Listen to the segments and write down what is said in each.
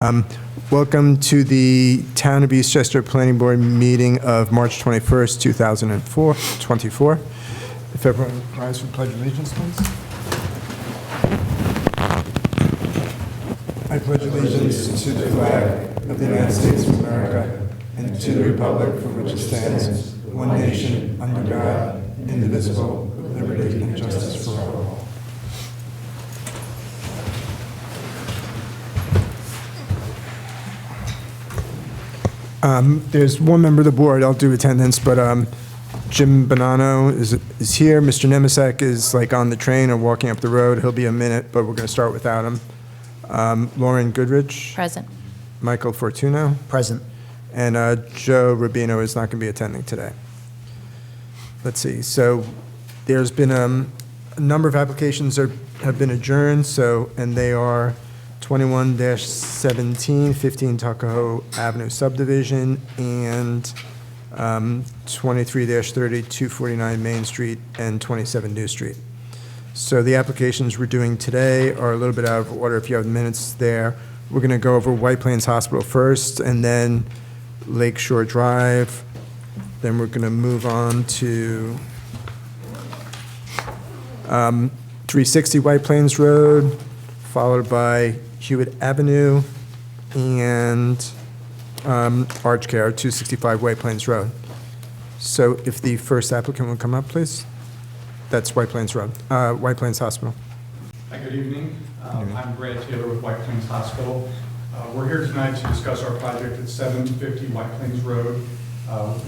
Welcome to the Town of Eastchester Planning Board meeting of March 21st, 2024. If everyone rise for the Pledge of Allegiance, please. I pledge allegiance to the flag of the United States of America and to the republic for which it stands, one nation, under God, indivisible, with liberty and justice for all. There's one member of the board, I'll do attendance, but Jim Bonanno is here. Mr. Nemisek is like on the train or walking up the road. He'll be a minute, but we're going to start without him. Lauren Goodrich. Present. Michael Fortuno. Present. And Joe Rubino is not going to be attending today. Let's see. So there's been a number of applications have been adjourned, and they are 21-17, 15 Tuckahoe Avenue subdivision, and 23-30, 249 Main Street, and 27 New Street. So the applications we're doing today are a little bit out of order. If you have minutes there, we're going to go over White Plains Hospital first, and then Lakeshore Drive. Then we're going to move on to 360 White Plains Road, followed by Hewitt Avenue, and Arch Care, 265 White Plains Road. So if the first applicant would come up, please. That's White Plains Road, White Plains Hospital. Hi, good evening. I'm Brad Taylor with White Plains Hospital. We're here tonight to discuss our project at 750 White Plains Road.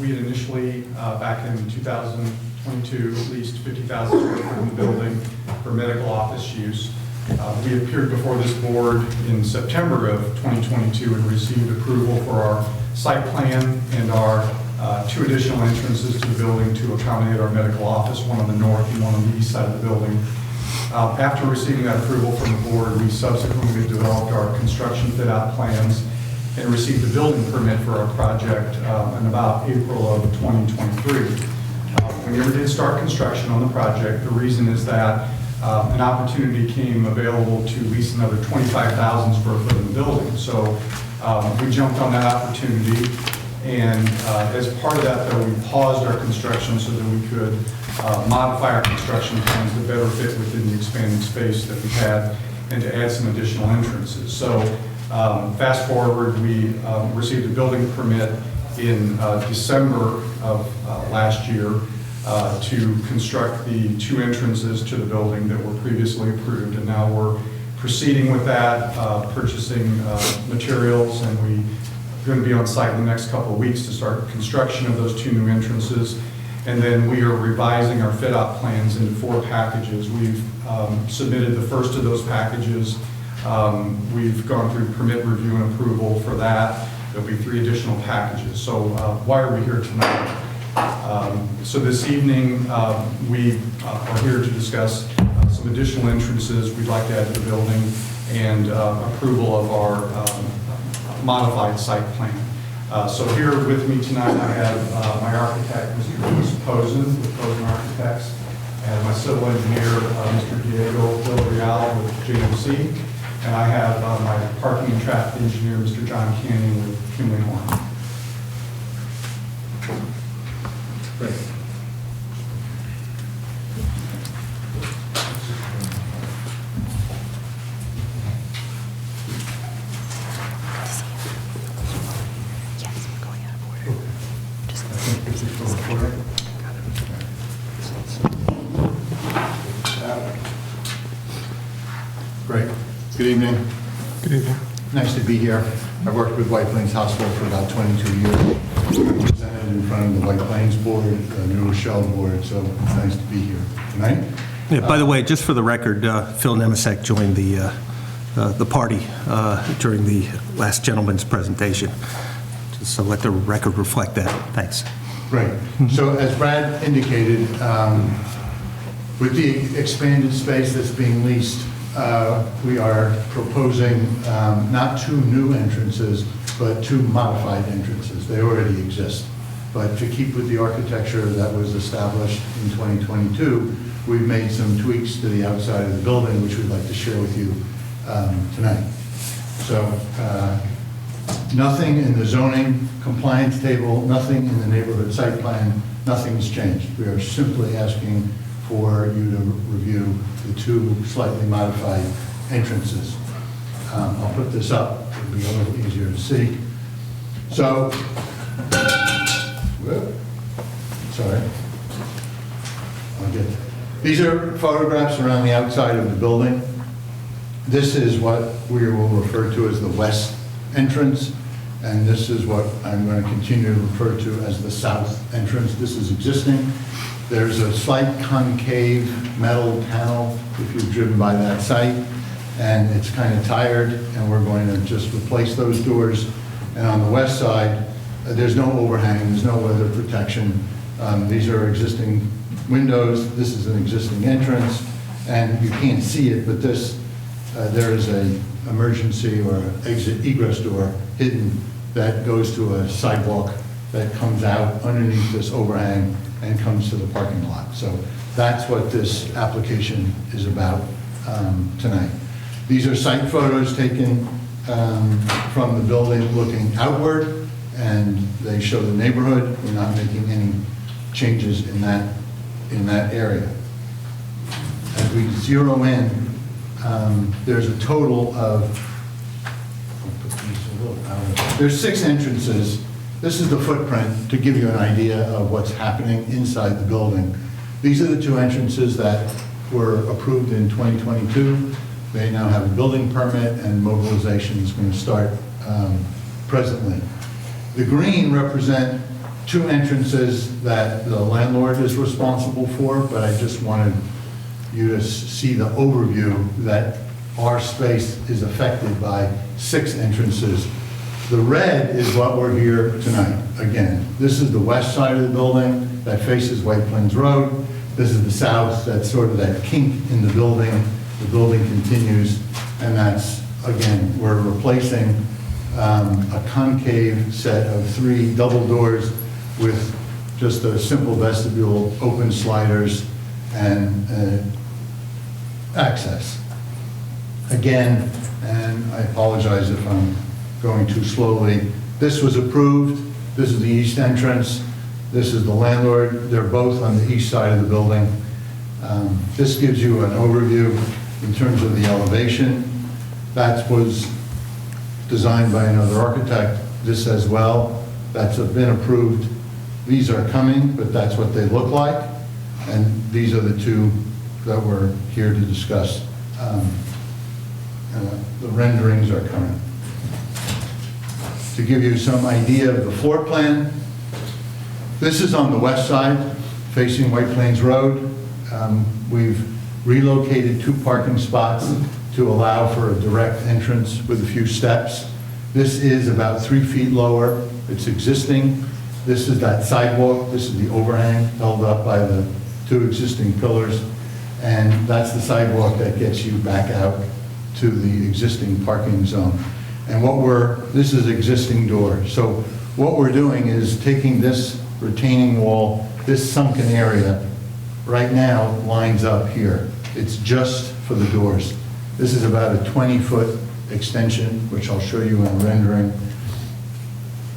We had initially, back in 2022, leased 50,000 square foot in the building for medical office use. We appeared before this board in September of 2022 and received approval for our site plan and our two additional entrances to the building to accommodate our medical office, one on the north and one on the east side of the building. After receiving that approval from the board, we subsequently developed our construction fit-out plans and received a building permit for our project in about April of 2023. We never did start construction on the project. The reason is that an opportunity came available to lease another 25,000 square foot in the building. So we jumped on that opportunity, and as part of that, though, we paused our construction so that we could modify our construction plans to better fit within the expanding space that we had and to add some additional entrances. So fast forward, we received a building permit in December of last year to construct the two entrances to the building that were previously approved, and now we're proceeding with that, purchasing materials, and we're going to be on site in the next couple of weeks to start construction of those two new entrances. And then we are revising our fit-out plans into 4 packages. We've submitted the first of those packages. We've gone through permit review and approval for that. There'll be 3 additional packages. So why are we here tonight? So this evening, we are here to discuss some additional entrances we'd like to add to the building and approval of our modified site plan. So here with me tonight, I have my architect, Mr. Bruce Posen with Posen Architects, and my civil engineer, Mr. Diego Villarreal with JMC, and I have my parking and traffic engineer, Mr. John Canning with Kimley Horn. Great. Yes, we're going out of order. Just Great. Good evening. Good evening. Nice to be here. I've worked with White Plains Hospital for about 22 years. Presented in front of the White Plains board, the New Rochelle board, so it's nice to be here tonight. Yeah, by the way, just for the record, Phil Nemisek joined the party during the last gentleman's presentation. Just so let the record reflect that. Thanks. Right. So as Brad indicated, with the expanded space that's being leased, we are proposing not 2 new entrances, but 2 modified entrances. They already exist. But to keep with the architecture that was established in 2022, we've made some tweaks to the outside of the building, which we'd like to share with you tonight. So nothing in the zoning compliance table, nothing in the neighborhood site plan, nothing's changed. We are simply asking for you to review the two slightly modified entrances. I'll put this up, it'll be a little easier to see. So, whoop, sorry. I'll get, these are photographs around the outside of the building. This is what we will refer to as the west entrance, and this is what I'm going to continue to refer to as the south entrance. This is existing. There's a slight concave metal panel if you've driven by that site, and it's kind of tired, and we're going to just replace those doors. And on the west side, there's no overhang, there's no weather protection. These are existing windows. This is an existing entrance, and you can't see it, but this, there is a emergency or exit egress door hidden that goes to a sidewalk that comes out underneath this overhang and comes to the parking lot. So that's what this application is about tonight. These are site photos taken from the building looking outward, and they show the neighborhood. We're not making any changes in that area. As we zero in, there's a total of, there's 6 entrances. This is the footprint to give you an idea of what's happening inside the building. These are the 2 entrances that were approved in 2022. They now have a building permit, and mobilization is going to start presently. The green represent 2 entrances that the landlord is responsible for, but I just wanted you to see the overview that our space is affected by 6 entrances. The red is what we're here tonight. Again, this is the west side of the building that faces White Plains Road. This is the south, that's sort of that kink in the building. The building continues, and that's, again, we're replacing a concave set of 3 double doors with just a simple vestibule, open sliders, and access. Again, and I apologize if I'm going too slowly, this was approved. This is the east entrance. This is the landlord. They're both on the east side of the building. This gives you an overview in terms of the elevation. That was designed by another architect. This as well, that's been approved. These are coming, but that's what they look like. And these are the 2 that we're here to discuss. The renderings are coming. To give you some idea of the floor plan, this is on the west side, facing White Plains Road. We've relocated 2 parking spots to allow for a direct entrance with a few steps. This is about 3 feet lower. It's existing. This is that sidewalk. This is the overhang held up by the 2 existing pillars. And that's the sidewalk that gets you back out to the existing parking zone. And this is existing door. So what we're doing is taking this retaining wall, this sunken area, right now lines up here. It's just for the doors. This is about a 20-foot extension, which I'll show you in rendering,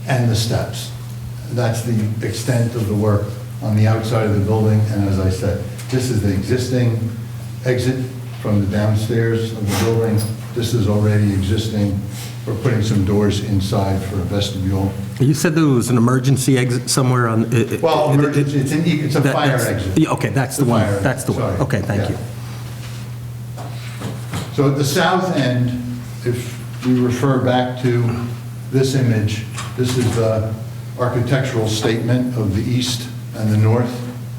and the steps. That's the extent of the work on the outside of the building, and as I said, this is the existing exit from the downstairs of the building. This is already existing. We're putting some doors inside for a vestibule. You said there was an emergency exit somewhere on... Well, emergency, it's a fire exit. Yeah, okay, that's the one. Fire exit, That's the one. sorry. Okay, thank you. So at the south end, if we refer back to this image, this is the architectural statement of the east and the north.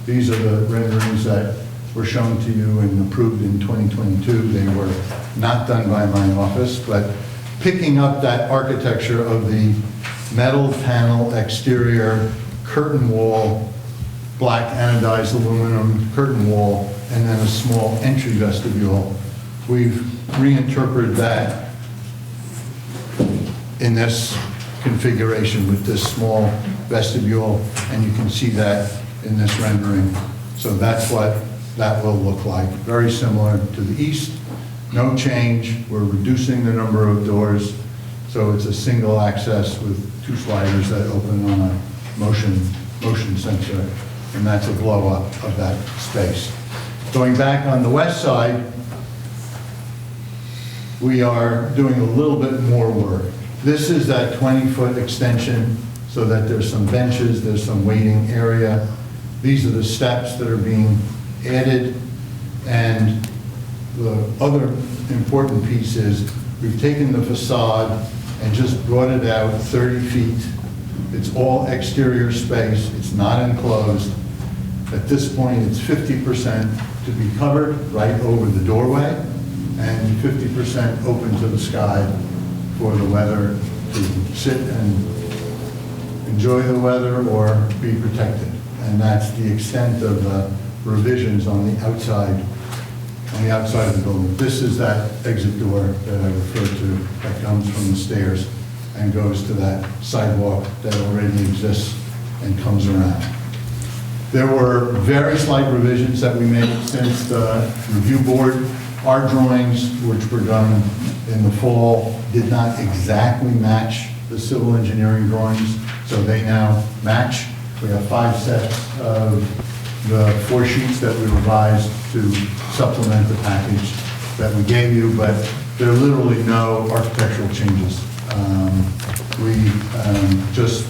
These are the renderings that were shown to you and approved in 2022. They were not done by my office, but picking up that architecture of the metal panel exterior, curtain wall, black anodized aluminum curtain wall, and then a small entry vestibule. We've reinterpreted that in this configuration with this small vestibule, and you can see that in this rendering. So that's what that will look like. Very similar to the east, No change. We're reducing the number of doors, so it's a single access with 2 sliders that open on a motion sensor, and that's a blow up of that space. Going back on the west side, we are doing a little bit more work. This is that 20-foot extension so that there's some benches, there's some waiting area. These are the steps that are being added. And the other important piece is we've taken the facade and just brought it out 30 feet. It's all exterior space. It's not enclosed. At this point, it's 50% to be covered right over the doorway and 50% open to the sky for the weather to sit and enjoy the weather or be protected. And that's the extent of the revisions on the outside of the building. This is that exit door that I referred to that comes from the stairs and goes to that sidewalk that already exists and comes around. There were very slight revisions that we made since the review board. Our drawings, which were done in the fall, did not exactly match the civil engineering drawings, so they now match. We have 5 sets of the 4 sheets that we revised to supplement the package that we gave you, but there are literally no architectural changes. We just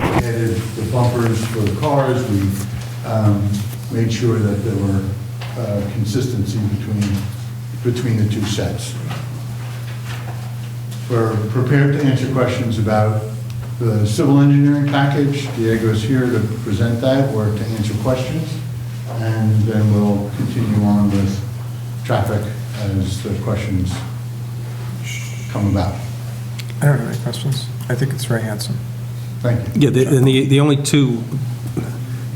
added the bumpers for the cars. We made sure that there were consistency between the 2 sets. We're prepared to answer questions about the civil engineering package. Diego's here to present that or to answer questions, and then we'll continue on with traffic as the questions come about. I don't have any questions. I think it's very handsome. Thank you. Yeah, and the only two,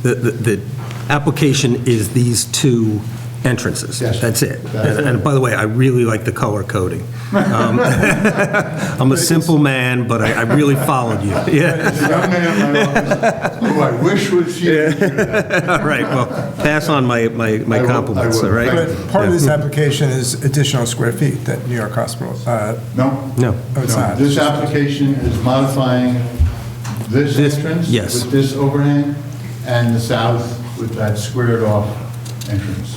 the application is these 2 entrances. Yes. That's it. That's it. And by the way, I really like the color coding. I'm a simple man, but I really followed you. Yeah. There's a young man in my office who I wish was here to do that. All right, well, pass on my compliments, I will. all right? But part of this application is additional square feet that New York Hospital, No? No. oh, it's No. not. This application is modifying this entrance yes. with this overhang and the south with that squared off entrance.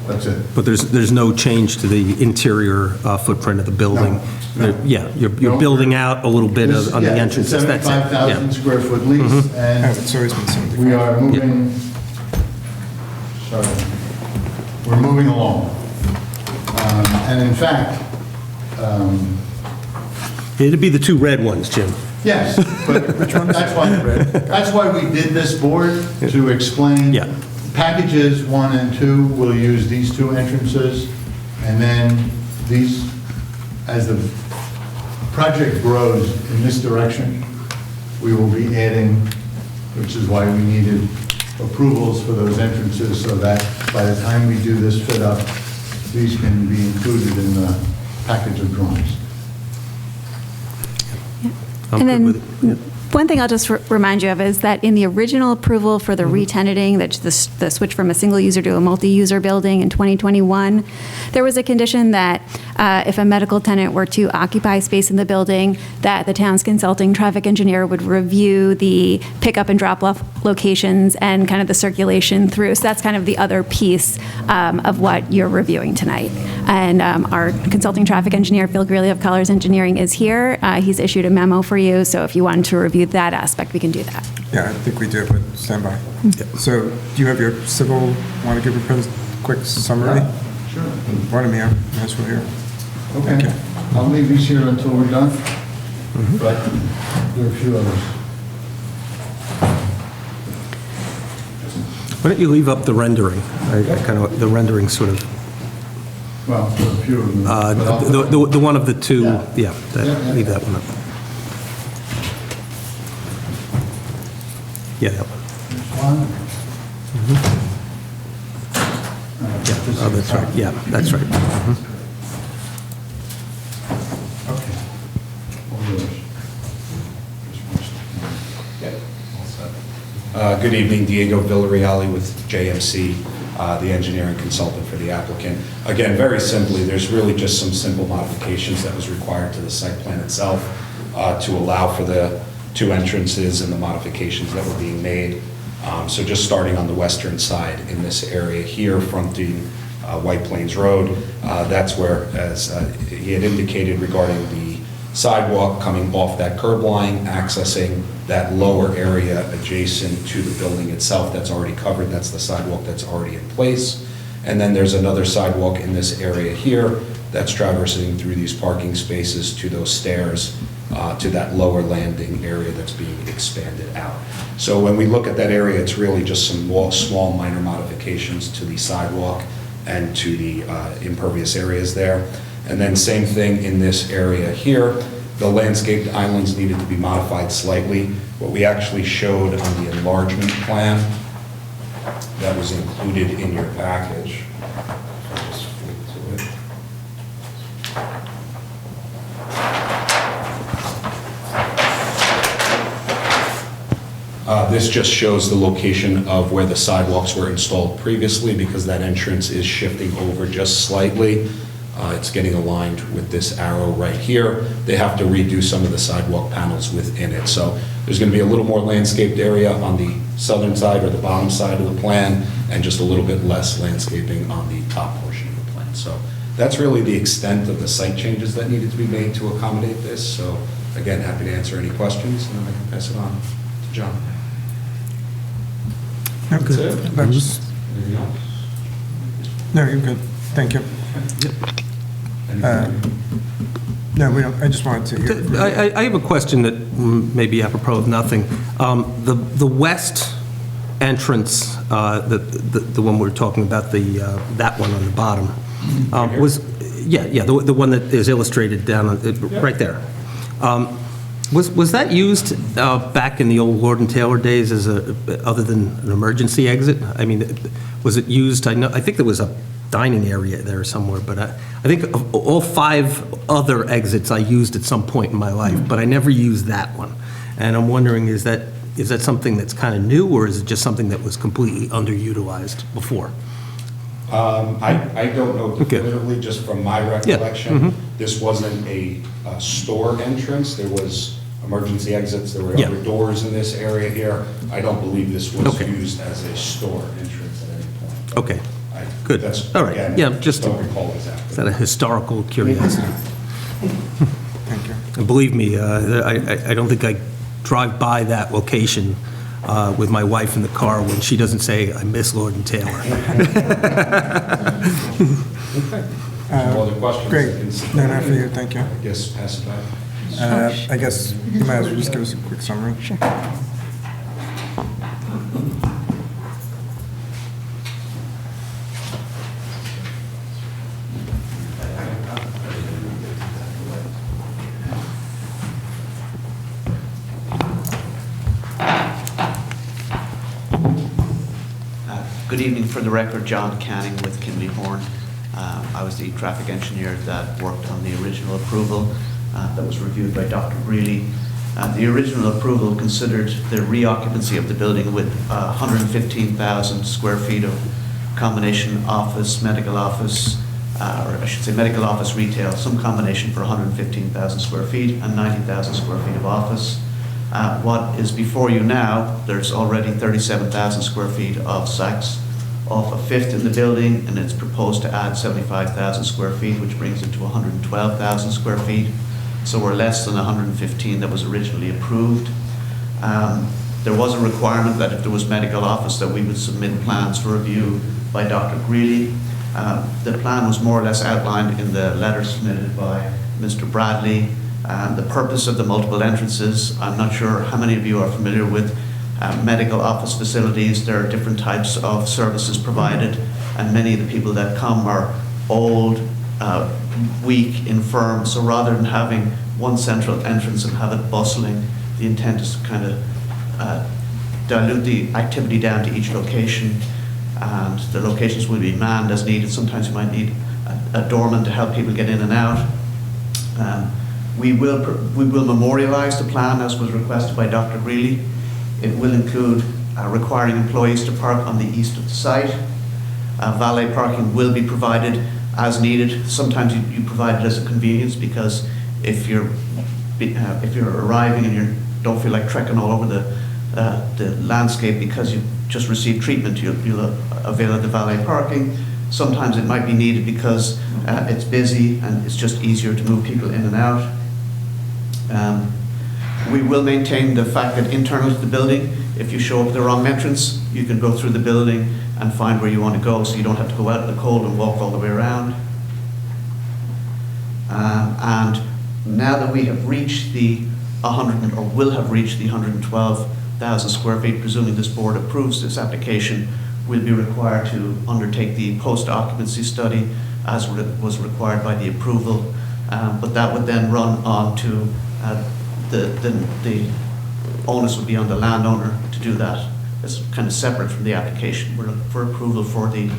That's it. But there's no change to the interior footprint of the building? No. Yeah, you're No. building out a little bit on the Yeah, entrances, it's a that's it. 75,000 Yeah. square foot lease, Oh, and it's always been 75. we are moving, sorry, we're moving along. And in fact, It'd be the 2 red ones, Jim. yes, but that's why we did this board, to explain. Yeah. Packages 1 and 2 will use these 2 entrances, and then these, as the project grows in this direction, we will be adding, which is why we needed approvals for those entrances, so that by the time we do this fit up, these can be included in the package of drawings. I'm And good then, with it. Yeah. one thing I'll just remind you of is that in the original approval for the re-tenanting, that's the switch from a single user to a multi-user building in 2021, there was a condition that if a medical tenant were to occupy space in the building, that the town's consulting traffic engineer would review the pickup and drop-off locations and kind of the circulation through. So that's kind of the other piece of what you're reviewing tonight. And our consulting traffic engineer, Phil Greeley of Colors Engineering, is here. He's issued a memo for you, so if you wanted to review that aspect, we can do that. Yeah, I think we do, but stand by. So do you have your civil, want to give a quick summary? Sure. One of me, as we're here. Okay. I'll leave these here until we're done, but there are a few others. Why don't you leave up the rendering? I kind of, the rendering sort of, Well, there are a few of them. but I'll- the one of the 2, Yeah. yeah, Yeah. leave that one up. Yeah, There's one. yeah, oh, that's right, yeah, that's right. Mhm. Okay. All yours. Good evening, Diego Villarreal with JMC. the engineering consultant for the applicant. Again, very simply, there's really just some simple modifications that was required to the site plan itself to allow for the 2 entrances and the modifications that were being made. So just starting on the western side in this area here, fronting White Plains Road, that's where, as he had indicated regarding the sidewalk coming off that curb line, accessing that lower area adjacent to the building itself that's already covered. That's the sidewalk that's already in place. And then there's another sidewalk in this area here that's traversing through these parking spaces to those stairs to that lower landing area that's being expanded out. So when we look at that area, it's really just some small minor modifications to the sidewalk and to the impervious areas there. And then same thing in this area here. The landscaped islands needed to be modified slightly. What we actually showed on the enlargement plan that was included in your package. I'll just flip to it. This just shows the location of where the sidewalks were installed previously, because that entrance is shifting over just slightly. It's getting aligned with this arrow right here. They have to redo some of the sidewalk panels within it. So there's going to be a little more landscaped area on the southern side or the bottom side of the plan, and just a little bit less landscaping on the top portion of the plan. So that's really the extent of the site changes that needed to be made to accommodate this. So again, happy to answer any questions, and then I can pass it on to John. No, good. That's- Anything else? No, you're good. Thank you. No, we don't, I just wanted to hear. I have a question that may be apropos of nothing. The west entrance, the one we were talking about, that one on the bottom, was, the one that is illustrated down, right there. Was that used back in the old Lord and Taylor days as other than an emergency exit? I mean, was it used, I think there was a dining area there somewhere, but I think of all 5 other exits I used at some point in my life, but I never used that one. And I'm wondering, is that something that's kind of new, or is it just something that was completely underutilized before? I don't know definitively, just from my recollection. This wasn't a store entrance. There was emergency exits. There were other doors in this area here. I don't believe this was used as a store entrance at any point. Okay. Good. All right. Again, Just don't recall exactly. is that a historical curiosity? Thank you. And believe me, I don't think I drive by that location with my wife in the car when she doesn't say, I miss Lord and Taylor. No other questions? Great. No, not for you. Thank you. I guess pass it back. I guess you might as well just give us a quick summary. Sure. Good evening. For the record, John Canning with Kinley Horn. I was the traffic engineer that worked on the original approval that was reviewed by Dr. Greeley. The original approval considered the reoccupancy of the building with 115,000 square feet of combination office, medical office, or I should say medical office retail, some combination for 115,000 square feet and 90,000 square feet of office. What is before you now, there's already 37,000 square feet of sites off a fifth in the building, and it's proposed to add 75,000 square feet, which brings it to 112,000 square feet. So we're less than 115 that was originally approved. There was a requirement that if there was medical office that we would submit plans for review by Dr. Greeley. The plan was more or less outlined in the letter submitted by Mr. Bradley. The purpose of the multiple entrances, I'm not sure how many of you are familiar with medical office facilities. There are different types of services provided, and many of the people that come are old, weak, infirm. So rather than having one central entrance and have it bustling, the intent is to kind of dilute the activity down to each location, and the locations will be manned as needed. Sometimes you might need a doorman to help people get in and out. We will memorialize the plan as was requested by Dr. Greeley. It will include requiring employees to park on the east of the site. Valet parking will be provided as needed. Sometimes you provide it as a convenience, because if you're arriving and you don't feel like trekking all over the landscape because you've just received treatment, you'll avail of the valet parking. Sometimes it might be needed because it's busy and it's just easier to move people in and out. We will maintain the fact that internal to the building, if you show up the wrong entrance, you can go through the building and find where you want to go, so you don't have to go out in the cold and walk all the way around. And now that we have reached the 100, or will have reached the 112,000 square feet, presuming this board approves this application, we'll be required to undertake the post-occupancy study as was required by the approval. But that would then run on to the onus would be on the landowner to do that. It's kind of separate from the application. We're looking for approval for the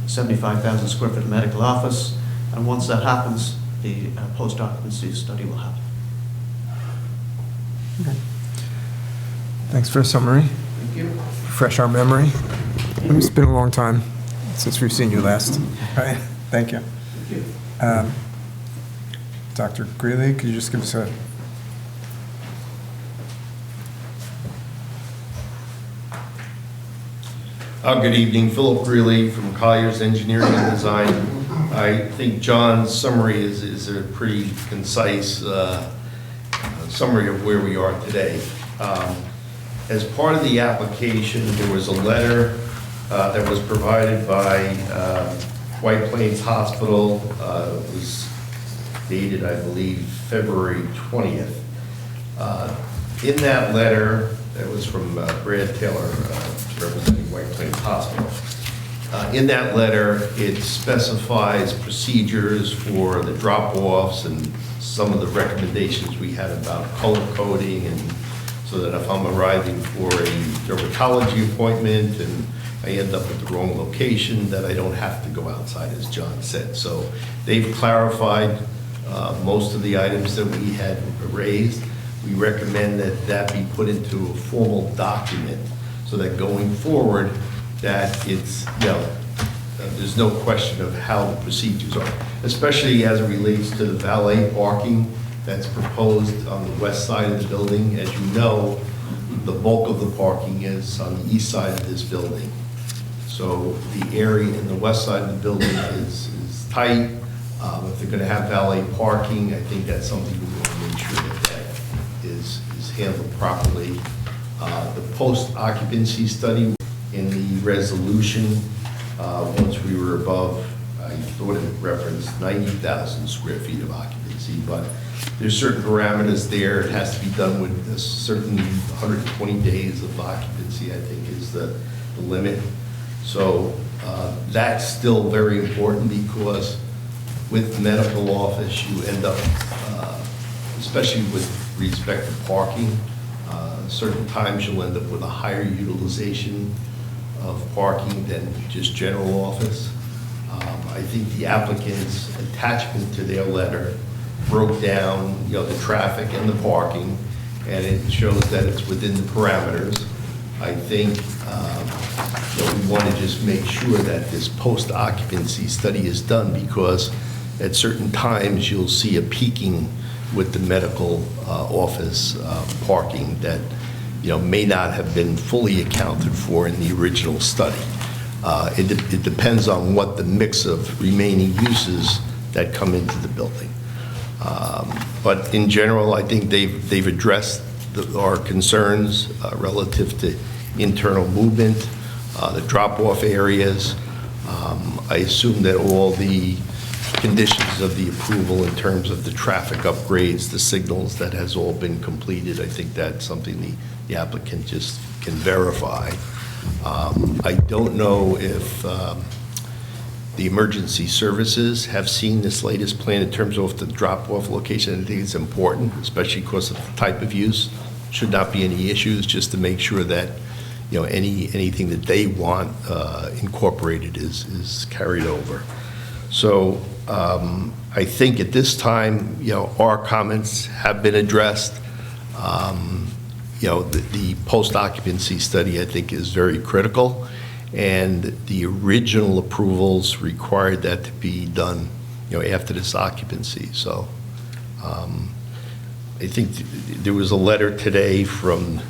75,000 square foot medical office, and once that happens, the post-occupancy study will happen. Thanks for the summary. Thank you. Refresh our memory. It's been a long time since we've seen you last. All right, thank you. Thank you. Dr. Greeley, could you just give us a... Good evening, Philip Greeley from Collier's Engineering and Design. I think John's summary is a pretty concise summary of where we are today. As part of the application, there was a letter that was provided by White Plains Hospital. It was dated, I believe, February 20th. In that letter, that was from Brad Taylor, representing White Plains Hospital. In that letter, it specifies procedures for the drop-offs and some of the recommendations we had about color coding, and so that if I'm arriving for a dermatology appointment and I end up at the wrong location, that I don't have to go outside, as John said. So they've clarified most of the items that we had raised. We recommend that that be put into a formal document so that going forward, that it's, there's no question of how the procedures are, especially as it relates to the valet parking that's proposed on the west side of the building. As you know, the bulk of the parking is on the east side of this building. So the area in the west side of the building is tight. If they're going to have valet parking, I think that's something we want to make sure that is handled properly. The post-occupancy study in the resolution, once we were above, I thought it referenced 90,000 square feet of occupancy, but there's certain parameters there. It has to be done with a certain 120 days of occupancy, I think, is the limit. So that's still very important, because with medical office, you end up, especially with respect to parking, certain times you'll end up with a higher utilization of parking than just general office. I think the applicant's attachment to their letter broke down, the traffic and the parking, and it shows that it's within the parameters. I think we want to just make sure that this post-occupancy study is done, because at certain times you'll see a peaking with the medical office parking that may not have been fully accounted for in the original study. It depends on what the mix of remaining uses that come into the building. But in general, I think they've addressed our concerns relative to internal movement, the drop-off areas. I assume that all the conditions of the approval in terms of the traffic upgrades, the signals, that has all been completed. I think that's something the applicant just can verify. I don't know if the emergency services have seen this latest plan in terms of the drop-off location. I think it's important, especially because of the type of use. Should not be any issues, just to make sure that anything that they want incorporated is carried over. So I think at this time, our comments have been addressed. The post-occupancy study, I think, is very critical, And the original approvals required that to be done, after this occupancy. So I think there was a letter today from,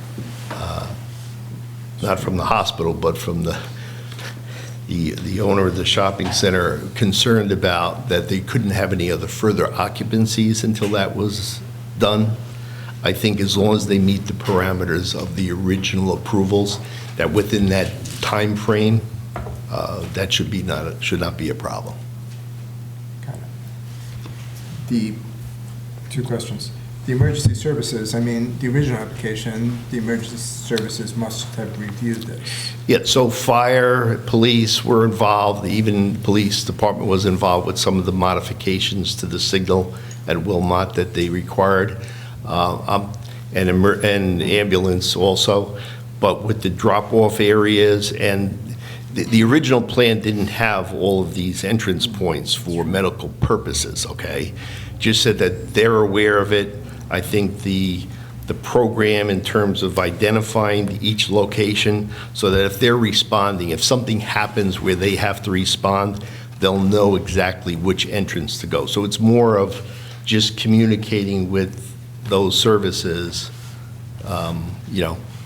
not from the hospital, but from the owner of the shopping center, concerned about that they couldn't have any other further occupancies until that was done. I think as long as they meet the parameters of the original approvals, that within that time frame, that should not be a problem. Got it. The, two questions. The emergency services, I mean, the original application, the emergency services must have reviewed this. Yeah, so fire, police were involved, even the police department was involved with some of the modifications to the signal at Wilmot that they required, and ambulance also. But with the drop-off areas, and the original plan didn't have all of these entrance points for medical purposes, okay? Just said that they're aware of it. I think the program in terms of identifying each location, so that if they're responding, if something happens where they have to respond, they'll know exactly which entrance to go. So it's more of just communicating with those services,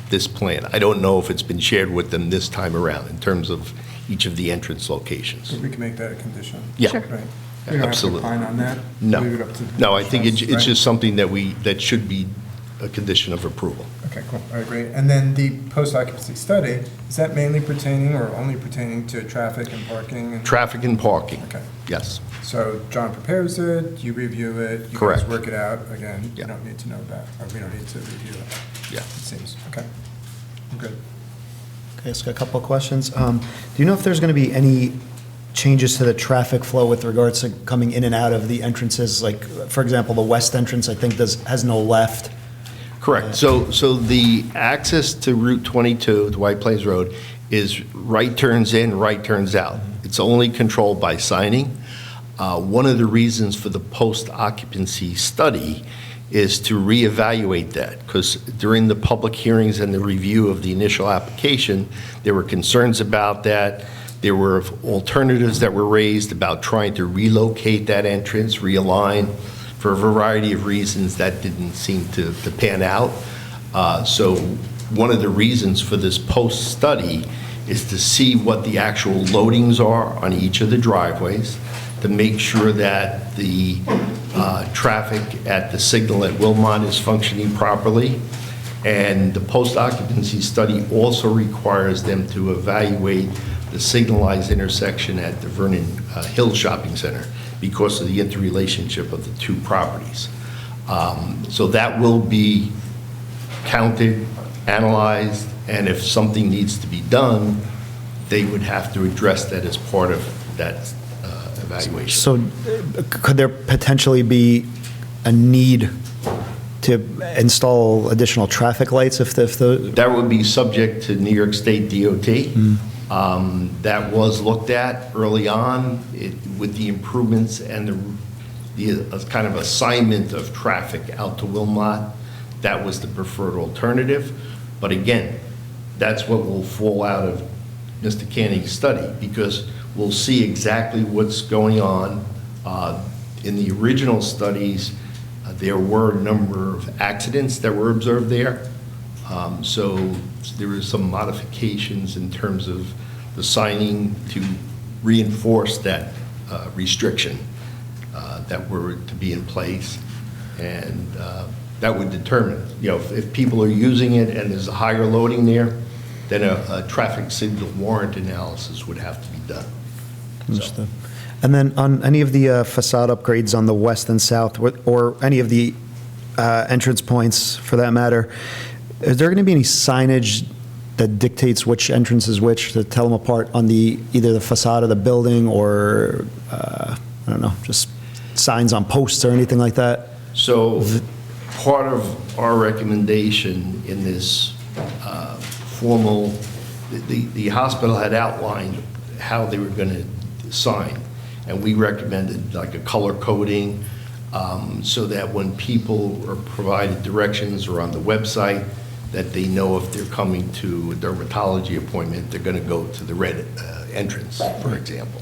this plan. I don't know if it's been shared with them this time around in terms of each of the entrance locations. So we can make that a condition? Yeah. Sure. Right. We don't Absolutely. have to opine on that? No. Leave it up to the No, I think trust, it's right? just something that should be a condition of approval. Okay, cool. All right, great. And then the post-occupancy study, is that mainly pertaining or only pertaining to traffic and parking? Traffic and parking. Okay. Yes. So John prepares it, you review it, you guys Correct. work it out. Again, you Yeah. don't need to know about, or we don't need to review it, Yeah. it seems. Okay. I'm good. Okay, so a couple of questions. Do you know if there's going to be any changes to the traffic flow with regards to coming in and out of the entrances? Like, for example, the west entrance, I think, has no left. Correct. So the access to Route 22, to White Plains Road, is right turns in, right turns out. It's only controlled by signing. One of the reasons for the post-occupancy study is to reevaluate that, because during the public hearings and the review of the initial application, there were concerns about that. There were alternatives that were raised about trying to relocate that entrance, realign. For a variety of reasons, that didn't seem to pan out. So one of the reasons for this post-study is to see what the actual loadings are on each of the driveways, to make sure that the traffic at the signal at Wilmot is functioning properly. And the post-occupancy study also requires them to evaluate the signalized intersection at the Vernon Hill Shopping Center because of the interrelationship of the two properties. So that will be counted, analyzed, and if something needs to be done, they would have to address that as part of that evaluation. So could there potentially be a need to install additional traffic lights if the... That would be subject to New York State DOT. That was looked at early on with the improvements and the kind of assignment of traffic out to Wilmot. That was the preferred alternative. But again, that's what will fall out of Mr. Canning's study, because we'll see exactly what's going on. In the original studies, there were a number of accidents that were observed there. So there were some modifications in terms of the signing to reinforce that restriction that were to be in place. And that would determine, if people are using it and there's a higher loading there, then a traffic signal warrant analysis would have to be done. Understood. And then on any of the facade upgrades on the west and south, or any of the entrance points for that matter, is there going to be any signage that dictates which entrance is which, to tell them apart on either the facade of the building or, I don't know, just signs on posts or anything like that? So part of our recommendation in this formal, the hospital had outlined how they were going to sign, and we recommended like a color coding so that when people are provided directions or on the website, that they know if they're coming to a dermatology appointment, they're going to go to the red entrance, for example.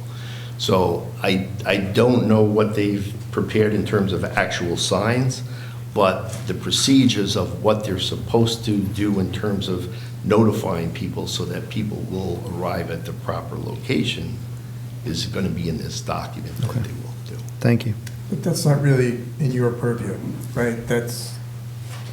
So I don't know what they've prepared in terms of actual signs, but the procedures of what they're supposed to do in terms of notifying people so that people will arrive at the proper location is going to be in this document that they will do. Thank you. But that's not really in your purview, right? That's,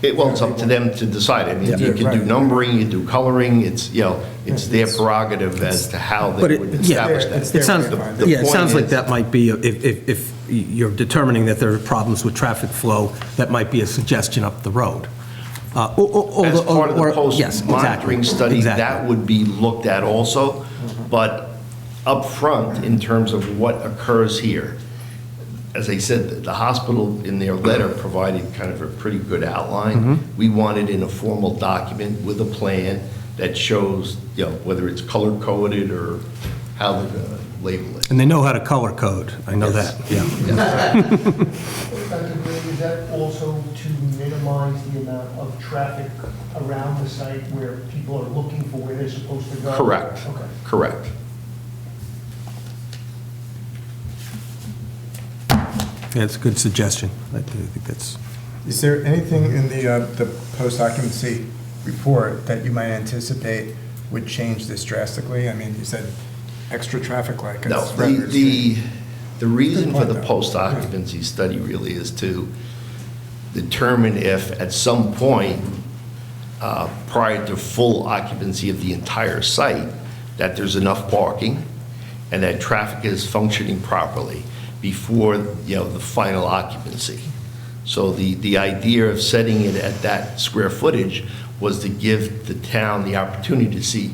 Well, it's up to them to decide. I mean, Yeah. you can do Right. numbering, you do coloring, it's, you know, it's Yeah, their it's- prerogative as to how But they it- would yeah. establish It's that. It sounds, The yeah, it point sounds like is- that might be, if you're determining that there are problems with traffic flow, that might be a suggestion up the road. As part of the Yes, post-monitoring exactly, study, exactly. that would be looked at also. But up front, in terms of what occurs here, as I said, the hospital in their letter provided kind of a pretty good outline. We want it in a formal document with a plan that shows, you know, whether it's color-coded or how they're going to label it. And they know how to color code, I know that, yeah. Dr. Gray, is that also to minimize the amount of traffic around the site where people are looking for where they're supposed to go? Correct, Okay. correct. Yeah, it's a good suggestion. I think that's, is there anything in the post-occupancy report that you might anticipate would change this drastically? I mean, you said extra traffic light. No, the reason for the post-occupancy study really is to determine if at some point, prior to full occupancy of the entire site, that there's enough parking and that traffic is functioning properly before, you know, the final occupancy. So the idea of setting it at that square footage was to give the town the opportunity to see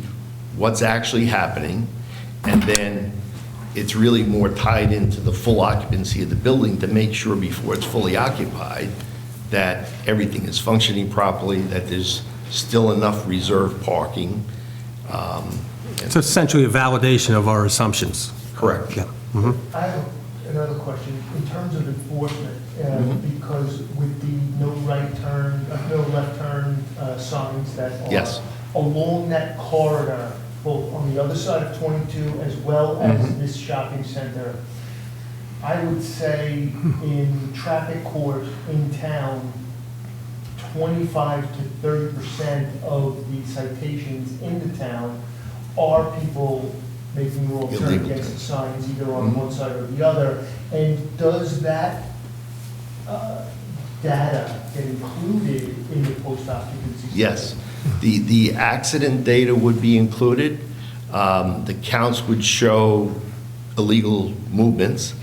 what's actually happening, and then it's really more tied into the full occupancy of the building to make sure before it's fully occupied that everything is functioning properly, that there's still enough reserved parking. it's essentially a validation of our assumptions. Correct. Yeah. I have another question. In terms of enforcement, because with the no right turn, no left turn signs that are Yes. along that corridor, both on the other side of 22 as well as this shopping center, I would say in traffic court in town, 25 to 30% of the citations in the town are people making the wrong turn Illegal against the turns. signs, either on one side or the other. And does that data get included in the post-occupancy study? Yes. The accident data would be included. The counts would show illegal movements.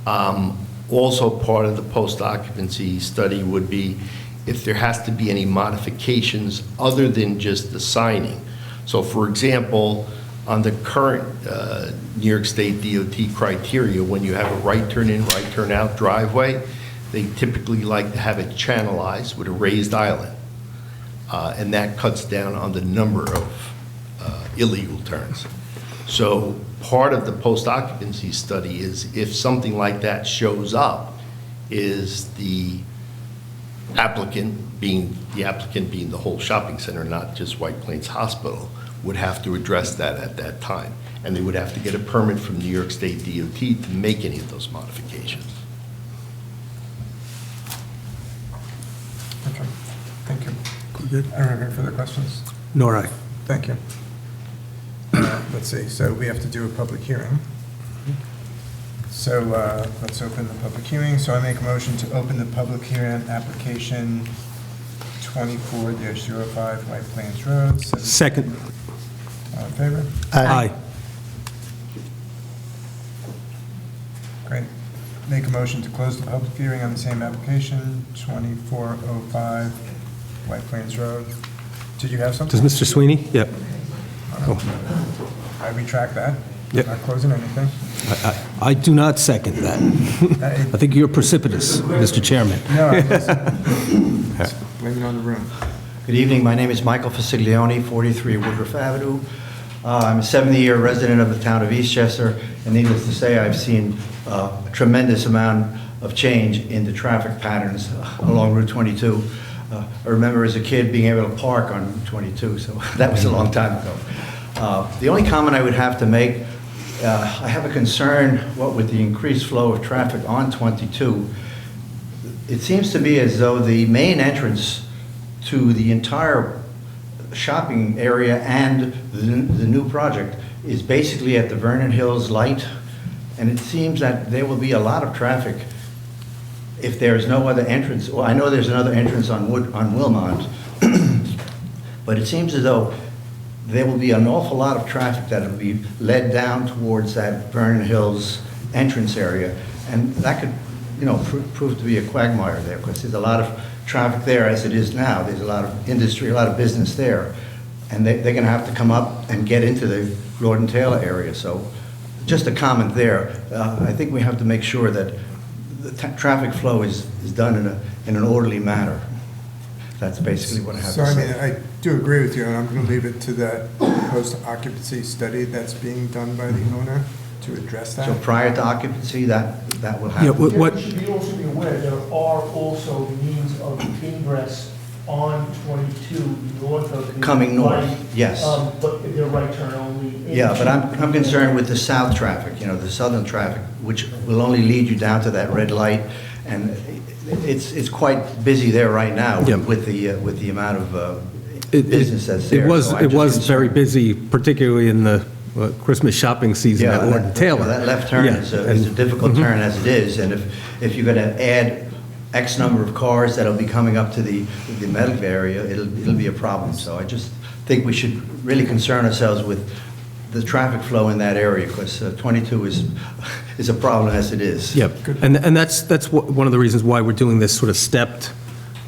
Also, part of the post-occupancy study would be if there has to be any modifications other than just the signing. So, for example, on the current New York State DOT criteria, when you have a right turn in, right turn out driveway, they typically like to have it channelized with a raised island. And that cuts down on the number of illegal turns. So part of the post-occupancy study is if something like that shows up, is the applicant being the whole shopping center, not just White Plains Hospital, would have to address that at that time. And they would have to get a permit from New York State DOT to make any of those modifications. Okay, thank you. Good. I don't have any further questions. Nor I. Thank you. Let's see, so we have to do a public hearing. So let's open the public hearing. So I make a motion to open the public hearing on application 24-05 White Plains Road. Second. All in favor? Aye. Great. Make a motion to close the public hearing on the same application, 2405 White Plains Road. Did you have something? Does Mr. Sweeney? Yep. I retract that. Yep. Not closing anything. I do not second that. I think you're precipitous, Mr. Chairman. No, I just blame it on the room. Good evening, my name is Michael Fasiglione, 43 Woodruff Avenue. I'm a 70-year resident of the town of Eastchester, and needless to say, I've seen a tremendous amount of change in the traffic patterns along Route 22. I remember as a kid being able to park on 22, so that was a long time ago. The only comment I would have to make, I have a concern, what with the increased flow of traffic on 22. It seems to be as though the main entrance to the entire shopping area and the new project is basically at the Vernon Hills light, and it seems that there will be a lot of traffic if there is no other entrance. Well, I know there's another entrance on Wilmot, but it seems as though there will be an awful lot of traffic that will be led down towards that Vernon Hills entrance area, and that could, prove to be a quagmire there, because there's a lot of traffic there as it is now. There's a lot of industry, a lot of business there, and they're going to have to come up and get into the Lord and Taylor area. So just a comment there. I think we have to make sure that the traffic flow is done in an orderly manner. That's basically what I have So, to I say. mean, I do agree with you, and I'm going to leave it to that post-occupancy study that's being done by the owner to address that. So prior to occupancy, that will Yeah, happen. what- You should also be aware, there are also means of ingress on 22 north of the Coming north, light, yes. But they're right turn only. Yeah, but I'm concerned with the south traffic, the southern traffic, which will only lead you down to that red light, and it's quite busy there right now Yeah. with the amount of It- business that's there. It was, So I'm it just was concerned. very busy, particularly in the Christmas shopping season Yeah, at Lord and Taylor. That left turn Yeah, is a and- difficult turn as it is, and if you're going to add X number of cars that'll be coming up to the medical area, it'll be a problem. So I just think we should really concern ourselves with the traffic flow in that area, because 22 is a problem as it is. Yep, and that's one of the reasons why we're doing this sort of stepped,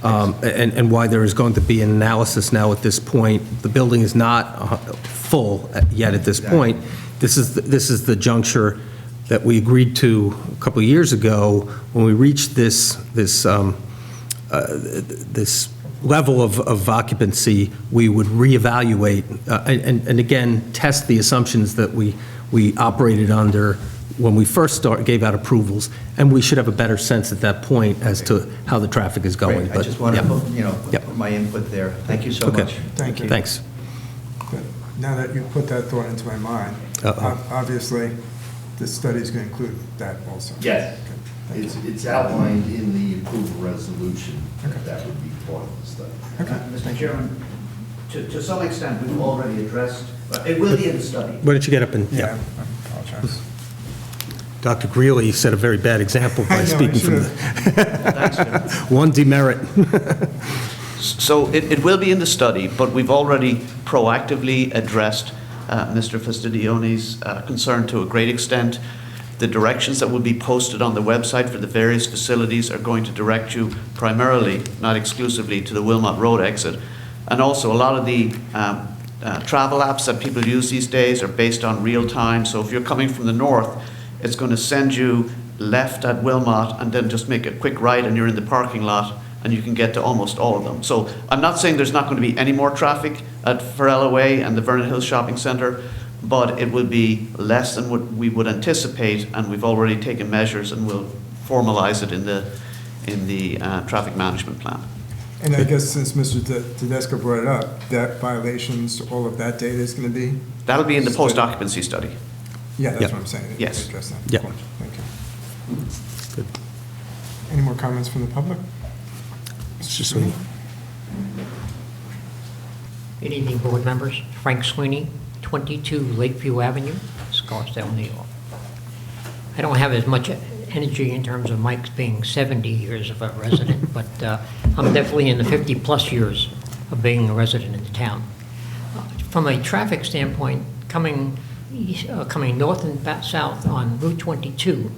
and why there is going to be an analysis now at this point. The building is not full yet at this point. This is the juncture that we agreed to a couple of years ago when we reached this level of occupancy. We would reevaluate and again test the assumptions that we operated under when we first gave out approvals, and we should have a better sense at that point as to how the traffic is going. Great. I just want to yeah. put put my input there. Thank you so Okay. much. Thank you. Thanks. But now that you put that thought into my mind, obviously, this study is going to include that also. Yes. Okay, thank you. It's outlined in the approval resolution Okay. that would be part of the study. Okay. Mr. Chairman, to some extent, we've already addressed, it will be in the study. Why don't you get up and, Yeah, I apologize. Dr. Greeley set a very bad example I by know, speaking from Thanks, Jim. one demerit. So it will be in the study, but we've already proactively addressed Mr. Fastidione's concern to a great extent. The directions that will be posted on the website for the various facilities are going to direct you primarily, not exclusively, to the Wilmot Road exit. And also, a lot of the travel apps that people use these days are based on real time. So if you're coming from the north, it's going to send you left at Wilmot and then just make a quick right and you're in the parking lot and you can get to almost all of them. So I'm not saying there's not going to be any more traffic at Farella Way and the Vernon Hills Shopping Centre, but it will be less than what we would anticipate, and we've already taken measures and we'll formalize it in the traffic management plan. And I guess since Mr. Tedesco brought it up, that violations, all of that data is going to be? That'll be in the post-occupancy study. Yeah, that's Yep. what I'm saying. Yes. Address that. Yep. Cool. Thank you. Any more comments from the public? Mr. Sweeney? Good evening, board members. Frank Sweeney, 22 Lakeview Avenue, Scarsdale, New York. I don't have as much energy in terms of Mike's being 70 years of a resident, but I'm definitely in the 50-plus years of being a resident in the town. From a traffic standpoint, coming north and south on Route 22,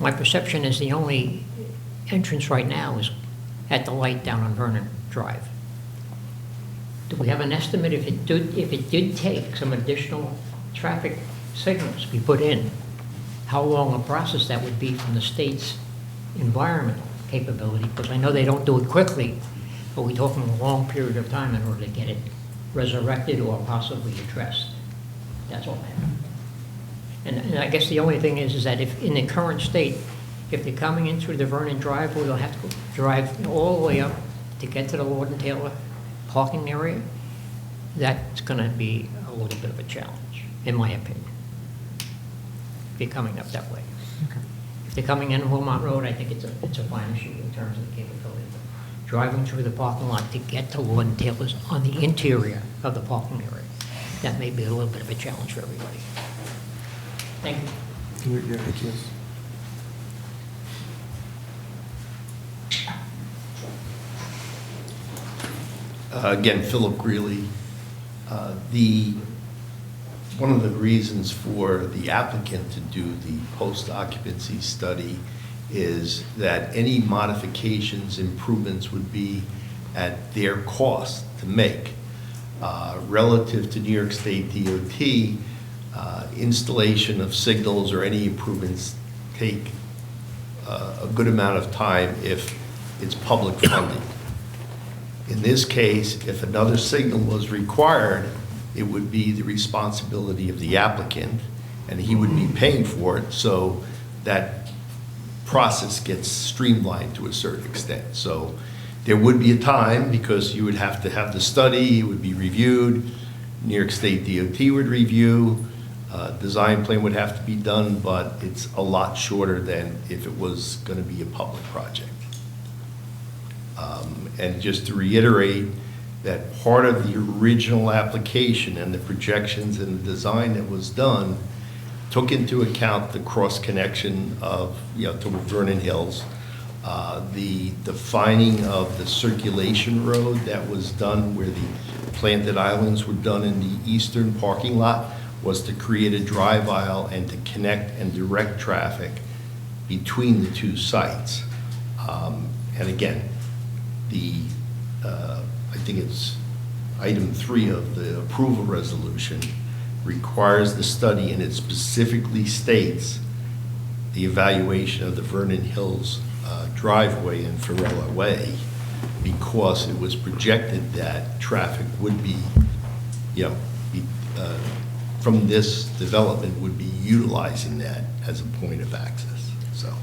my perception is the only entrance right now is at the light down on Vernon Drive. Do we have an estimate if it did take some additional traffic signals to be put in, how long a process that would be from the state's environmental capability? Because I know they don't do it quickly, but we're talking a long period of time in order to get it resurrected or possibly addressed. That's all I have. And I guess the only thing is that if in the current state, if they're coming in through the Vernon driveway, they'll have to drive all the way up to get to the Lord and Taylor parking area, that's going to be a little bit of a challenge, in my opinion, if you're coming up that way. If they're coming in Wilmot Road, I think it's a fine issue in terms of the capability. But driving through the parking lot to get to Lord and Taylor's on the interior of the parking area, that may be a little bit of a challenge for everybody. Thank you. Yeah, yes. Again, Philip Greeley. One of the reasons for the applicant to do the post-occupancy study is that any modifications, improvements would be at their cost to make. Relative to New York State DOT, installation of signals or any improvements take a good amount of time if it's public funding. In this case, if another signal was required, it would be the responsibility of the applicant, and he would be paying for it, so that process gets streamlined to a certain extent. So there would be a time, because you would have to have the study, it would be reviewed, New York State DOT would review, design plan would have to be done, but it's a lot shorter than if it was going to be a public project. And just to reiterate, that part of the original application and the projections and the design that was done took into account the cross-connection of, to Vernon Hills, the defining of the circulation road that was done where the planted islands were done in the eastern parking lot was to create a drive aisle and to connect and direct traffic between the two sites. And again, I think it's item 3 of the approval resolution requires the study, and it specifically states the evaluation of the Vernon Hills driveway and Farella Way, because it was projected that traffic would be, from this development would be utilizing that as a point of access, so.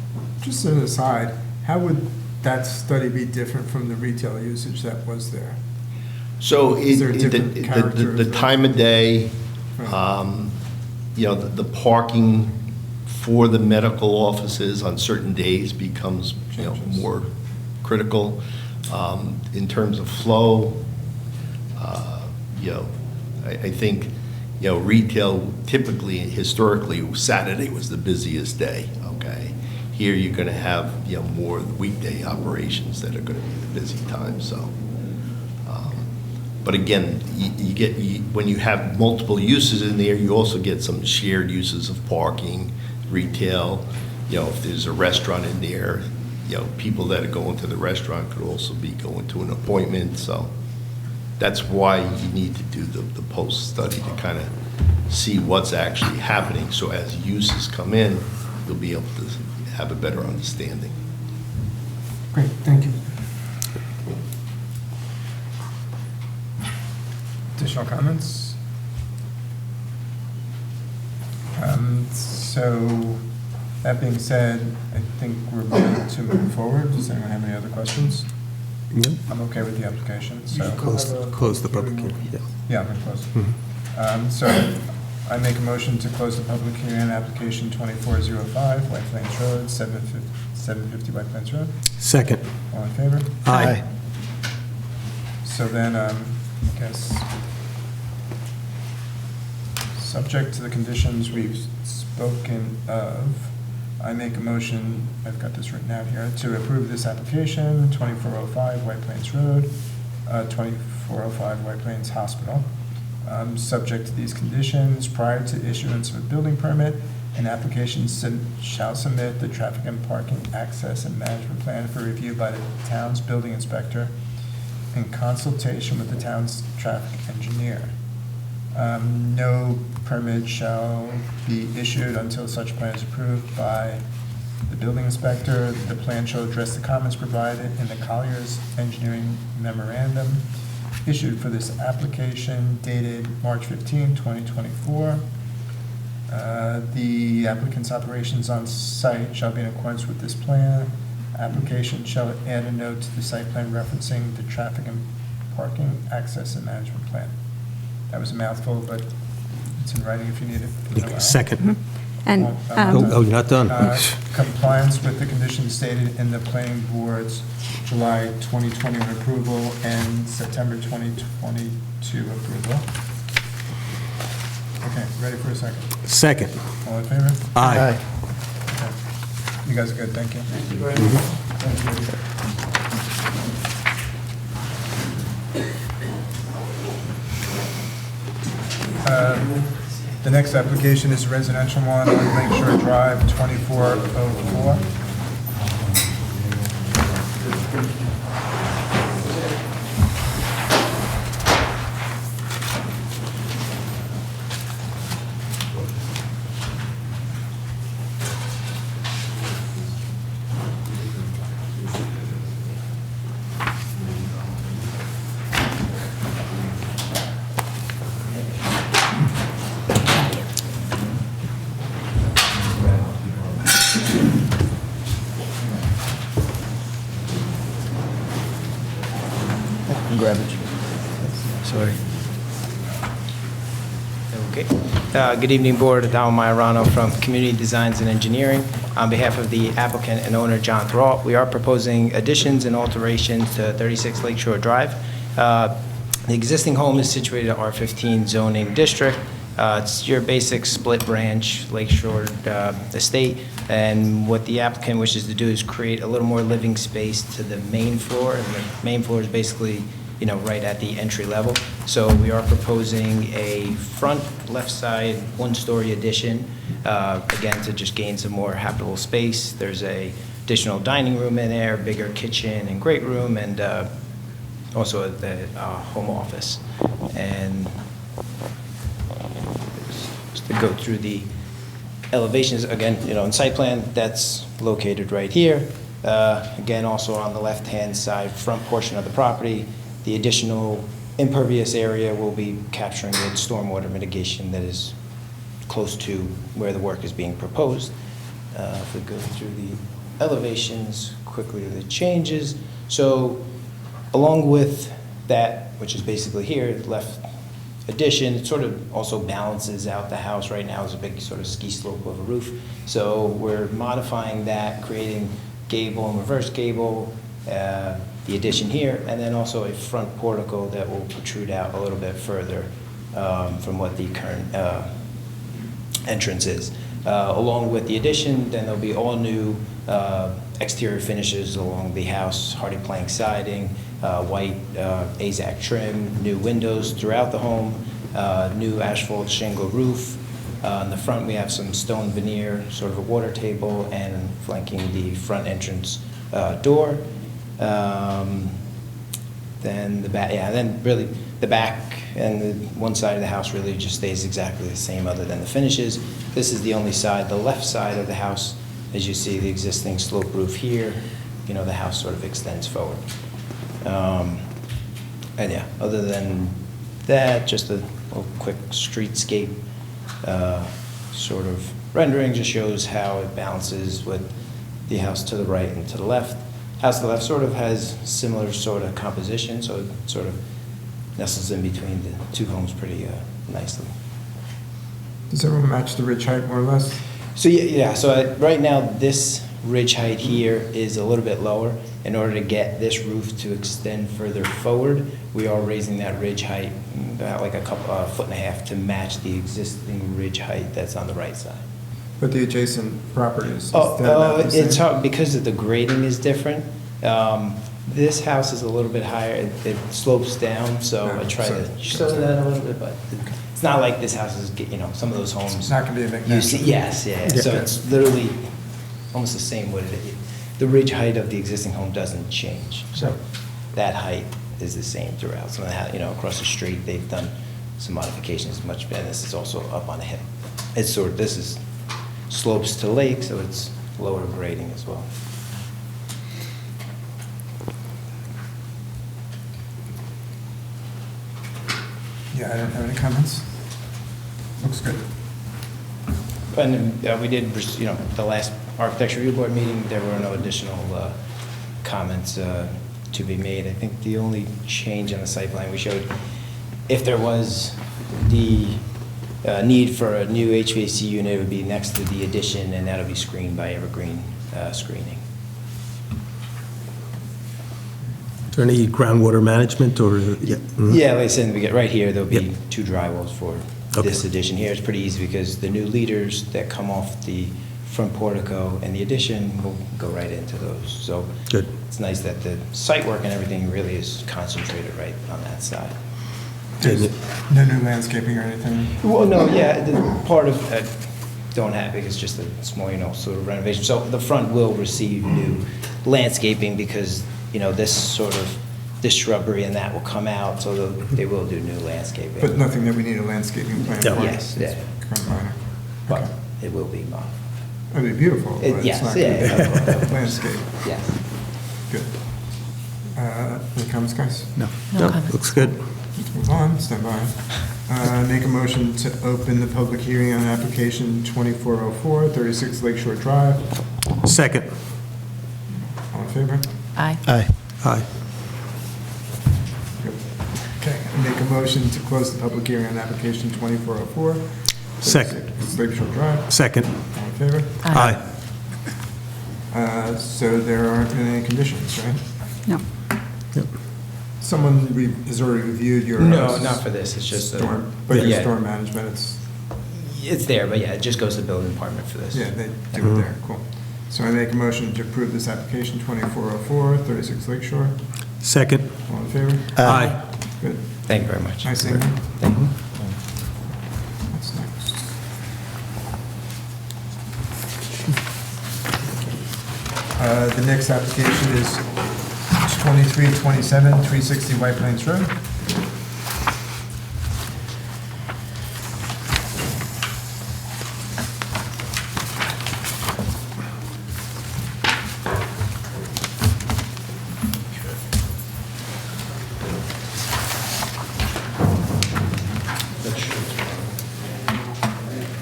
Just an aside, how would that study be different from the retail usage that was there? So Is there a different the character? time of day, Right. the parking for the medical offices on certain days becomes, Changes. more critical. In terms of flow, I think, retail typically, historically, Saturday was the busiest day, okay? Here you're going to have, more weekday operations that are going to be the busy time, so. But again, when you have multiple uses in there, you also get some shared uses of parking, retail. If there's a restaurant in there, people that are going to the restaurant could also be going to an appointment. So that's why you need to do the post study to kind of see what's actually happening. So as uses come in, you'll be able to have a better understanding. Great, thank you. Additional comments? So, that being said, I think we're ready to move forward. Does anyone have any other questions? No? I'm okay with the application, so. Close the public hearing, yeah. Yeah, I'm going to close. So, I make a motion to close the public hearing on application 2405, White Plains Road, 750 White Plains Road. Second. All in favor? Aye. So then, I guess, subject to the conditions we've spoken of, I make a motion, I've got this written out here, to approve this application, 2405 White Plains Road, 2405 White Plains Hospital. Subject to these conditions, prior to issuance of a building permit, an application shall submit the traffic and parking access and management plan for review by the town's building inspector in consultation with the town's traffic engineer. No permit shall be issued until such plan is approved by the building inspector. The plan shall address the comments provided in the Collier's engineering memorandum issued for this application dated March 15, 2024. The applicant's operations on site shall be in accordance with this plan. application shall add a note to the site plan referencing the traffic and parking access and management plan. That was a mouthful, but it's in writing if you need it. Second. And Oh, you're not done? Compliance with the conditions stated in the planning board's July 2021 approval and September 2022 approval. Okay, ready for a second? Second. All in favor? Aye. Okay. You guys are good, thank you. Thank you very much. The next application is a residential one on Lakeshore Drive, 2404. Grab it. Sorry. Okay. Good evening, Board. Adamo Majorano from Community Designs and Engineering. On behalf of the applicant and owner, John Thrall, we are proposing additions and alterations to 36 Lakeshore Drive. The existing home is situated at R15 zoning district. It's your basic split branch Lakeshore estate, and what the applicant wishes to do is create a little more living space to the main floor, and the main floor is basically, you know, right at the entry level. So we are proposing a front left side one-story addition, again, to just gain some more habitable space. There's a additional dining room in there, bigger kitchen and great room, and also the home office. And just to go through the elevations, again, you know, in site plan, that's located right here. Again, also on the left-hand side, front portion of the property, the additional impervious area will be capturing the stormwater mitigation that is close to where the work is being proposed. If we go through the elevations, quickly the changes. So along with that, which is basically here, left addition, it sort of also balances out the house. Right now is a big sort of ski slope of a roof. So we're modifying that, creating gable and reverse gable, the addition here, and then also a front portico that will protrude out a little bit further from what the current entrance is. Along with the addition, then there'll be all new exterior finishes along the house, hardy plank siding, white AZAC trim, new windows throughout the home, new asphalt shingle roof. In the front, we have some stone veneer, sort of a water table, and flanking the front entrance door. Then the back, yeah, then really the back and the one side of the house really just stays exactly the same other than the finishes. This is the only side, the left side of the house, as you see the existing slope roof here, you know, the house sort of extends forward. And yeah, other than that, just a little quick streetscape sort of rendering, just shows how it balances with the house to the right and to the left. House to the left sort of has similar sort of composition, so it sort of nestles in between the two homes pretty nicely. Does everyone match the ridge height more or less? So yeah, so right now this ridge height here is a little bit lower. In order to get this roof to extend further forward, we are raising that ridge height about like a foot and a half to match the existing ridge height that's on the right side. But the adjacent properties? It's hard because the grading is different. This house is a little bit higher. It slopes down, so I try to show that a little bit, but it's not like this house is, you know, some of those homes. It's not going to be a big You see, yes, yeah. So it's literally almost the same what it is. The ridge height of the existing home doesn't change. So that height is the same throughout. So, you know, across the street, they've done some modifications much better. This is also up on a hill. It's sort of, this is slopes to lake, so it's lower grading as well. Yeah, I don't have any comments. Looks good. And we did, you know, the last Architecture Review Board meeting, there were no additional comments to be made. I think the only change on the site plan we showed, if there was the need for a new HVAC unit, it would be next to the addition, and that'll be screened by evergreen screening. Is there any groundwater management or? Yeah. Mhm. Yeah, like I said, we get right here, there'll be Yep. 2 dry wells for Okay. this addition here. It's pretty easy because the new leaders that come off the front portico and the addition will go right into those. So Good. it's nice that the site work and everything really is concentrated right on that side. There's no new landscaping or anything? Well, no, yeah, the part of, don't have it, it's just a small, sort of renovation. So the front will receive new landscaping because, this shrubbery and that will come out, so they will do new landscaping. But nothing that we need a landscaping plan for? No. Yes, yeah, Kind of minor. but Okay. it will be modified. It'd be beautiful, but Yes, it's not going yeah. to be landscape. Yes. Good. Any comments, guys? No. No, looks good. Let's move on, stand by. Make a motion to open the public hearing on application 2404, 36 Lakeshore Drive. Second. All in favor? Aye. Aye. Good. Okay, make a motion to close the public hearing on application 2404. Second. 36 Lakeshore Drive. Second. All in favor? Aye. So there aren't any conditions, right? No. Someone has already reviewed your. No, not for this, it's just. Storm, but your Yeah. storm management, It's there, but yeah, it just goes to the building department for this. yeah, they do it there, cool. So I make a motion to approve this application 2404, 36 Lakeshore. Second. All in favor? Aye. Good. Thank you very much. Nice seeing you. Thank you. What's next? The next application is 2327, 360 White Plains Road.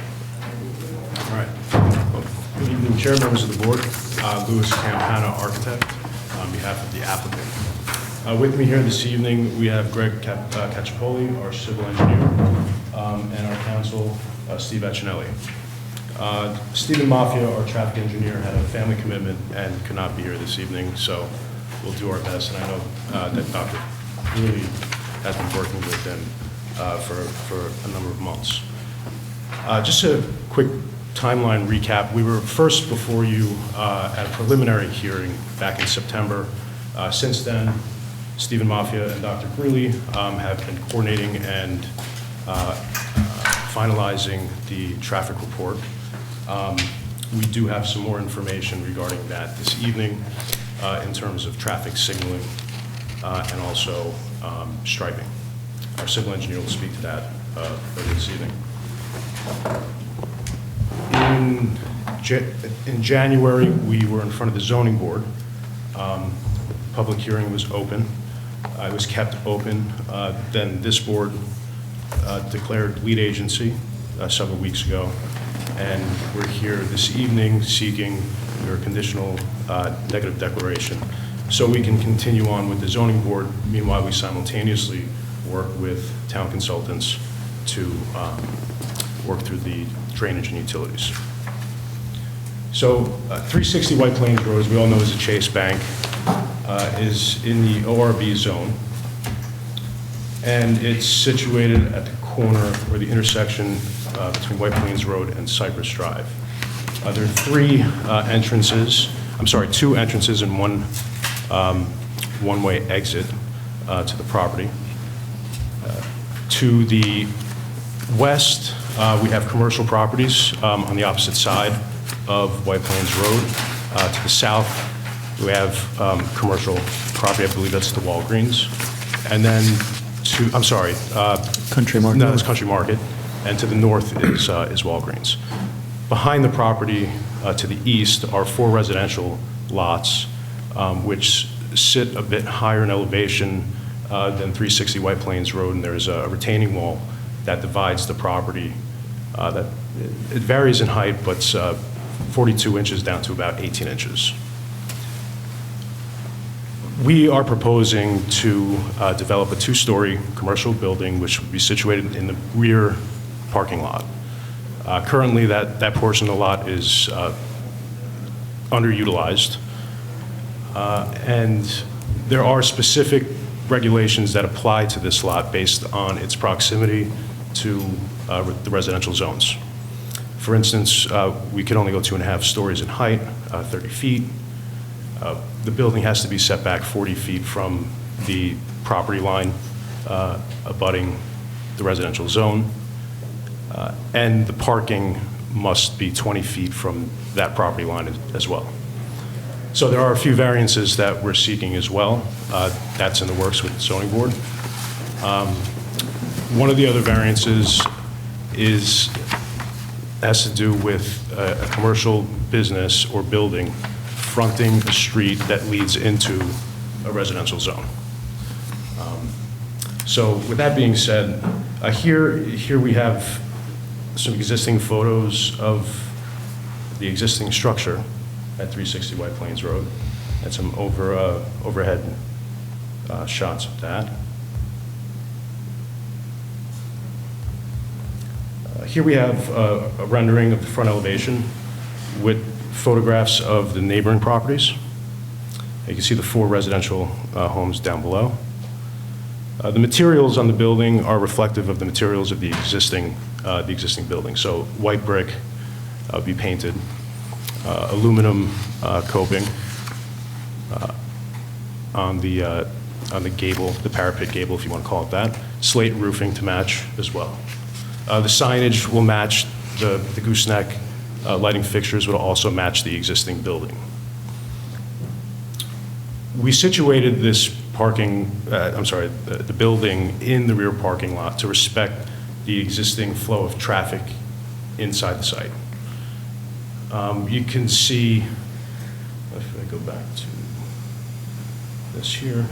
All right. Good evening, Chair, members of the board. Louis Campana, architect, on behalf of the applicant. With me here this evening, we have Greg Cacciapoli, our civil engineer, and our counsel, Steve Accinelli. Stephen Mafia, our traffic engineer, had a family commitment and could not be here this evening, so we'll do our best. And I know that Dr. really has been working with them for a number of months. Just a quick timeline recap. We were first before you at a preliminary hearing back in September. Since then, Stephen Mafia and Dr. Greeley have been coordinating and finalizing the traffic report. We do have some more information regarding that this evening in terms of traffic signaling and also striping. Our civil engineer will speak to that later this evening. In January, we were in front of the zoning board. Public hearing was open. It was kept open. Then this board declared lead agency several weeks ago. And we're here this evening seeking your conditional negative declaration so we can continue on with the zoning board. Meanwhile, we simultaneously work with town consultants to work through the drainage and utilities. So 360 White Plains Road, as we all know, is a Chase Bank, is in the ORB zone. And it's situated at the corner or the intersection between White Plains Road and Cypress Drive. There are two entrances and one-way exit to the property. To the west, we have commercial properties on the opposite side of White Plains Road. To the south, we have commercial property. I believe that's the Walgreens. And then Country Market. No, it's Country Market. And to the north is Walgreens. Behind the property to the east are 4 residential lots, which sit a bit higher in elevation than 360 White Plains Road, and there's a retaining wall that divides the property. It varies in height, but 42 inches down to about 18 inches. We are proposing to develop a two-story commercial building which would be situated in the rear parking lot. Currently, that portion of the lot is underutilized, and there are specific regulations that apply to this lot based on its proximity to the residential zones. For instance, we can only go 2.5 stories in height, 30 feet. The building has to be set back 40 feet from the property line abutting the residential zone, and the parking must be 20 feet from that property line as well. So there are a few variances that we're seeking as well. That's in the works with the zoning board. One of the other variances has to do with a commercial business or building fronting a street that leads into a residential zone. So with that being said, here we have some existing photos of the existing structure at 360 White Plains Road, and some overhead shots of that. Here we have a rendering of the front elevation with photographs of the neighboring properties. You can see the 4 residential homes down below. The materials on the building are reflective of the materials of the existing building. So white brick would be painted, aluminum coping on the gable, the parapet gable, if you want to call it that. Slate roofing to match as well. The signage will match the gooseneck. Lighting fixtures will also match the existing building. We situated this the building in the rear parking lot to respect the existing flow of traffic inside the site. You can see, if I go back to this here,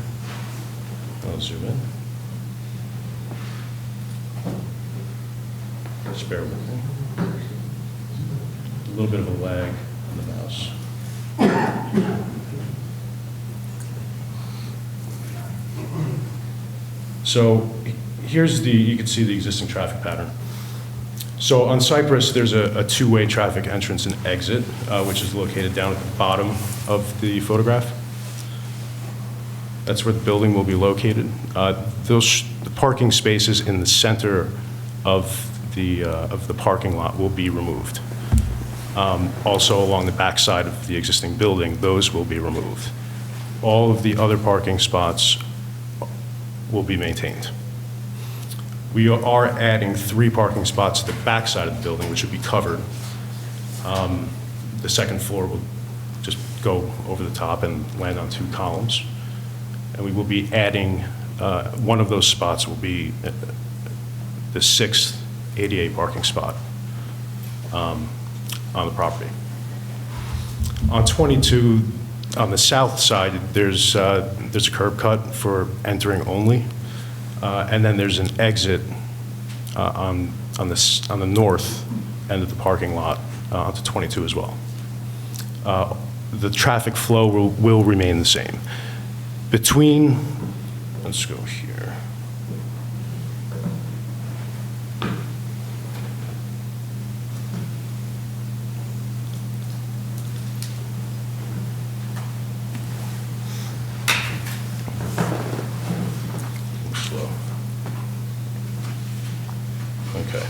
I'll zoom in. Just bear with me. A little bit of a lag on the mouse. So you can see the existing traffic pattern. So on Cypress, there's a two-way traffic entrance and exit, which is located down at the bottom of the photograph. That's where the building will be located. The parking spaces in the center of the parking lot will be removed. Also along the back side of the existing building, those will be removed. All of the other parking spots will be maintained. We are adding 3 parking spots to the back side of the building, which will be covered. The second floor will just go over the top and land on 2 columns. And we will be adding, one of those spots will be the 6th ADA parking spot on the property. On 22, on the south side, there's a curb cut for entering only, and then there's an exit on the north end of the parking lot onto 22 as well. The traffic flow will remain the same. Let's go here. Slow. Okay.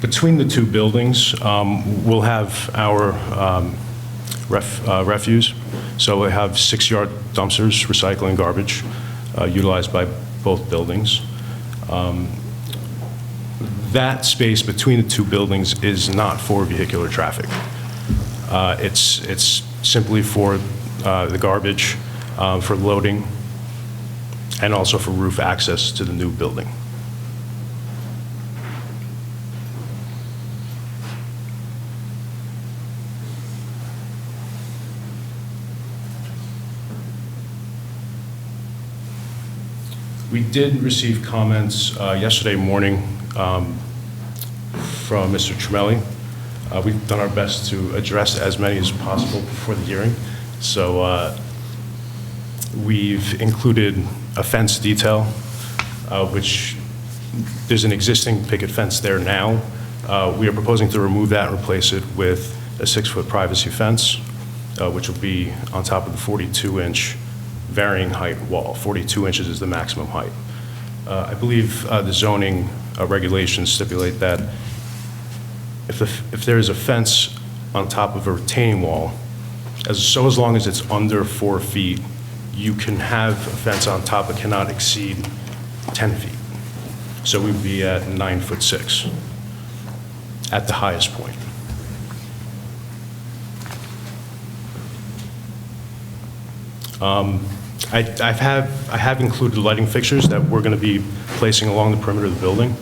Between the 2 buildings, we'll have our refuse. So we have 6-yard dumpsters, recycling garbage, utilized by both buildings. That space between the 2 buildings is not for vehicular traffic. It's simply for the garbage, for loading, and also for roof access to the new building. We did receive comments yesterday morning from Mr. Tremelli We've done our best to address as many as possible before the hearing. So we've included a fence detail, which there's an existing picket fence there now. We are proposing to remove that and replace it with a 6-foot privacy fence, which will be on top of the 42-inch varying height wall. 42 inches is the maximum height. I believe the zoning regulations stipulate that if there is a fence on top of a retaining wall, as long as it's under 4 feet, you can have a fence on top that cannot exceed 10 feet. So we'd be at 9'6" at the highest point. I have included lighting fixtures that we're going to be placing along the perimeter of the building.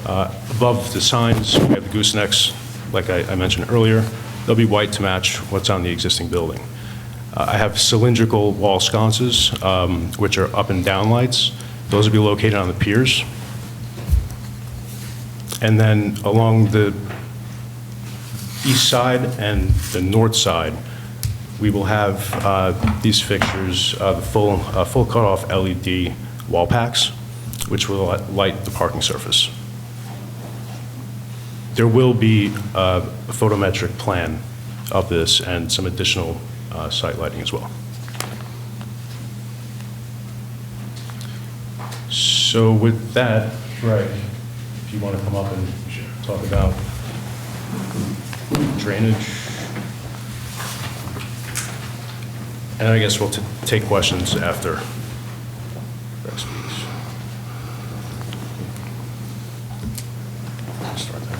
Above the signs, we have the goosenecks, like I mentioned earlier. They'll be white to match what's on the existing building. I have cylindrical wall sconces, which are up and down lights. Those will be located on the piers. And then along the east side and the north side, we will have these fixtures, the full cutoff LED wall packs, which will light the parking surface. There will be a photometric plan of this and some additional site lighting as well. So with that, Greg, if you want to come up and talk about drainage. And I guess we'll take questions after Greg speaks. Start there.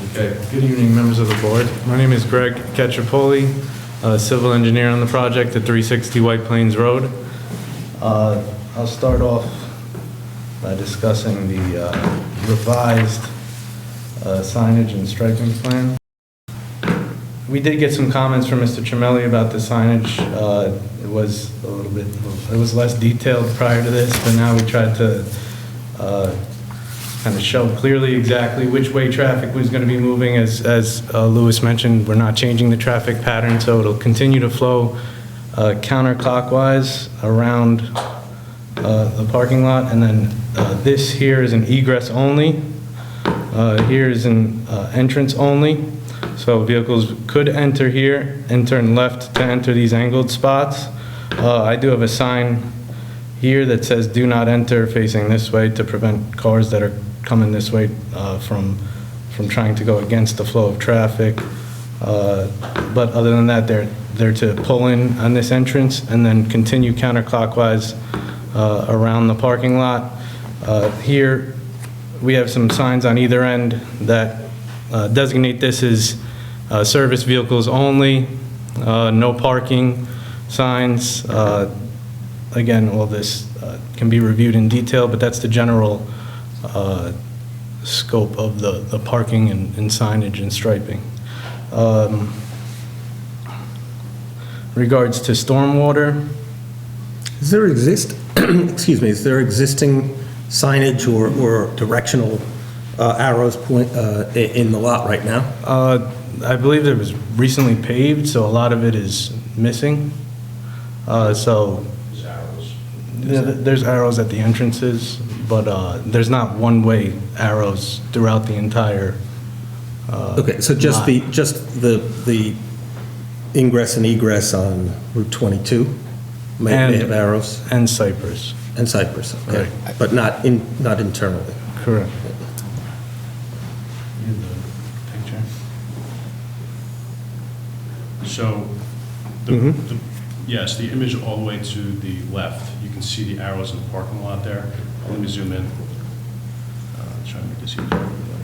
Okay, good evening, members of the board. My name is Greg Cacciapoli, civil engineer on the project at 360 White Plains Road. I'll start off by discussing the revised signage and striping plan. We did get some comments from Mr. Tremelli about the signage. It was it was less detailed prior to this, but now we tried to kind of show clearly exactly which way traffic was going to be moving. As Louis mentioned, we're not changing the traffic pattern, so it'll continue to flow counterclockwise around the parking lot, and then this here is an egress only. Here is an entrance only. So vehicles could enter here and turn left to enter these angled spots. I do have a sign here that says "Do not enter" facing this way to prevent cars that are coming this way from trying to go against the flow of traffic. But other than that, they're to pull in on this entrance and then continue counterclockwise around the parking lot. Here we have some signs on either end that designate this as service vehicles only, no parking signs. Again, all this can be reviewed in detail, but that's the general scope of the parking and signage and striping. Regards to stormwater. Is there excuse me, is there existing signage or directional arrows point in the lot right now? I believe it was recently paved, so a lot of it is missing. So There's arrows. there's arrows at the entrances, but there's not one-way arrows throughout the entire Okay, so just lot. the ingress and egress on Route 22 may have arrows? And Cypress. And Cypress, okay. Right. But not internally? Correct. So, yes, the image all the way to the left, you can see the arrows in the parking lot there. Let me zoom in. Try to make this easier for everybody.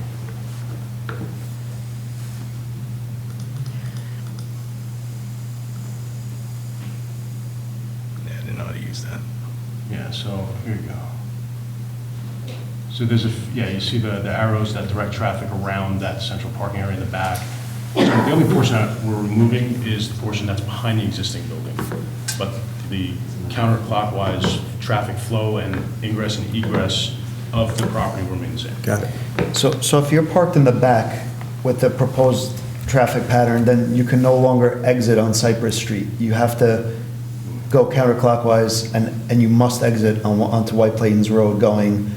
Yeah, I didn't know how to use that. Yeah, so here you go. So there's you see the arrows that direct traffic around that central parking area in the back. So the only portion that we're removing is the portion that's behind the existing building. But the counterclockwise traffic flow and ingress and egress of the property will remain the same. Got it. So if you're parked in the back with the proposed traffic pattern, then you can no longer exit on Cypress Street. You have to go counterclockwise, and you must exit onto White Plains Road going,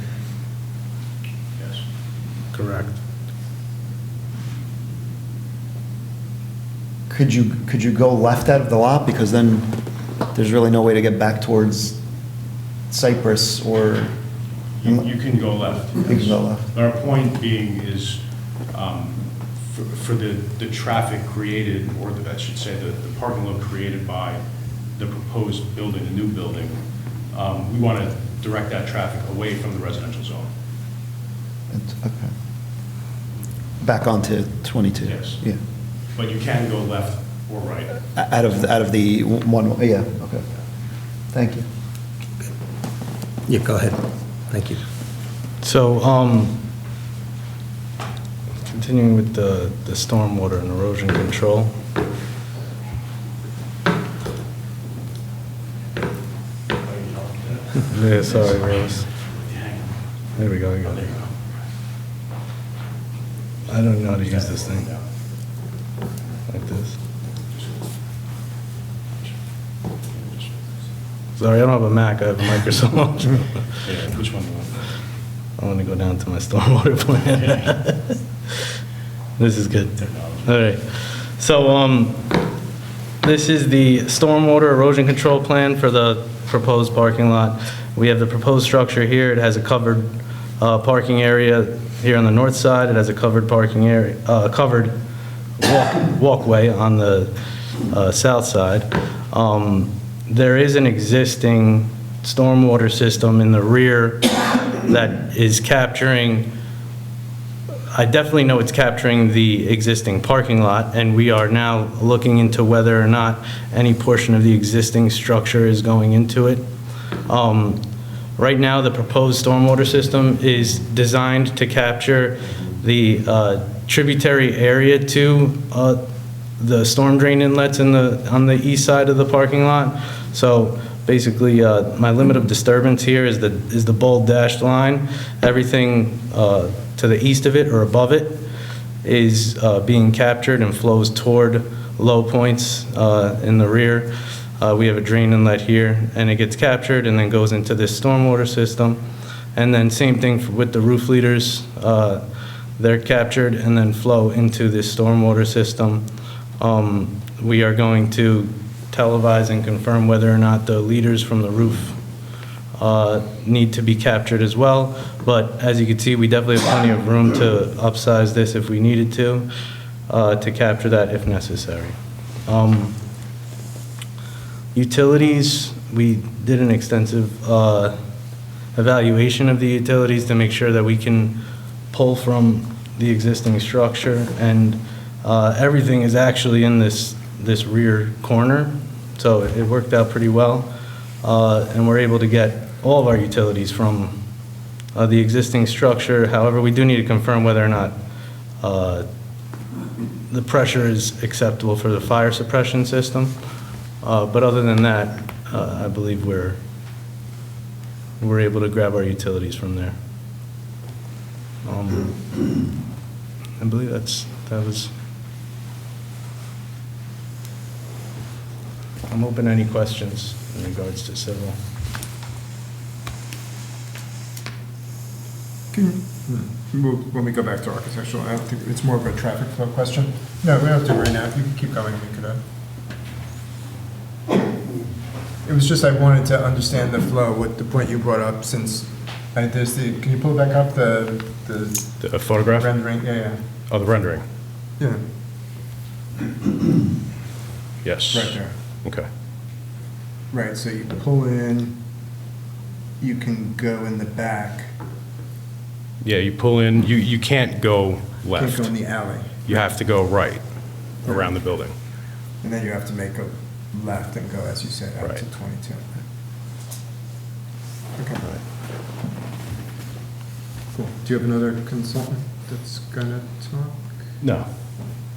Yes. Correct. could you go left out of the lot? Because then there's really no way to get back towards Cypress or... You can go left. You can go left. Our point being is, for the traffic created, or I should say, the parking lot created by the proposed building, the new building, we want to direct that traffic away from the residential zone. Okay. Back onto 22? Yes. Yeah. But you can go left or right. Out of the one, yeah, okay. Thank you. Yeah, go ahead. Thank you. So, continuing with the stormwater and erosion control. Yeah, sorry, Rose. There we go. I don't know how to use this thing. Like this. Sorry, I don't have a Mac, I have a Microsoft. Yeah, which one do you want? I want to go down to my stormwater plan. This is good. All right. So, this is the stormwater erosion control plan for the proposed parking lot. We have the proposed structure here. It has a covered parking area here on the north side. It has a covered parking area, covered walkway on the south side. There is an existing stormwater system in the rear that is capturing, I definitely know it's capturing the existing parking lot, and we are now looking into whether or not any portion of the existing structure is going into it. Right now, the proposed stormwater system is designed to capture the tributary area to the storm drain inlets on the east side of the parking lot. So basically, my limit of disturbance here is the bold dashed line. Everything to the east of it or above it is being captured and flows toward low points in the rear. We have a drain inlet here, and it gets captured and then goes into this stormwater system. And then same thing with the roof leaders. They're captured and then flow into this stormwater system. We are going to televise and confirm whether or not the leaders from the roof need to be captured as well. But as you can see, we definitely have plenty of room to upsize this if we needed to capture that if necessary. Utilities, we did an extensive evaluation of the utilities to make sure that we can pull from the existing structure, and everything is actually in this rear corner, so it worked out pretty well. And we're able to get all of our utilities from the existing structure. However, we do need to confirm whether or not the pressure is acceptable for the fire suppression system. But other than that, I believe we're able to grab our utilities from there. I believe that was. I'm open to any questions in regards to civil. When we go back to architectural, I don't think, it's more of a traffic flow question. No, we don't have to right now. You can keep going. We could. It was just I wanted to understand the flow, what the point you brought up, since there's can you pull back up the photograph? Rendering, yeah. Oh, the rendering. Yeah. Yes. Right there. Okay. Right, so you pull in, you can go in the back. Yeah, you pull in, you can't go left. Can't go in the alley. You have to go right around the building. And then you have to make a left and go, as you said, out Right. to 22. Okay. Cool. Do you have another consultant that's gonna talk? No.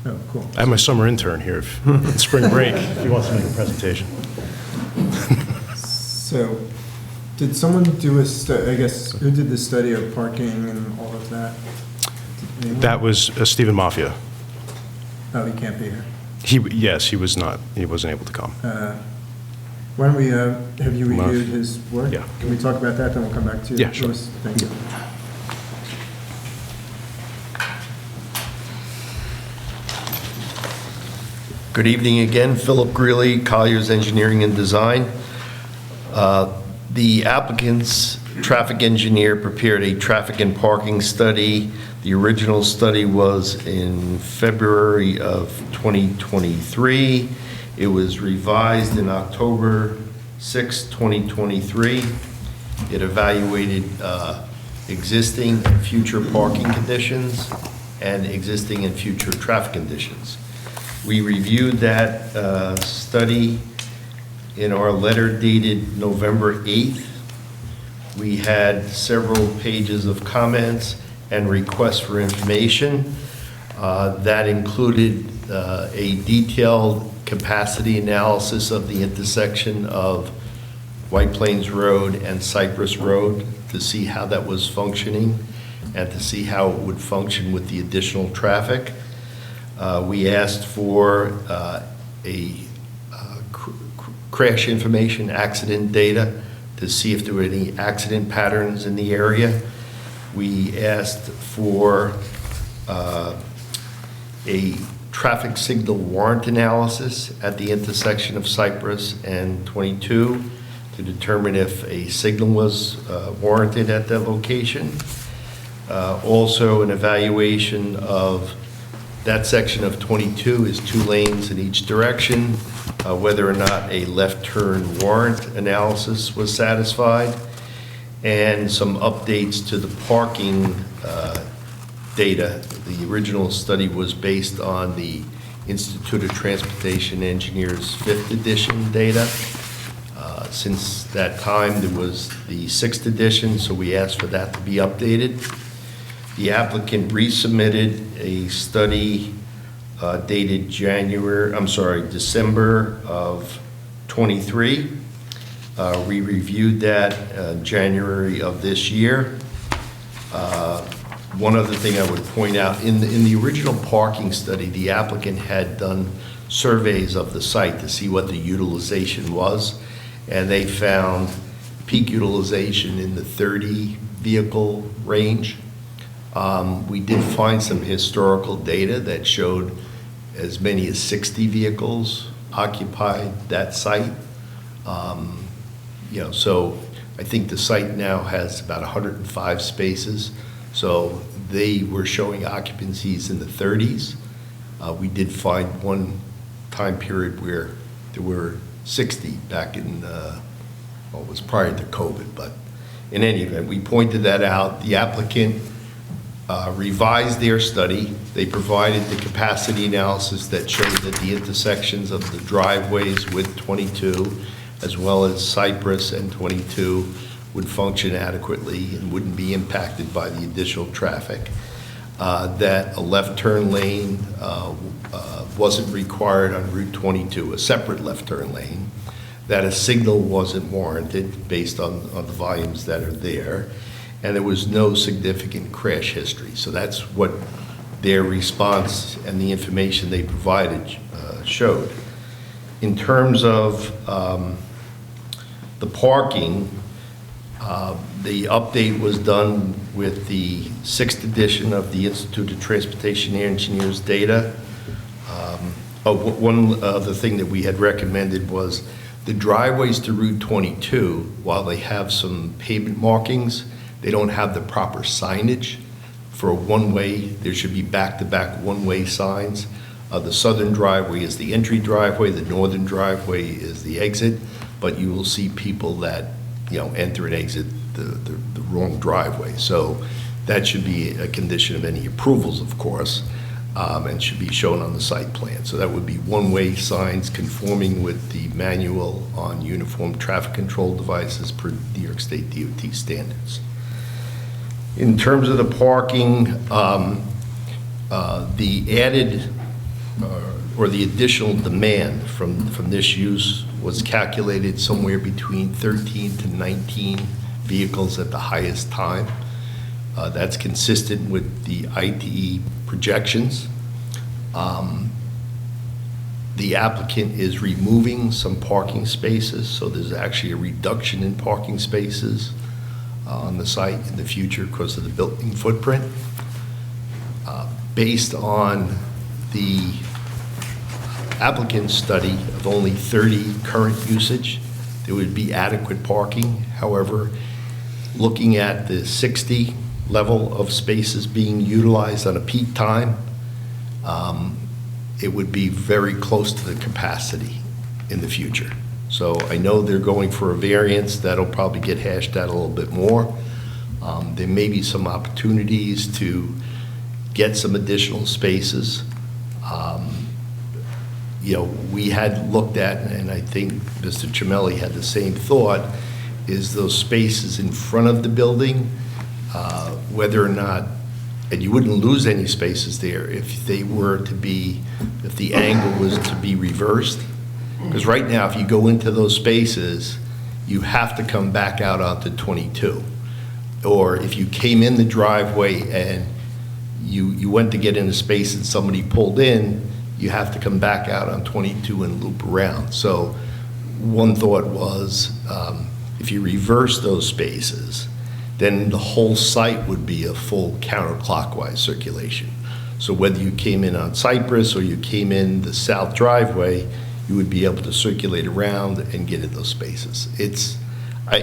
No, cool. I have my summer intern here, in spring break, if he wants to make a presentation. So, Did someone do a study, I guess, who did the study of parking and all of that? Did anyone? That was Stephen Mafia. Oh, he can't be here. Yes, he was not, he wasn't able to come. Why don't we, have you Well, reviewed his work? yeah. Can we talk about that, then we'll come back to you? Yeah, sure. Louis? Thank you. Good evening again, Philip Greeley, Colliers Engineering and Design. The applicant's traffic engineer prepared a traffic and parking study. The original study was in February of 2023. It was revised in October 6, 2023. It evaluated existing and future parking conditions and existing and future traffic conditions. We reviewed that study in our letter dated November 8th. We had several pages of comments and requests for information. That included a detailed capacity analysis of the intersection of White Plains Road and Cypress Road to see how that was functioning and to see how it would function with the additional traffic. We asked for crash information, accident data, to see if there were any accident patterns in the area. We asked for a traffic signal warrant analysis at the intersection of Cypress and 22 to determine if a signal was warranted at that location. Also, an evaluation of that section of 22 is 2 lanes in each direction, whether or not a left turn warrant analysis was satisfied, and some updates to the parking data. The original study was based on the Institute of Transportation Engineers 5th edition data. Since that time, there was the 6th edition, so we asked for that to be updated. The applicant resubmitted a study dated December of 23. We reviewed that January of this year. One other thing I would point out, in the original parking study, the applicant had done surveys of the site to see what the utilization was, and they found peak utilization in the 30 vehicle range. We did find some historical data that showed as many as 60 vehicles occupied that site. So I think the site now has about 105 spaces. So they were showing occupancies in the 30s. We did find one time period where there were 60 back in, it was prior to COVID, but in any event, we pointed that out. The applicant revised their study. They provided the capacity analysis that showed that the intersections of the driveways with 22, as well as Cypress and 22, would function adequately and wouldn't be impacted by the additional traffic. That a left turn lane wasn't required on Route 22, a separate left turn lane. That a signal wasn't warranted based on the volumes that are there. And there was no significant crash history. So that's what their response and the information they provided showed. In terms of the parking, the update was done with the 6th edition of the Institute of Transportation Engineers data. One other thing that we had recommended was the driveways to Route 22, while they have some pavement markings, they don't have the proper signage for a one-way. There should be back-to-back one-way signs. The southern driveway is the entry driveway, the northern driveway is the exit, but you will see people that, enter and exit the wrong driveway. So that should be a condition of any approvals, of course, and should be shown on the site plan. So that would be one-way signs conforming with the manual on uniform traffic control devices per New York State DOT standards. In terms of the parking, the added or the additional demand from this use was calculated somewhere between 13 to 19 vehicles at the highest time. That's consistent with the ITE projections. The applicant is removing some parking spaces, so there's actually a reduction in parking spaces on the site in the future because of the building footprint. Based on the applicant's study of only 30 current usage, there would be adequate parking. However, looking at the 60 level of spaces being utilized on a peak time, it would be very close to the capacity in the future. So I know they're going for a variance that'll probably get hashed out a little bit more. There may be some opportunities to get some additional spaces. We had looked at, and I think Mr. Chimelli had the same thought, is those spaces in front of the building, whether or not, and you wouldn't lose any spaces there if they were to be, if the angle was to be reversed. Because right now, if you go into those spaces, you have to come back out onto 22. Or if you came in the driveway and you went to get in a space and somebody pulled in, you have to come back out on 22 and loop around. So one thought was, if you reverse those spaces, then the whole site would be a full counterclockwise circulation. So whether you came in on Cypress or you came in the south driveway, you would be able to circulate around and get in those spaces.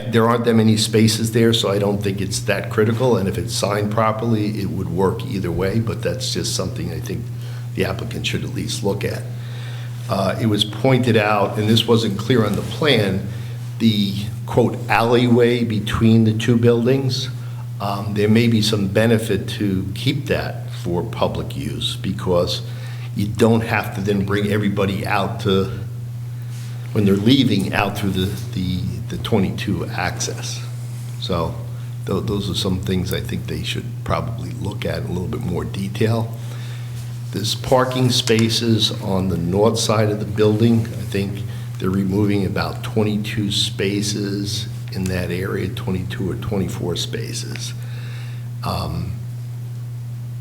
There aren't that many spaces there, so I don't think it's that critical, and if it's signed properly, it would work either way, but that's just something I think the applicant should at least look at. It was pointed out, and this wasn't clear on the plan, the quote alleyway between the two buildings, there may be some benefit to keep that for public use because you don't have to then bring everybody out to, when they're leaving, out through the 22 access. So those are some things I think they should probably look at in a little bit more detail. There's parking spaces on the north side of the building. I think they're removing about 22 spaces in that area, 22 or 24 spaces.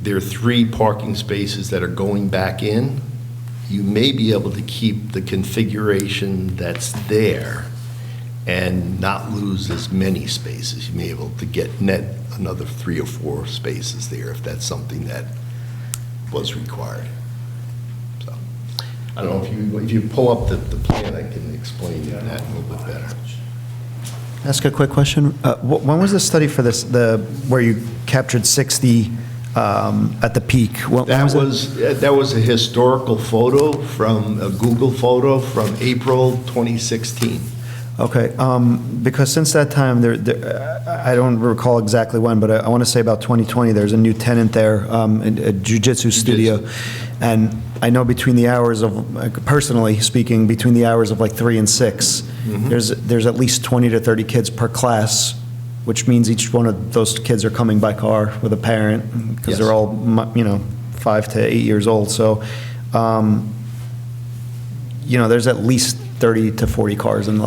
There are 3 parking spaces that are going back in. You may be able to keep the configuration that's there and not lose as many spaces. You may be able to get net another 3 or 4 spaces there if that's something that was required. So, I don't know if you pull up the plan, I can explain that a little bit better. Ask a quick question. When was the study for this, where you captured 60 at the peak? That was a historical photo from a Google photo from April 2016. Okay, because since that time, I don't recall exactly when, but I want to say about 2020, there's a new tenant there, a jiu-jitsu studio. And I know between the hours of, personally speaking, between the hours of like 3 and 6, there's at least 20 to 30 kids per class, which means each one of those kids are coming by car with a parent, because they're all, 5 to 8 years old. So, there's at least 30 to 40 cars in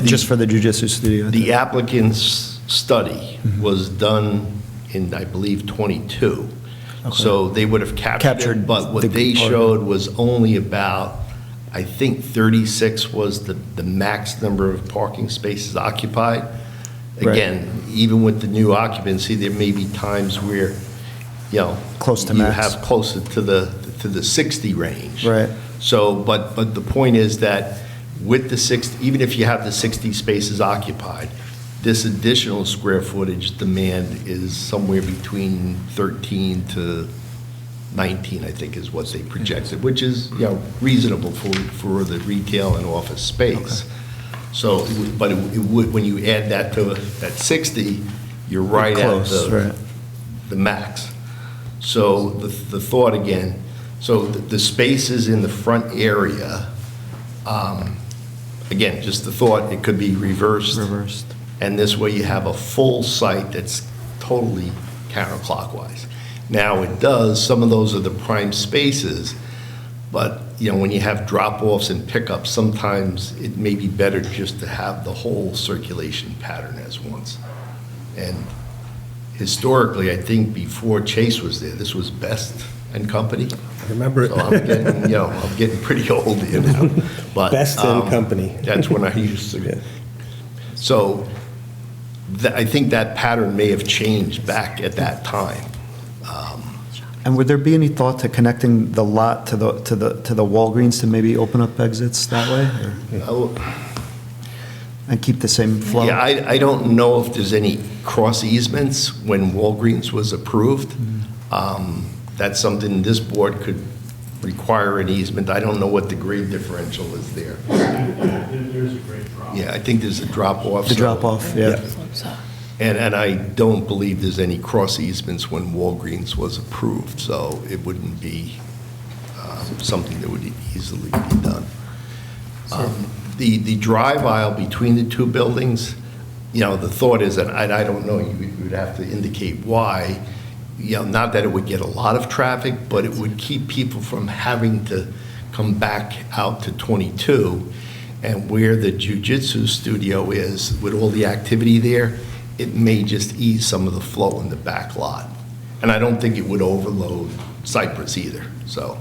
just for the jiu-jitsu studio. The applicant's study was done in, I believe, 22. Okay. So they would have captured it, but what they showed was only about, I think 36 was the max number of parking spaces occupied. Again, even with the new occupancy, there may be times where, close to you max. have closer to the 60 range. Right. So, but the point is that with the 60, even if you have the 60 spaces occupied, this additional square footage demand is somewhere between 13 to 19, I think, is what they projected, which is, reasonable for the retail and office space. Okay. So, but it would, when you add that to that 60, you're right close, at the max. So the thought again, so the spaces in the front area, again, just the thought, it could be reversed. And this way you have a full site that's totally counterclockwise. Now it does, some of those are the prime spaces, but you know, when you have drop-offs and pickups, sometimes it may be better just to have the whole circulation pattern as once. And historically, I think before Chase was there, this was Best and Company. I remember it. So I'm getting, you know, I'm getting pretty old, you know. But, Best and Company. That's when I used to. Yeah. So I think that pattern may have changed back at that time. And would there be any thought to connecting the lot to the Walgreens to maybe open up exits that way? Or- And keep the same flow? Yeah, I don't know if there's any cross easements when Walgreens was approved. That's something this board could require an easement. I don't know what the grade differential is there. There's a great drop. Yeah, I think there's a drop-off. The drop-off, yeah. And I don't believe there's any cross easements when Walgreens was approved, so it wouldn't be something that would easily be done. The drive aisle between the two buildings, you know, the thought is, and I don't know, you would have to indicate why, you know, not that it would get a lot of traffic, but it would keep people from having to come back out to 22. And where the jujitsu studio is, with all the activity there, it may just ease some of the flow in the back lot. And I don't think it would overload Cypress either, so.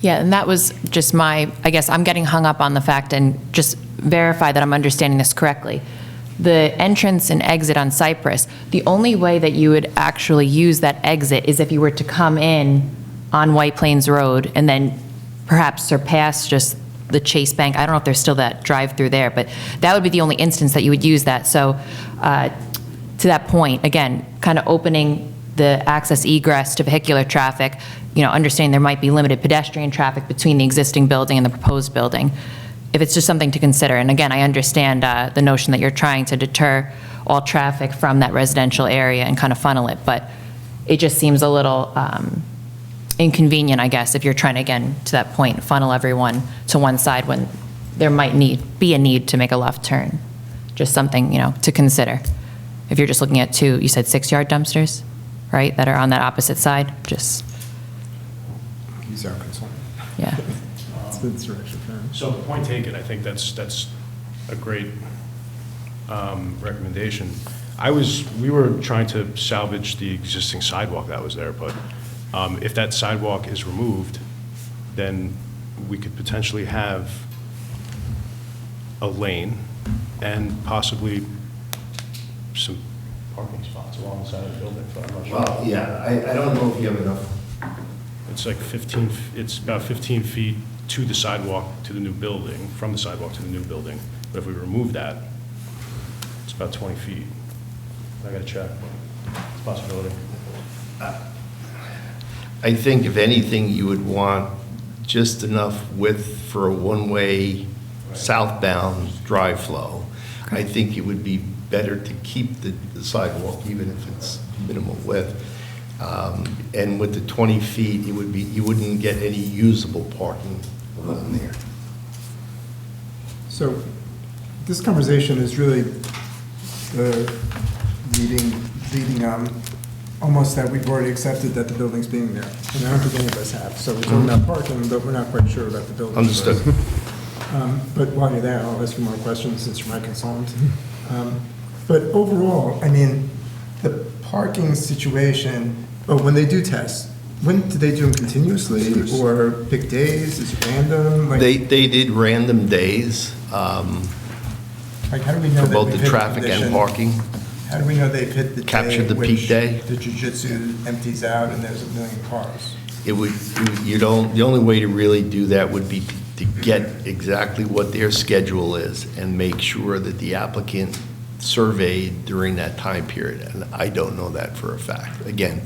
Yeah, and that was just I guess I'm getting hung up on the fact, and just verify that I'm understanding this correctly. The entrance and exit on Cypress, the only way that you would actually use that exit is if you were to come in on White Plains Road and then perhaps surpass just the Chase Bank. I don't know if there's still that drive-through there, but that would be the only instance that you would use that. So to that point, again, kind of opening the access egress to vehicular traffic, you know, understanding there might be limited pedestrian traffic between the existing building and the proposed building, if it's just something to consider. And again, I understand the notion that you're trying to deter all traffic from that residential area and kind of funnel it, but it just seems a little inconvenient, I guess, if you're trying to, again, to that point, funnel everyone to one side when there might be a need to make a left turn. Just something, you know, to consider. If you're just looking at two, you said 6-yard dumpsters, right, that are on that opposite side, just, He's our consultant. yeah. It's the direction for him. So point taken, I think that's a great recommendation. We were trying to salvage the existing sidewalk that was there, but if that sidewalk is removed, then we could potentially have a lane and possibly some parking spots along the side of the building. I'm not sure. Well, yeah, I don't know if you have enough. It's like it's about 15 feet to the sidewalk to the new building, from the sidewalk to the new building. But if we remove that, it's about 20 feet. I gotta check. It's a possibility. I think if anything, you would want just enough width for a one-way southbound drive flow. I think it would be better to keep the sidewalk, even if it's minimal width. And with the 20 feet, you wouldn't get any usable parking along there. So this conversation is really leading almost that we've already accepted that the building's being there. And I don't think any of us have. So we're talking about parking, but we're not quite sure about the building. Understood. But while you're there, I'll ask you more questions since you're my consultant. But overall, I mean, the parking situation, when they do tests, when do they do them continuously or pick days? Is it random? Like, They did random days like how do we know for that both we've the hit traffic condition? and parking. How do we know they've hit the Captured the which peak day? The jiu-jitsu empties out and there's a million cars? The only way to really do that would be to get exactly what their schedule is and make sure that the applicant surveyed during that time period. And I don't know that for a fact. Again,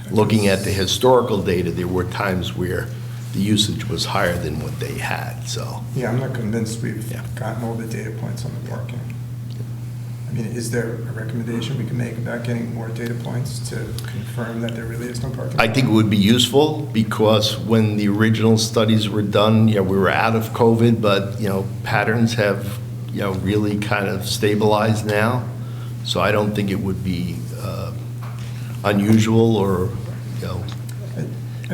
looking at the historical data, there were times where the usage was higher than what they had, so. Yeah, I'm not convinced we've gotten all the data points on the parking. I mean, is there a recommendation we can make about getting more data points to confirm that there really is no parking? I think it would be useful because when the original studies were done, we were out of COVID, but, patterns have, really kind of stabilized now. So I don't think it would be unusual or,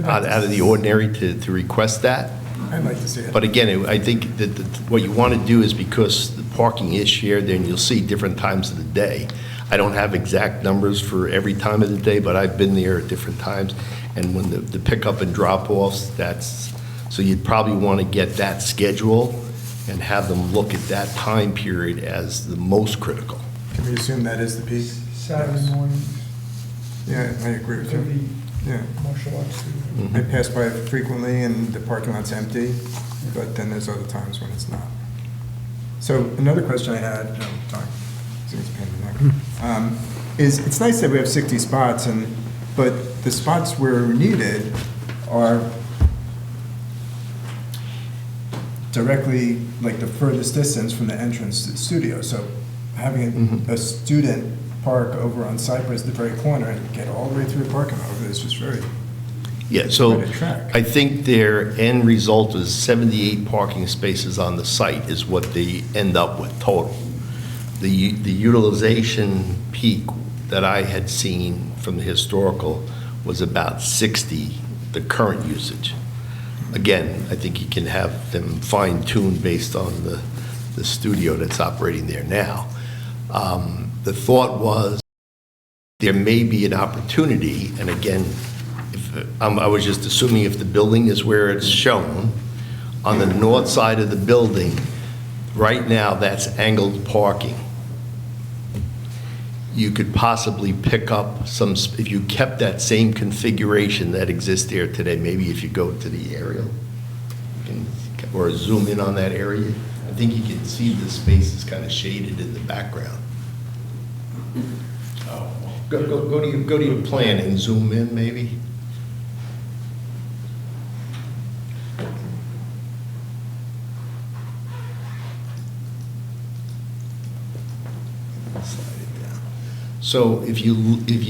out of the ordinary to request that. I'd like to see it. But again, I think that what you want to do is, because the parking is shared, then you'll see different times of the day. I don't have exact numbers for every time of the day, but I've been there at different times. And when the pickup and drop-offs, so you'd probably want to get that schedule and have them look at that time period as the most critical. Can we assume that is the peak? Saturday morning, Yeah, I agree with you. could be Yeah. martial arts student. I pass by it frequently and the parking lot's empty, but then there's other times when it's not. So another question I had, sorry, it's a pain in the neck, is it's nice that we have 60 spots, but the spots where needed are directly, like the furthest distance from the entrance to the studio. So having a student park over on Cypress, the very corner, and get all the way through the parking lot over, is just very, Yeah, so quite a track. I think their end result is 78 parking spaces on the site is what they end up with total. The utilization peak that I had seen from the historical was about 60, the current usage. Again, I think you can have them fine-tuned based on the studio that's operating there now. The thought was there may be an opportunity, and again, I was just assuming if the building is where it's shown, on the north side of the building, right now, that's angled parking. You could possibly pick up some, if you kept that same configuration that exists there today, maybe if you go to the aerial, or zoom in on that area, I think you can see the space is kind of shaded in the background. Go to your plan and zoom in, maybe. So if you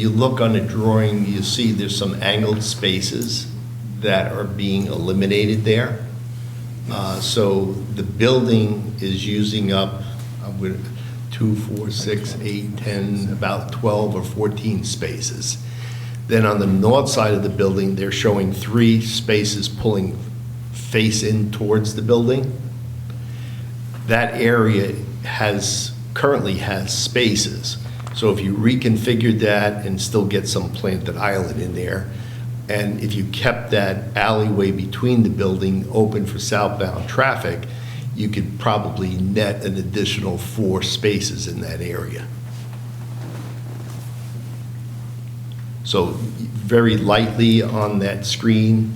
look on the drawing, you see there's some angled spaces that are being eliminated there. So the building is using up 2, 4, 6, 8, 10, about 12 or 14 spaces. Then on the north side of the building, they're showing 3 spaces pulling face in towards the building. That area currently has spaces. So if you reconfigured that and still get some planted island in there, and if you kept that alleyway between the building open for southbound traffic, you could probably net an additional 4 spaces in that area. So very lightly on that screen,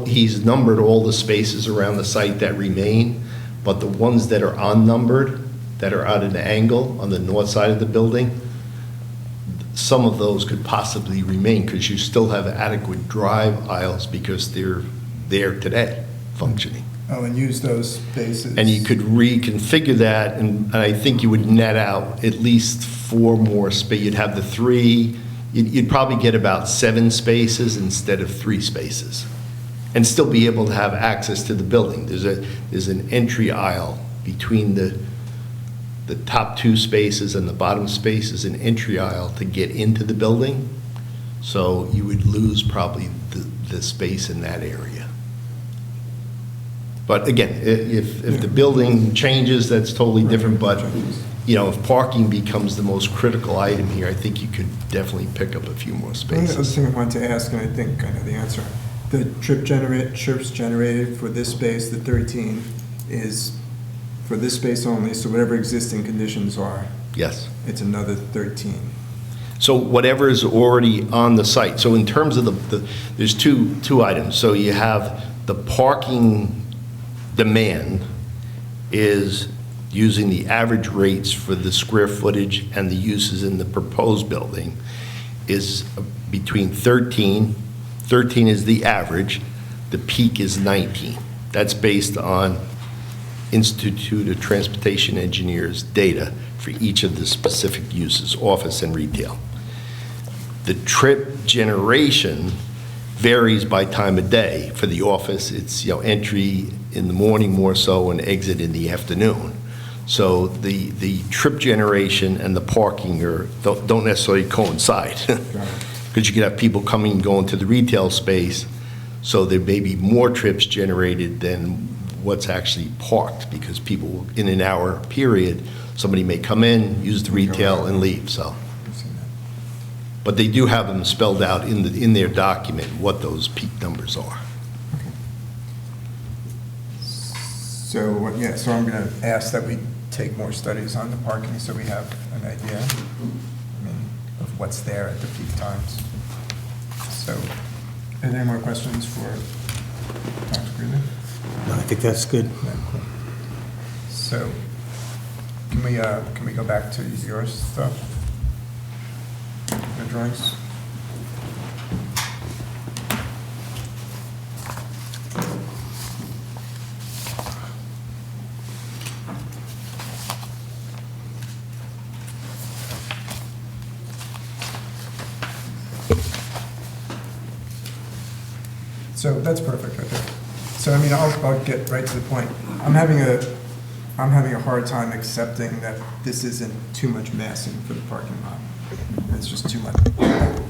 he's numbered all the spaces around the site that remain, but the ones that are unnumbered, that are at an angle on the north side of the building, some of those could possibly remain because you still have adequate drive aisles because they're there today, functioning. Oh, and use those spaces. And you could reconfigure that, and I think you would net out at least 4 more space. You'd have the 3, you'd probably get about 7 spaces instead of 3 spaces, and still be able to have access to the building. There's an entry aisle between the top 2 spaces and the bottom space is an entry aisle to get into the building. So you would lose probably the space in that area. But again, if the building changes, that's totally different. But, if parking becomes the most critical item here, I think you could definitely pick up a few more The other spaces. thing I wanted to ask, and I think I know the answer, the trips generated for this space, the 13, is for this space only, so whatever existing conditions are, Yes. it's another 13. So whatever is already on the site. So in terms of there's two items. So you have the parking demand is using the average rates for the square footage and the uses in the proposed building is between 13 is the average, the peak is 19. That's based on Institute of Transportation Engineers data for each of the specific uses, office and retail. The trip generation varies by time of day. For the office, it's entry in the morning more so and exit in the afternoon. So the trip generation and the parking don't necessarily coincide because you could have people coming and going to the retail space. So there may be more trips generated than what's actually parked, because people, in an hour period, somebody may come in, use the retail, and leave, so. But they do have them spelled out in their document, what those peak numbers are. So, yeah, so I'm going to ask that we take more studies on the parking so we have an idea, of what's there at the peak times. So, are there any more questions for Dr. Greeley? No, I think that's good. Yeah, cool. So, can we go back to your stuff? The drawings? So that's perfect right there. So I mean, I'll get right to the point. I'm having a hard time accepting that this isn't too much massing for the parking lot. It's just too much.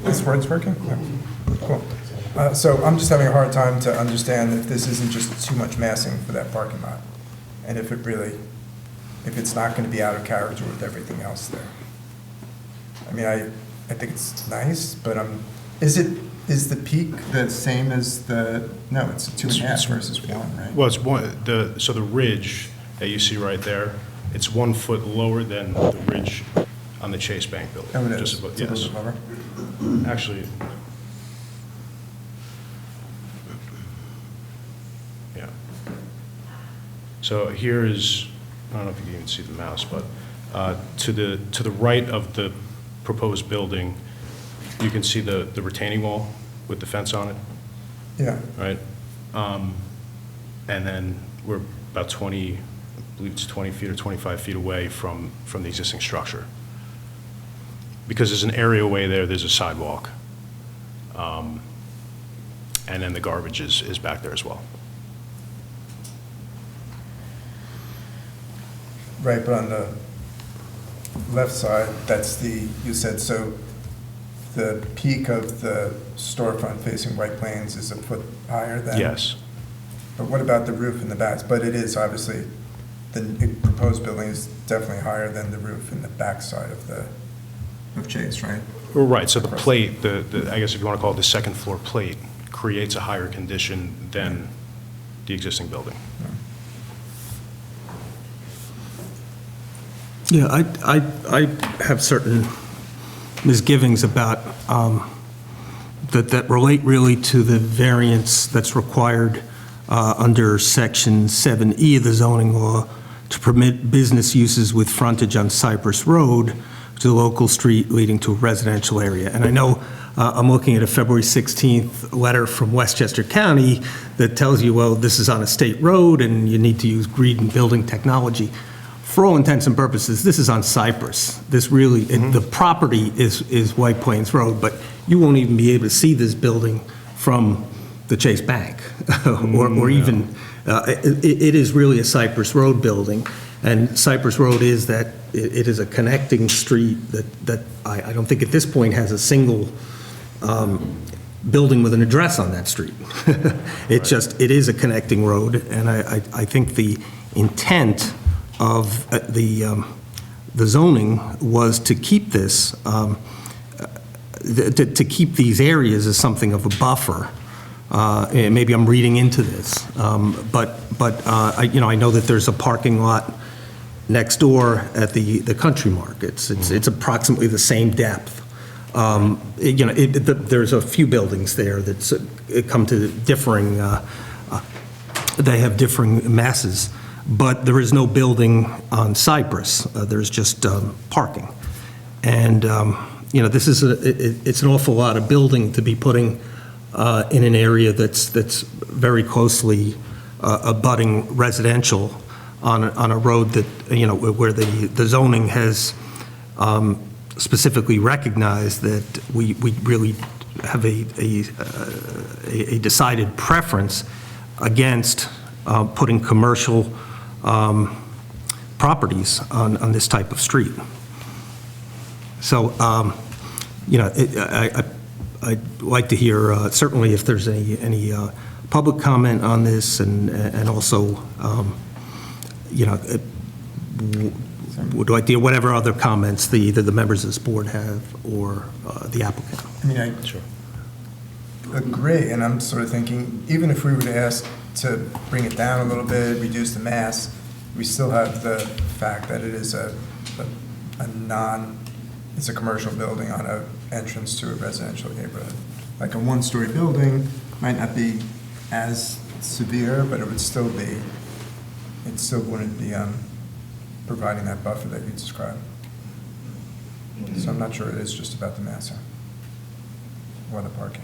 This word's working? Yeah. Cool. So I'm just having a hard time to understand if this isn't just too much massing for that parking lot. And if it's not going to be out of character with everything else there. I mean, I think it's nice, but is the peak the same as no, it's 2.5 versus 1, right? Well, it's so the ridge that you see right there, it's 1 foot lower than the ridge on the Chase Bank building. Oh, it is? Just about, It's a yes. little bit lower? Actually, yeah. So here is, I don't know if you can even see the mouse, but to the right of the proposed building, you can see the retaining wall with the fence on it. Yeah. Right? And then we're about 20, I believe it's 20 feet or 25 feet away from the existing structure. Because there's an areaway there, there's a sidewalk. And then the garbage is back there as well. Right, but on the left side, you said, so the peak of the storefront facing White Plains is a foot higher than? Yes. But what about the roof in the back? But it is obviously, the proposed building is definitely higher than the roof in the back side of Chase, right? Right, so the plate, I guess if you want to call it the second floor plate, creates a higher condition than the existing building. Yeah, I have certain misgivings about that relate really to the variance that's required under Section 7E of the zoning law to permit business uses with frontage on Cypress Road to the local street leading to a residential area. And I know I'm looking at a February 16th letter from Westchester County that tells you, well, this is on a state road and you need to use green building technology. For all intents and purposes, this is on Cypress. This really, the property is White Plains Road, but you won't even be able to see this building from the Chase Bank, or even, it is really a Cypress Road building. And Cypress Road is that, it is a connecting street that I don't think at this point has a single building with an address on that street. It is a connecting road, and I think the intent of the zoning was to keep this, to keep these areas as something of a buffer. And maybe I'm reading into this, but I know that there's a parking lot next door at the Country Markets. It's approximately the same depth. There's a few buildings there that come to differing. They have differing masses. But there is no building on Cypress. There's just parking. And, this is it's an awful lot of building to be putting in an area that's very closely abutting residential on a road that, where the zoning has specifically recognized that we really have a decided preference against putting commercial properties on this type of street. So, I'd like to hear, certainly if there's any public comment on this, and also, would like to hear whatever other comments either the members of this board have or the applicant. I mean, I agree, and I'm sort of thinking, even if we were to ask to bring it down a little bit, reduce the mass, we still have the fact that it is it's a commercial building on an entrance to a residential neighborhood. Like a one-story building might not be as severe, but it still wouldn't be providing that buffer that you described. So I'm not sure it is just about the mass or the parking.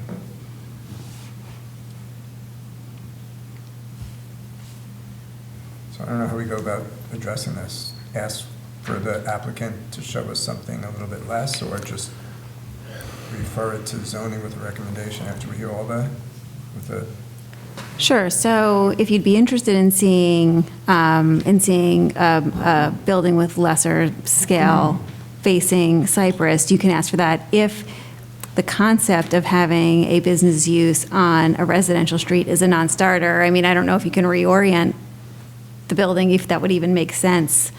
So I don't know how we go about addressing this. Ask for the applicant to show us something a little bit less, or just refer it to zoning with a recommendation after we hear all that? Sure. So if you'd be interested in seeing a building with lesser scale facing Cypress, you can ask for that. If the concept of having a business use on a residential street is a non-starter, I mean, I don't know if you can reorient the building, if that would even make sense.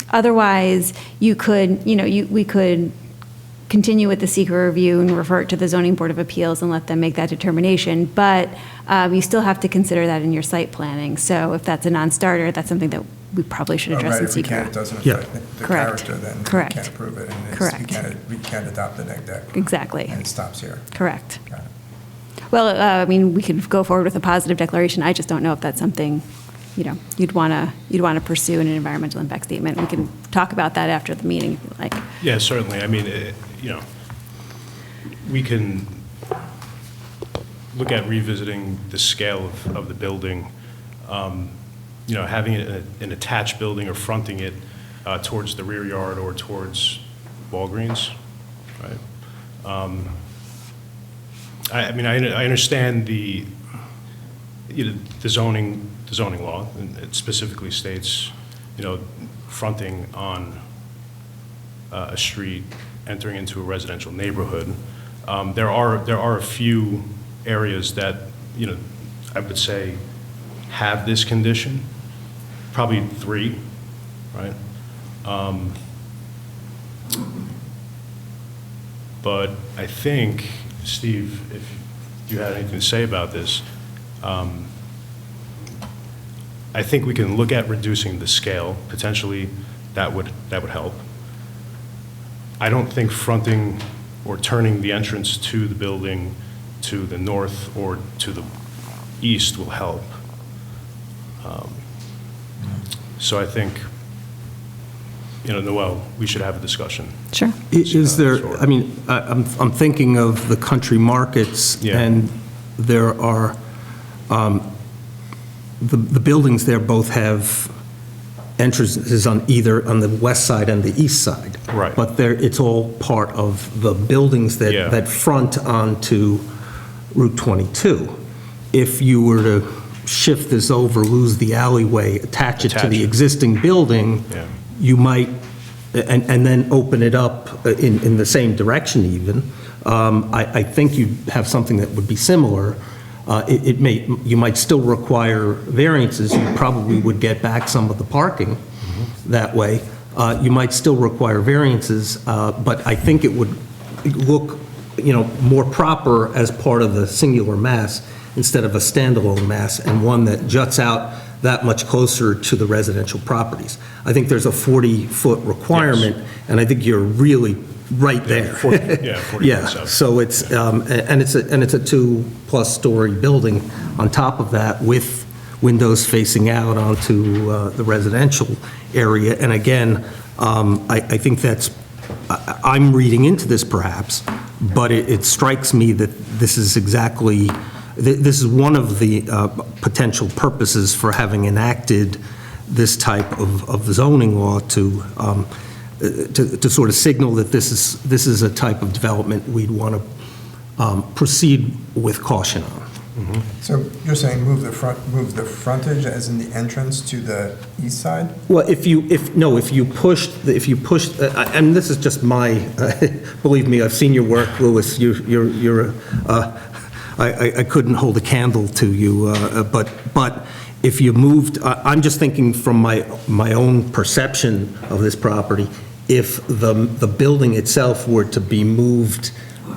Otherwise, we could continue with the secret review and refer it to the Zoning Board of Appeals and let them make that determination. But you still have to consider that in your site planning. So if that's a non-starter, that's something that we probably should address in secret. If it doesn't affect the Correct. character, then Correct. we can't approve it. And Correct. we can't adopt the neg deck. Exactly. And it stops here. Correct. Got it. Well, I mean, we could go forward with a positive declaration. I just don't know if that's something, you'd want to pursue in an environmental impact statement. We can talk about that after the meeting, if you like. Yeah, certainly. I mean, we can look at revisiting the scale of the building, having it an attached building or fronting it towards the rear yard or towards Walgreens, right? I mean, I understand the zoning law, and it specifically states, fronting on a street, entering into a residential neighborhood. There are a few areas that, I would say have this condition, probably 3, right? But I think, Steve, if you had anything to say about this, I think we can look at reducing the scale. Potentially, that would help. I don't think fronting or turning the entrance to the building to the north or to the east will help. So I think, Noel, we should have a discussion. Sure. Is there, I mean, I'm thinking of the country markets, Yeah. and there are, the buildings there both have entrances on the west side and the east side. Right. But it's all part of the buildings Yeah. that front onto Route 22. If you were to shift this over, lose the alleyway, attach it to the existing building, Yeah. you might, and then open it up in the same direction even, I think you'd have something that would be similar. You might still require variances. You probably would get back some of the parking that way. You might still require variances, but I think it would look, more proper as part of the singular mass instead of a standalone mass, and one that juts out that much closer to the residential properties. I think there's a 40-foot requirement, and I think you're really right there. 40 Yeah, foot. so it's, and it's a 2+ story building on top of that with windows facing out onto the residential area. And again, I think I'm reading into this perhaps, but it strikes me that this is this is one of the potential purposes for having enacted this type of zoning law to sort of signal that this is a type of development we'd want to proceed with caution on. So you're saying move the frontage as in the entrance to the east side? Well, if you pushed, and this is just my, believe me, I've seen your work, Louis, I couldn't hold a candle to you, but if you moved, I'm just thinking from my own perception of this property, if the building itself were to be moved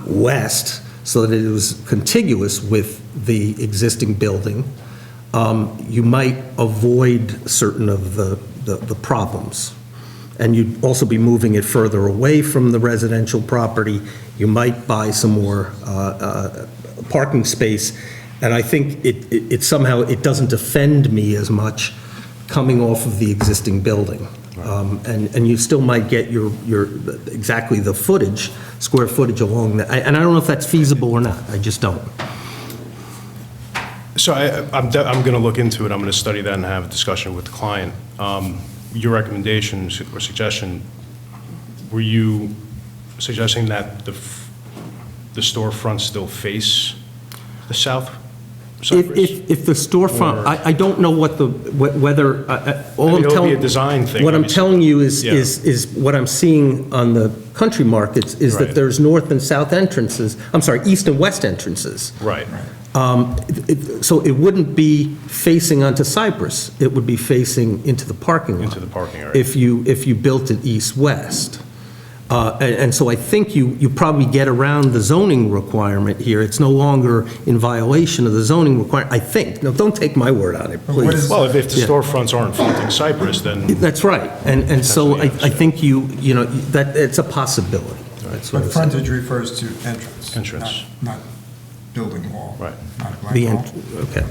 west so that it was contiguous with the existing building, you might avoid certain of the problems. And you'd also be moving it further away from the residential property. You might buy some more parking space. And I think it somehow, it doesn't offend me as much coming off of the existing building. And you still might get your exactly the footage, square footage along that. And I don't know if that's feasible or not. I just don't. So I'm going to look into it. I'm going to study that and have a discussion with the client. Your recommendation or suggestion, were you suggesting that the storefronts still face the south? If the storefront, I don't know whether, all I'm it'll telling. be a design thing, What I'm obviously. telling you is what I'm seeing on the country markets is that Right. there's north and south entrances, I'm sorry, east and west entrances. Right. So it wouldn't be facing onto Cypress, it would be facing into the parking lot. Into the parking area. If you built it east-west. And so I think you probably get around the zoning requirement here. It's no longer in violation of the zoning requirement, I think. Now, don't take my word on it, please. Well, if the Yeah. storefronts aren't fronting Cypress, then That's right. And so I think that it's a possibility. That's what But I'm saying. frontage refers to entrance. Entrance. Not building wall. Right. Not blank The wall. Okay.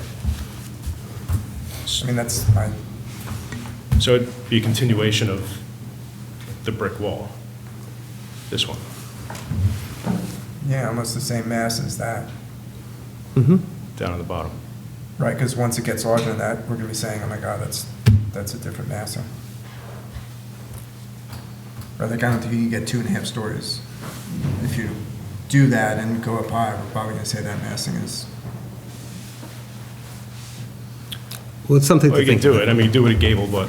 I mean, that's, So it'd be a continuation of the brick wall, this one. yeah, almost the same mass as that. Down at the bottom. Right, because once it gets larger than that, we're going to be saying, oh my God, that's a different massing. Right, like I don't think you can get 2.5 stories. If you do that and go up high, we're probably going to say that massing is, Well, it's something Well, to you can think do about. it. I mean, do it at Gable, but,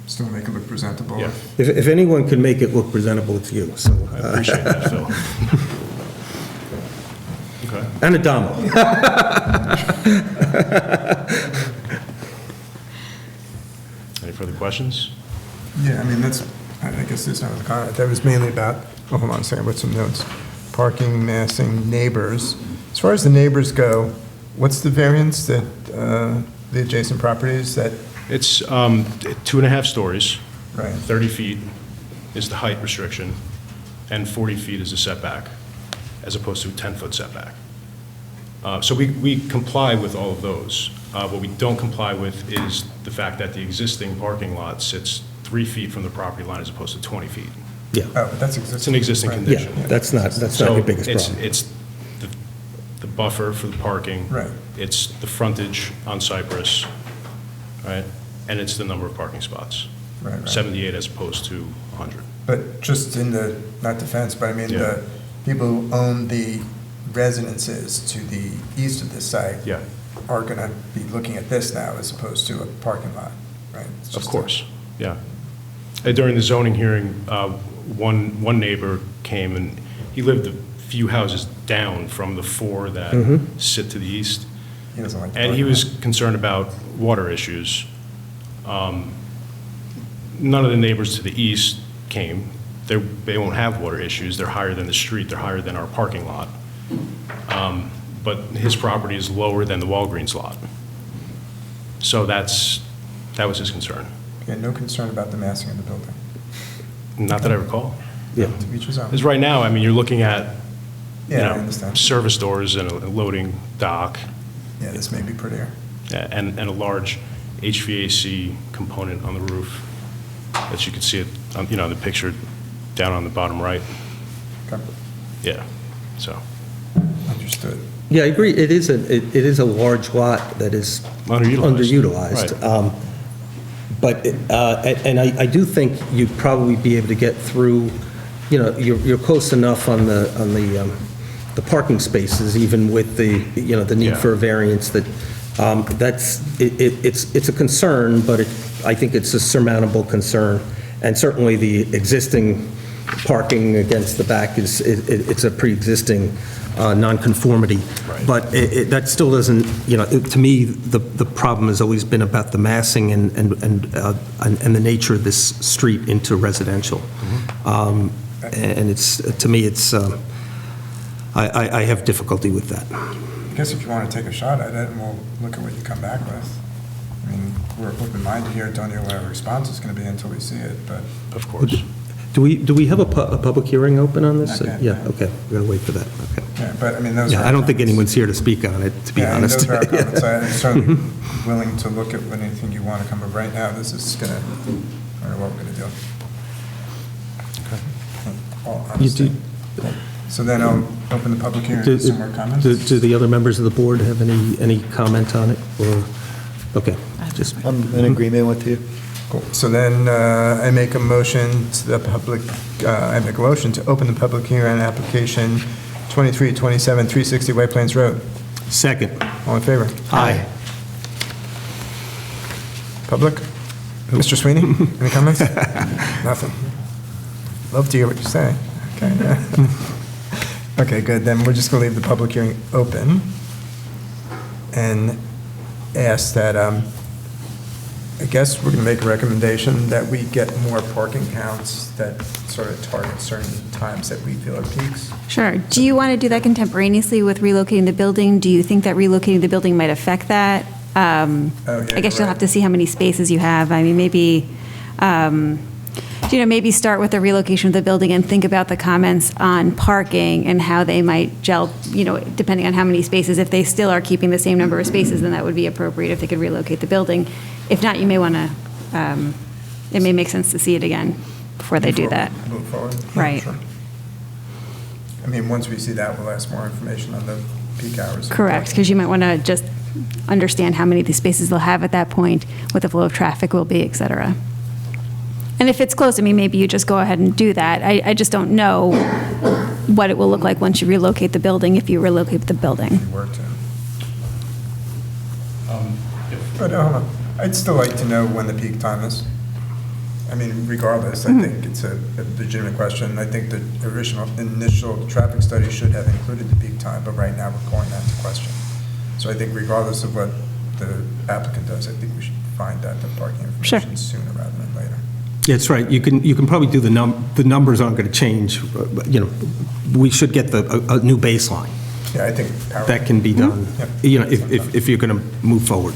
still make it look presentable. Yeah. If anyone can make it look presentable, it's you, so. I appreciate that, Phil. Okay. And Adamo. Any further questions? Yeah, I mean, I guess there's no comment. That was mainly about, oh, hold on a second, what's some notes? Parking, massing, neighbors. As far as the neighbors go, what's the variance that the adjacent properties that, It's 2.5 stories. Right. 30 feet is the height restriction, and 40 feet is the setback, as opposed to a 10-foot setback. So we comply with all of those. What we don't comply with is the fact that the existing parking lot sits 3 feet from the property line as opposed to 20 feet. Yeah. oh, but that's existing. It's an existing Right. condition. Yeah, that's not So your biggest it's- problem. It's the buffer for the parking. Right. It's the frontage on Cypress, right? And it's the number of parking spots. Right. 78 as opposed to 100. But just in the, not defense, but I mean, Yeah. the people who own the residences to the east of this site Yeah. are going to be looking at this now as opposed to a parking lot, right? It's Of just a- course, yeah. During the zoning hearing, one neighbor came and he lived a few houses down from the 4 that sit to the east. He doesn't like the And he parking was lot. concerned about water issues. None of the neighbors to the east came. They won't have water issues. They're higher than the street. They're higher than our parking lot. But his property is lower than the Walgreens lot. So that was his concern. Yeah, no concern about the massing of the building. Not that I recall. Yeah. To each his own. Because right now, I mean, you're looking at, Yeah, I understand. service doors and a loading dock Yeah, this may be prettier. and a large HVAC component on the roof that you can see it, on the picture down on the bottom right. Okay. Yeah, so. Understood. Yeah, I agree. It is a large lot that is underutilized. Right. But, and I do think you'd probably be able to get through, you're close enough on the the parking spaces, even with the, the need for a variance, it's a concern, but I think it's a surmountable concern. And certainly the existing parking against the back it's a pre-existing nonconformity. But that still doesn't, to me, the problem has always been about the massing and the nature of this street into residential. And to me, I have difficulty with that. I guess if you want to take a shot at it, and we'll look at what you come back with. I mean, we're open-minded here, don't know what our response is going to be until we see it, but. Of course. Do we have a public hearing open on this? Not yet, Yeah, no. okay, we're going to wait for that, okay. Yeah, but I mean, those are. Yeah, I don't think anyone's here to speak on it, to be honest. Those are our comments. I'm certainly willing to look at anything you want to come up right now. This is going to, I don't know what we're going to do. All honesty. So then I'll open the public hearing for some more comments. Do the other members of the board have any comment on it, or, okay, just. I'm in agreement with you. Cool. So then I make a motion to the public, I make a motion to open the public hearing on application 2327 360 White Plains Road. Second. All in favor? Aye. Public? Mr. Sweeney, any comments? Nothing. Love to hear what you say. Okay. Okay, good. Then we're just going to leave the public hearing open and ask that, I guess we're going to make a recommendation that we get more parking counts that sort of target certain times that we feel are peaks. Sure. Do you want to do that contemporaneously with relocating the building? Do you think that relocating the building might affect that? I guess you'll have to see how many spaces you have. I mean, maybe, maybe start with the relocation of the building and think about the comments on parking and how they might gel, depending on how many spaces. If they still are keeping the same number of spaces, then that would be appropriate if they could relocate the building. If not, you may want to, it may make sense to see it again before they do that. Move forward. Right. Sure. I mean, once we see that, we'll ask more information on the peak hours. Correct, because you might want to just understand how many of these spaces they'll have at that point, what the flow of traffic will be, et cetera. And if it's close, I mean, maybe you just go ahead and do that. I just don't know what it will look like once you relocate the building, if you relocate the building. Work to. But hold on. I'd still like to know when the peak time is. I mean, regardless, I think it's a legitimate question. I think the initial traffic study should have included the peak time, but right now we're calling that into question. So I think regardless of what the applicant does, I think we should find out the parking information sooner rather than later. Yeah, that's right. You can probably do the numbers aren't going to change. We should get a new baseline. Yeah, I think that can be done. If you're going to move forward.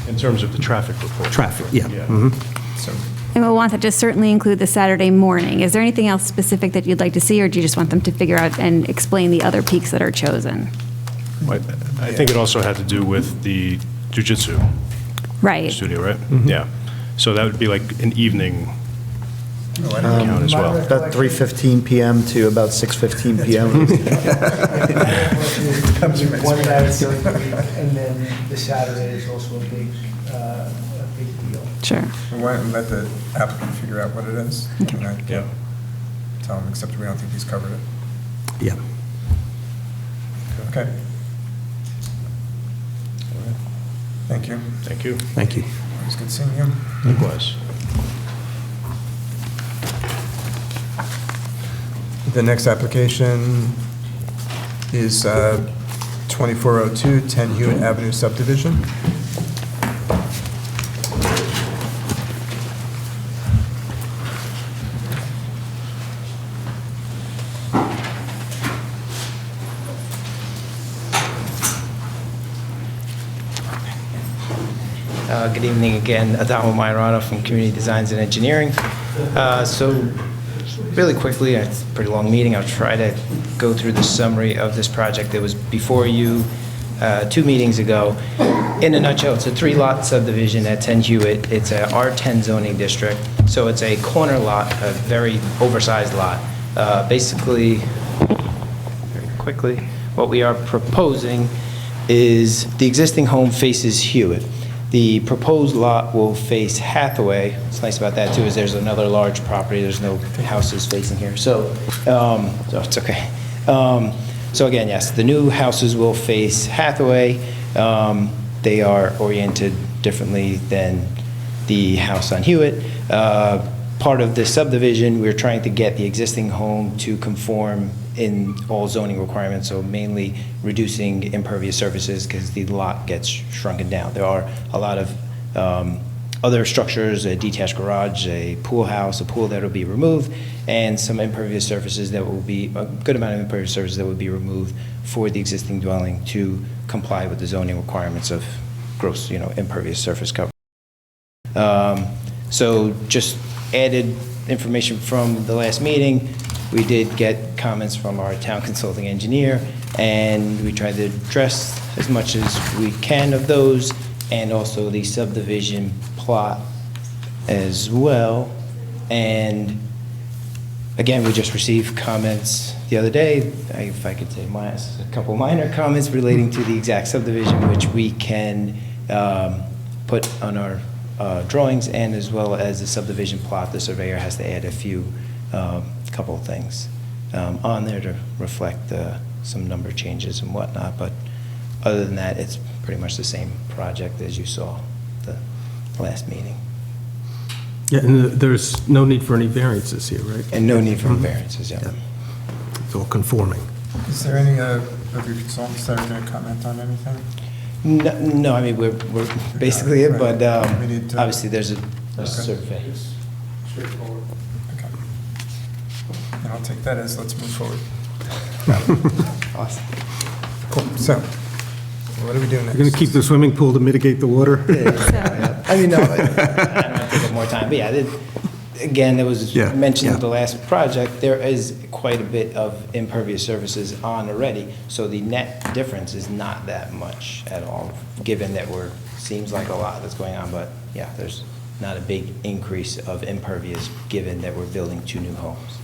In terms of the traffic report. Traffic, yeah. So. And we'll want to just certainly include the Saturday morning. Is there anything else specific that you'd like to see, or do you just want them to figure out and explain the other peaks that are chosen? I think it also had to do with the jiu-jitsu studio, right? Yeah. So that would be like an evening count as well. About 3:15 p.m. to about 6:15 p.m. One night during the week, and then the Saturday is also a big deal. Sure. Why don't we let the applicant figure out what it is? Yeah. Tell him, except we don't think he's covered it. Yeah. Okay. Thank you. Thank you. Thank you. It was good seeing you. Likewise. The next application is 2402 10 Hewitt Avenue subdivision. Good evening again, Adamo Majorano from Community Designs and Engineering. So really quickly, it's a pretty long meeting, I'll try to go through the summary of this project that was before you 2 meetings ago. In a nutshell, it's a 3-lot subdivision at 10 Hewitt. It's a R10 zoning district, so it's a corner lot, a very oversized lot. Basically, very quickly, what we are proposing is the existing home faces Hewitt. The proposed lot will face Hathaway. What's nice about that too is there's another large property. There's no houses facing here, so it's okay. So again, yes, the new houses will face Hathaway. They are oriented differently than the house on Hewitt. Part of this subdivision, we're trying to get the existing home to conform in all zoning requirements, so mainly reducing impervious surfaces because the lot gets shrunken down. There are a lot of other structures, a detached garage, a pool house, a pool that will be removed, and some impervious surfaces that will be, a good amount of impervious surfaces that would be removed for the existing dwelling to comply with the zoning requirements of gross, impervious surface cover. So just added information from the last meeting. We did get comments from our town consulting engineer, and we tried to address as much as we can of those, and also the subdivision plot as well. And again, we just received comments the other day, if I could say a couple minor comments relating to the exact subdivision, which we can put on our drawings, and as well as the subdivision plot, the surveyor has to add a few, couple of things on there to reflect some number changes and whatnot. But other than that, it's pretty much the same project as you saw the last meeting. Yeah, and there's no need for any variances here, right? And no need for variances, yeah. It's all conforming. Is there any of your consultants that are going to comment on anything? No, I mean, we're basically it, but We need to- obviously there's a survey. Straightforward. Okay. And I'll take that as let's move forward. Awesome. Cool. So, what are we doing next? You're going to keep the swimming pool to mitigate the water? I mean, no, I don't want to take up more time, but yeah, again, it was mentioned in the last project, there is quite a bit of impervious surfaces on already, so the net difference is not that much at all, given that seems like a lot that's going on, but yeah, there's not a big increase of impervious, given that we're building 2 new homes.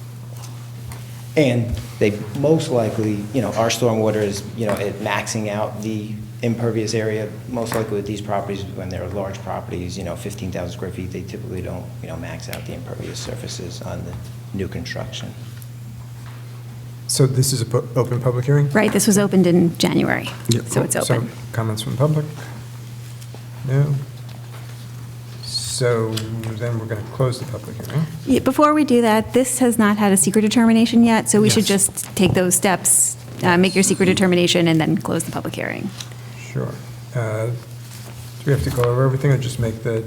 And they most likely, our stormwater is, at maxing out the impervious area, most likely with these properties, when they're large properties, 15,000 square feet, they typically don't, max out the impervious surfaces on the new construction. So this is an open public hearing? Right, this was opened in January, so it's open. So comments from the public? No? So then we're going to close the public hearing. Yeah, before we do that, this has not had a secret determination yet, so we should Yes. just take those steps, make your secret determination, and then close the public hearing. Sure. Do we have to go over everything or just make the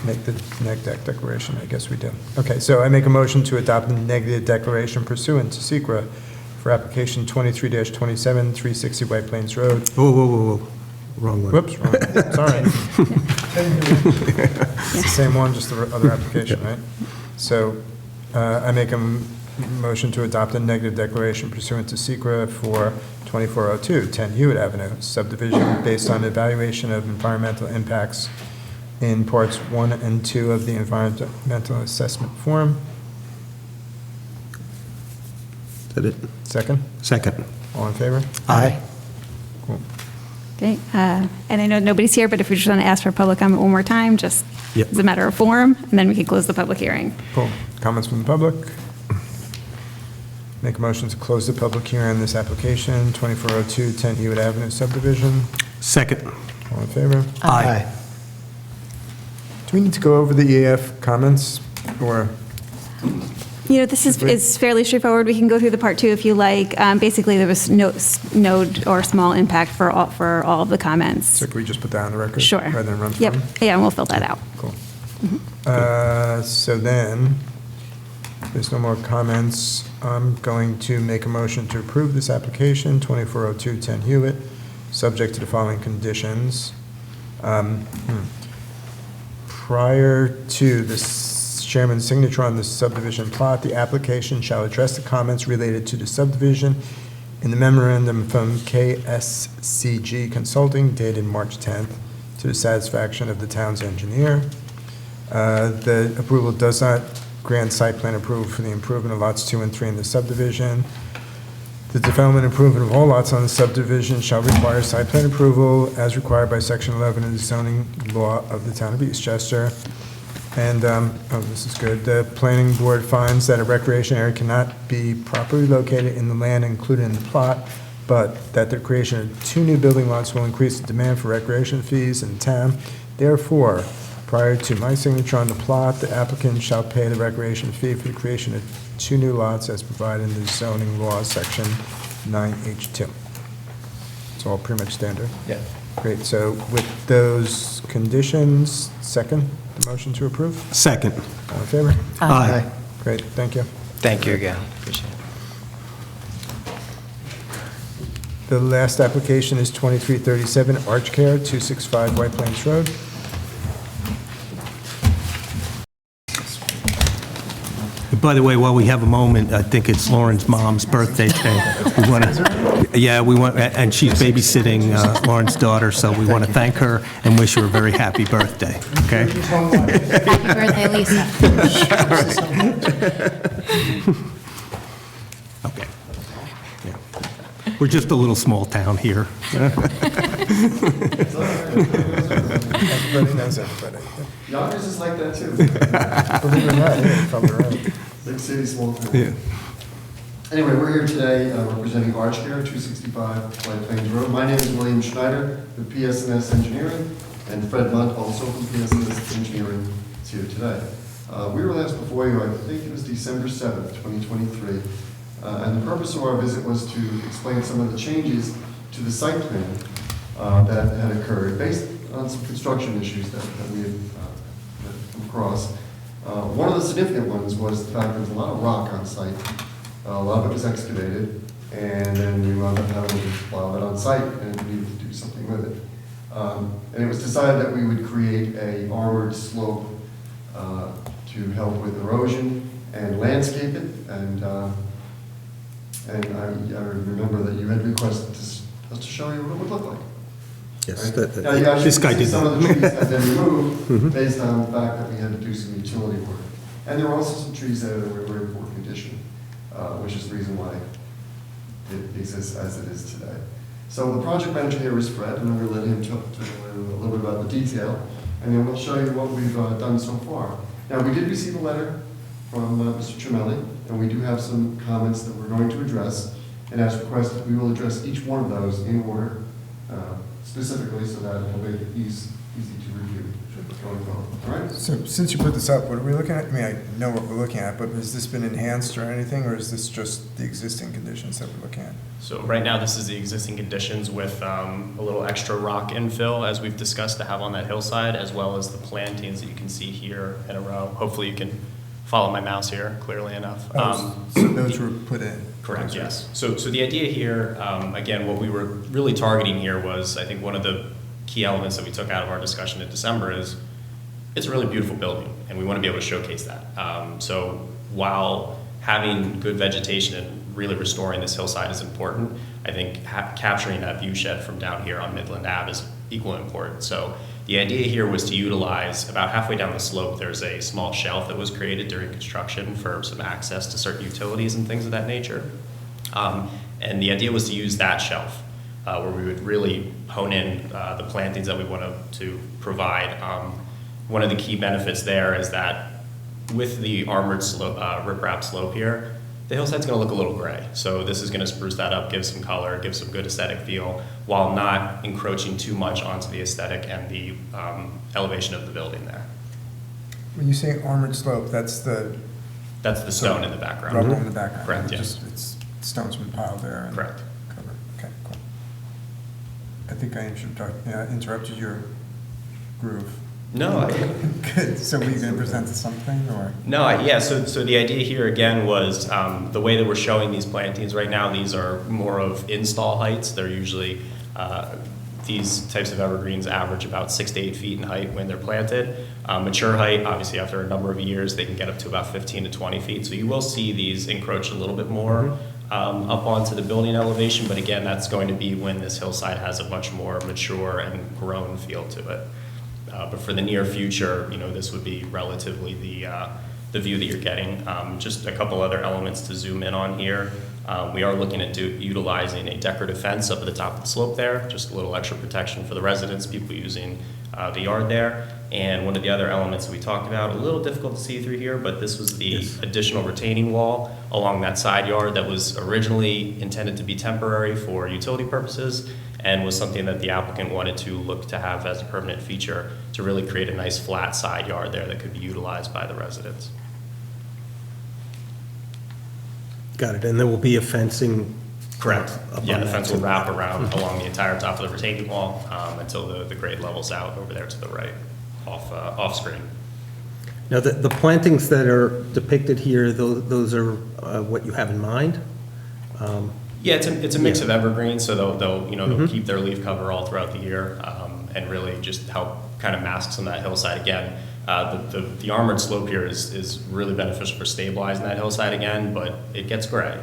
neg deck declaration? I guess we do. Okay, so I make a motion to adopt the negative declaration pursuant to SECRA for application 23-27, 360 White Plains Road. Whoa. Wrong one. Whoops, wrong. Sorry. It's the same one, just the other application, right? So I make a motion to adopt a negative declaration pursuant to SECRA for 2402 10 Hewitt Avenue subdivision based on evaluation of environmental impacts in parts 1 and 2 of the environmental assessment form. Is that it? Second? Second. All in favor? Aye. Cool. Okay, and I know nobody's here, but if we just want to ask for public comment one more time, just Yep. as a matter of form, and then we can close the public hearing. Cool. Comments from the public? Make a motion to close the public hearing on this application, 2402 10 Hewitt Avenue subdivision. Second. All in favor? Aye. Do we need to go over the EAF comments, or? This is fairly straightforward. We can go through the part 2 if you like. Basically, there was no or small impact for all of the comments. So can we just put that on the record? Sure. Rather than run through Yep. them? Yeah, and we'll fill that out. Cool. So then, if there's no more comments, I'm going to make a motion to approve this application, 2402 10 Hewitt, subject to the following conditions. Prior to the chairman's signature on the subdivision plot, the application shall address the comments related to the subdivision in the memorandum from KSCG Consulting dated March 10th to the satisfaction of the town's engineer. The approval does not grant site plan approval for the improvement of lots 2 and 3 in the subdivision. The development improvement of all lots on the subdivision shall require site plan approval as required by Section 11 of the zoning law of the town of Eastchester. And, this is good, the planning board finds that a recreation area cannot be properly located in the land included in the plot but that the creation of 2 new building lots will increase the demand for recreation fees in town. Therefore, prior to my signature on the plot, the applicant shall pay the recreation fee for the creation of 2 new lots as provided in the zoning law, section 9H2. It's all pretty much standard. Yeah. Great, so with those conditions, second, the motion to approve? Second. All in favor? Aye. Great, thank you. Thank you again. Appreciate it. The last application is 2337 Arch Care, 265 White Plains Road. By the way, while we have a moment, I think it's Lauren's mom's birthday today. We want, and she's babysitting Lauren's daughter, so we want to thank her and wish her a very happy birthday, okay? Happy birthday, Lisa. Okay. Yeah. We're just a little small town here. Everybody knows everybody. Yonkers is like that too. Believe it or not, yeah, probably right. Big city, small town. Yeah. Anyway, we're here today representing Arch Care, 265 White Plains Road. My name is William Schneider with PS&S Engineering, and Fred Munt, also from PS&S Engineering, is here today. We were last before you, I think it was December 7th, 2023, and the purpose of our visit was to explain some of the changes to the site plan that had occurred based on some construction issues that we had come across. One of the significant ones was the fact there was a lot of rock on site. A lot of it was excavated, and then we wound up having to plow it on site and we needed to do something with it. And it was decided that we would create a armored slope to help with erosion and landscape it. And I remember that you had requested us to show you what it would look like. Yes, Right? Now, you actually this guy see did some of the that. trees had been removed based on the fact that we had to do some utility work. And there were also some trees there that were in very poor condition, which is the reason why it exists as it is today. So the project manager here is Fred, and I'm going to let him talk to a little bit about the detail, and then we'll show you what we've done so far. Now, we did receive a letter from Mr. Tremelli, and we do have some comments that we're going to address, and as requested, we will address each one of those in order, specifically so that it'll make it easy to review going forward. All right? So since you put this up, what are we looking at? I mean, I know what we're looking at, but has this been enhanced or anything, or is this just the existing conditions that we're looking at? So right now, this is the existing conditions with a little extra rock infill, as we've discussed, to have on that hillside, as well as the plantings that you can see here in a row. Hopefully you can follow my mouse here clearly enough. So those were put in? Correct, yes. So the idea here, again, what we were really targeting here was, I think one of the key elements that we took out of our discussion in December is, it's a really beautiful building, and we want to be able to showcase that. So while having good vegetation and really restoring this hillside is important, I think capturing that view shed from down here on Midland Ave is equally important. So the idea here was to utilize, about halfway down the slope, there's a small shelf that was created during construction for some access to certain utilities and things of that nature. And the idea was to use that shelf where we would really hone in the plantings that we wanted to provide. One of the key benefits there is that with the armored slope, riprap slope here, the hillside's going to look a little gray. So this is going to spruce that up, give some color, give some good aesthetic feel, while not encroaching too much onto the aesthetic and the elevation of the building there. When you say armored slope, that's the stone in the background. rubble in the background? Correct, yes. It's stones been piled there and Correct. covered. Okay, cool. I think I interrupted your groove. No. Good. So were you going to present something, or? No, so the idea here again was the way that we're showing these plantings right now, these are more of install heights. They're usually, these types of evergreens average about 6 to 8 feet in height when they're planted. Mature height, obviously after a number of years, they can get up to about 15 to 20 feet. So you will see these encroach a little bit more up onto the building elevation, but again, that's going to be when this hillside has a much more mature and grown feel to it. But for the near future, this would be relatively the view that you're getting. Just a couple other elements to zoom in on here. We are looking at utilizing a decorative fence up at the top of the slope there, just a little extra protection for the residents, people using the yard there. And one of the other elements that we talked about, a little difficult to see through here, but this was the additional retaining wall along that side yard that was originally intended to be temporary for utility purposes and was something that the applicant wanted to look to have as a permanent feature to really create a nice flat side yard there that could be utilized by the residents. Got it, and there will be a fencing? Correct. up Yeah, on the that fence will too. wrap around along the entire top of the retaining wall until the grade levels out over there to the right, off screen. Now, the plantings that are depicted here, those are what you have in mind? Yeah, it's a mix Yeah. of evergreens, so they'll keep their leaf cover all throughout the year and really just help kind of mask some of that hillside again. The armored slope here is really beneficial for stabilizing that hillside again, but it gets gray.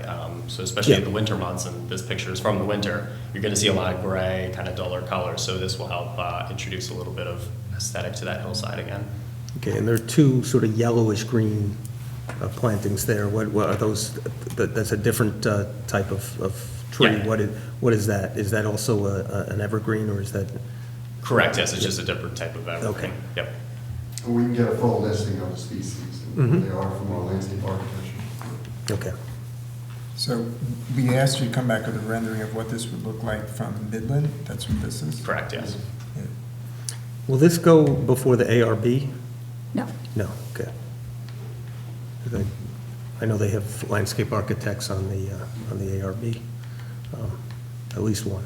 So especially in the winter months, and this picture is from the winter, you're going to see a lot of gray, kind of duller colors. So this will help introduce a little bit of aesthetic to that hillside again. Okay, and there are two sort of yellowish-green plantings there. What are those? That's a different type of tree. Yeah. What is that? Is that also an evergreen, or is that? Correct, yes, it's just a different type of evergreen. Okay. Yep. We can get a full listing of the species, and what they are from our landscape architecture. Okay. So we asked you to come back with a rendering of what this would look like from Midland. That's what this is? Correct, yes. Yeah. Will this go before the ARB? No. No, okay. I know they have landscape architects on the ARB, at least one.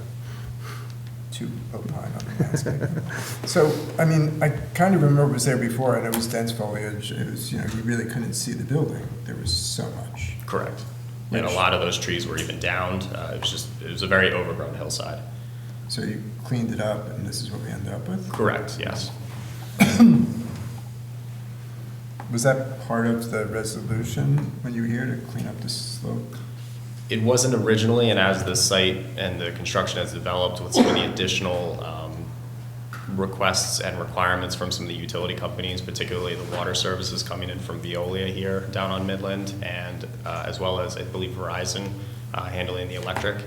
To opine on the landscape. So, I mean, I kind of remember it was there before, and it was dense foliage. It was, you really couldn't see the building. There was so much. Correct. And a lot of those trees were even downed. It was a very overgrown hillside. So you cleaned it up, and this is what we ended up with? Correct, yes. Was that part of the resolution when you were here to clean up the slope? It wasn't originally, and as the site and the construction has developed with some of the additional requests and requirements from some of the utility companies, particularly the water services coming in from Veolia here down on Midland, and as well as, I believe, Verizon handling the electric.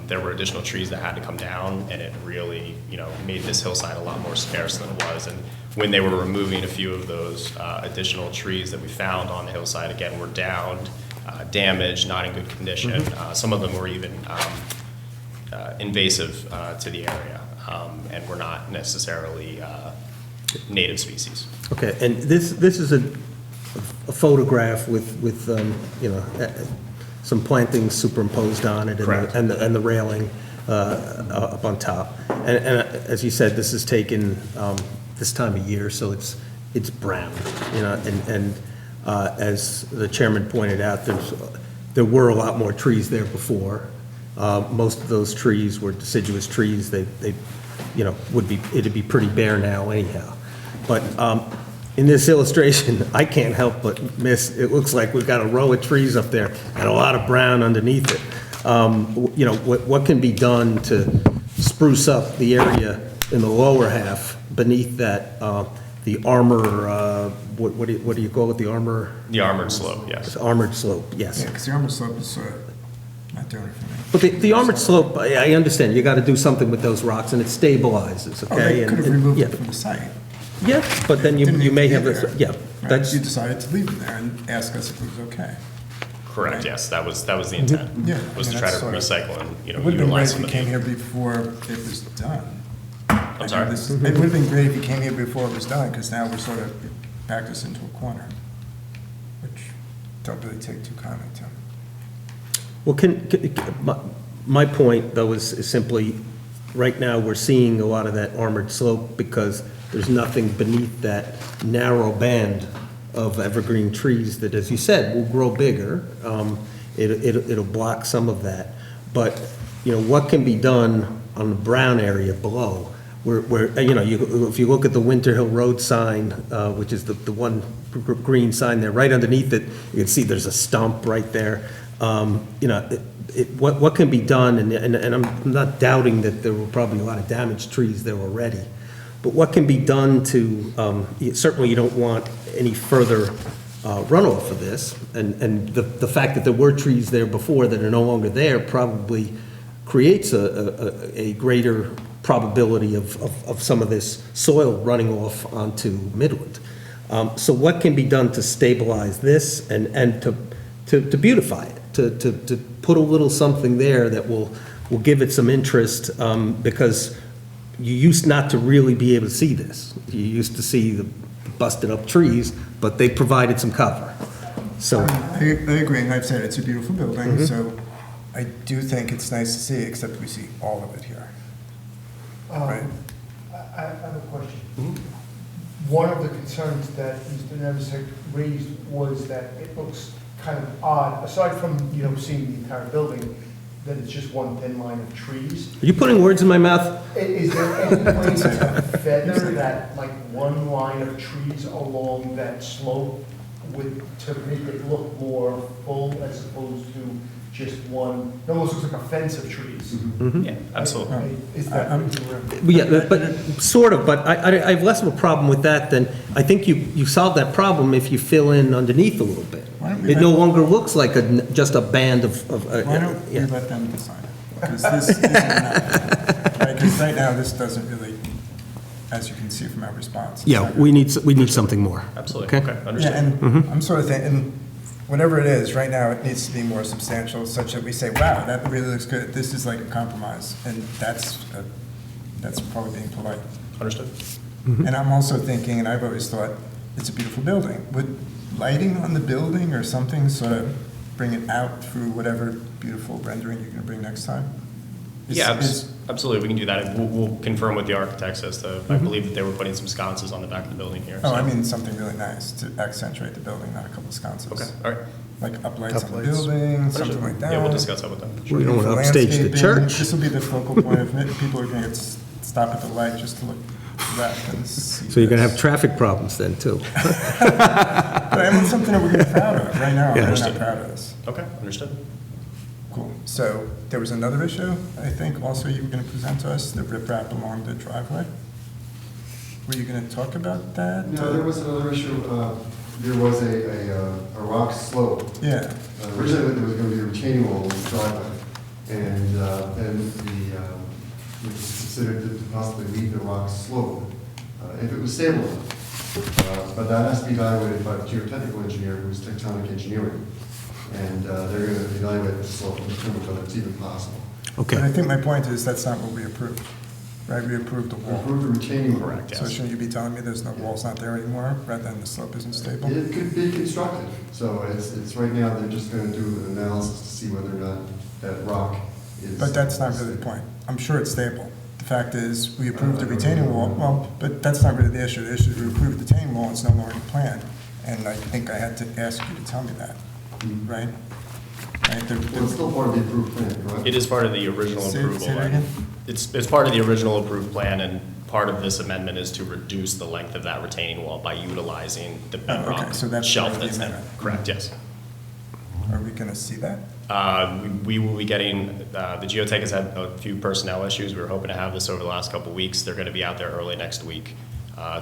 There were additional trees that had to come down, and it really, made this hillside a lot more scarce than it was. And when they were removing a few of those additional trees that we found on the hillside, again, were downed, damaged, not in good condition. Some of them were even invasive to the area, and were not necessarily native species. Okay, and this is a photograph with some plantings superimposed on it, Correct. and the railing up on top. And as you said, this is taken this time of year, so it's brown, and as the chairman pointed out, there were a lot more trees there before. Most of those trees were deciduous trees. They it'd be pretty bare now anyhow. But in this illustration, I can't help but miss, it looks like we've got a row of trees up there and a lot of brown underneath it. What can be done to spruce up the area in the lower half beneath that, the armor, what do you call it, the armor? The armored slope, yes. It's armored slope, yes. Yeah, because the armored slope is sort of not doing it for me. But the armored slope, I understand, you got to do something with those rocks, and it stabilizes, okay? Oh, they could have removed yeah. it from the site. Yeah, but then you Didn't may need to have, be a- there, yeah, right? that's, You decided to leave it there and ask us if it was okay. Correct, yes, that was the intent. Yeah. Was I to mean, try to that's sort of- recycle and, It would have been great utilize if some you of came the. here before it was done. I'm sorry? It would have been great if you came here before it was done, because now we're sort of backed us into a corner, which don't really take too kindly to. well, my point, though, is simply, right now, we're seeing a lot of that armored slope because there's nothing beneath that narrow band of evergreen trees that, as you said, will grow bigger. It'll block some of that. But, what can be done on the brown area below? Where if you look at the Winter Hill Road sign, which is the one green sign there, right underneath it, you can see there's a stump right there. What can be done, and I'm not doubting that there were probably a lot of damaged trees there already, but what can be done to, certainly you don't want any further runoff of this, and the fact that there were trees there before that are no longer there probably creates a greater probability of some of this soil running off onto Midland. So what can be done to stabilize this and to beautify it, to put a little something there that will give it some interest, because you used not to really be able to see this. You used to see the busted up trees, but they provided some cover. So I agree, and I've said it's a beautiful building, so I do think it's nice to see, except we see all of it here. Right. I have a question. One of the concerns that Mr. Nevesek raised was that it looks kind of odd, aside from, seeing the entire building, that it's just one thin line of trees. are you putting words in my mouth? Is there any way to feather that, like, one line of trees along that slope to make it look more full as opposed to just one, it almost looks like a fence of trees? Yeah, absolutely. Is that? Yeah, but sort of, but I have less of a problem with that than, I think you solve that problem if you fill in underneath a little bit. It no longer looks like just a band of. Why don't we let them decide it? Because this isn't enough. Because right now, this doesn't really, as you can see from our response. Yeah, we need something more. Absolutely, okay, understood. Yeah, and I'm sort of thinking, whatever it is, right now, it needs to be more substantial, such that we say, wow, that really looks good. This is like a compromise, and that's probably being polite. Understood. And I'm also thinking, and I've always thought, it's a beautiful building. Would lighting on the building or something sort of bring it out through whatever beautiful rendering you're going to bring next time? Absolutely, we can do that. And we'll confirm with the architects as to, I believe that they were putting some sconces on the back of the building here. Oh, I mean something really nice to accentuate the building, not a couple of sconces. Okay, all right. Like uplights on the building, something like that. Yeah, we'll discuss that with them. We don't want to upstage the church. This will be the focal point of it. People are going to stop at the light just to look at that and see. So you're going to have traffic problems then, too. But I mean, something that we're going to be proud of. Right now, Yeah. we're not proud of this. Okay, understood. Cool. So there was another issue, I think, also you were going to present to us, the riprap along the driveway. Were you going to talk about that? No, there was another issue. There was a rock slope. Yeah. Originally, there was going to be a retaining wall in the driveway, and then it was considered to possibly leave the rock slope if it was stable enough. But that has to be evaluated by the geotechnical engineer, who's Tectonic Engineering. And they're going to evaluate the slope and determine whether it's even possible. Okay. But I think my point is that's not what we approved, right? We approved the We wall. approved the retaining wall. Correct, So yes. shouldn't you be telling me there's no wall's not there anymore, rather than the slope isn't stable? It could be constructed. So it's right now, they're just going to do an analysis to see whether or not that rock is. But that's not really the point. I'm sure it's stable. The fact is, we approved the retaining wall, well, but that's not really the issue. The issue is we approved the retaining wall, it's no longer planned. And I think I had to ask you to tell me that, right? Right, Well, it's still part of the approved plan, correct? It is part of the original Say- approval. say that again? It's part of the original approved plan, and part of this amendment is to reduce the length of that retaining wall by utilizing the bedrock so that's shelf part of the that's there. amendment. Correct, yes. Are we going to see that? We will be getting, the geotech has had a few personnel issues. We were hoping to have this over the last couple of weeks. They're going to be out there early next week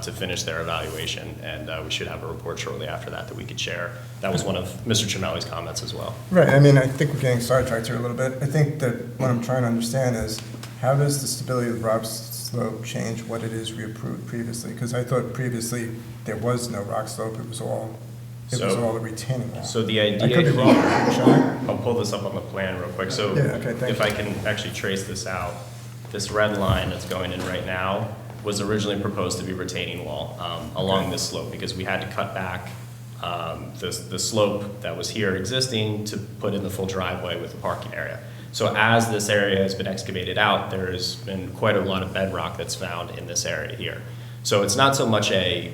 to finish their evaluation, and we should have a report shortly after that we could share. That was one of Mr. Chimelli's comments as well. Right, I mean, I think we're getting sidetracked here a little bit. I think that what I'm trying to understand is, how does the stability of the rock slope change what it is we approved previously? Because I thought previously there was no rock slope, it was all the retaining wall. So the I idea could be wrong. here, Shall I? I'll pull this up on the plan real quick. So Yeah, okay, thank if you. I can actually trace this out, this red line that's going in right now was originally proposed to be retaining wall along this slope, because we had to cut back the slope that was here existing to put in the full driveway with the parking area. So as this area has been excavated out, there's been quite a lot of bedrock that's found in this area here. So it's not so much a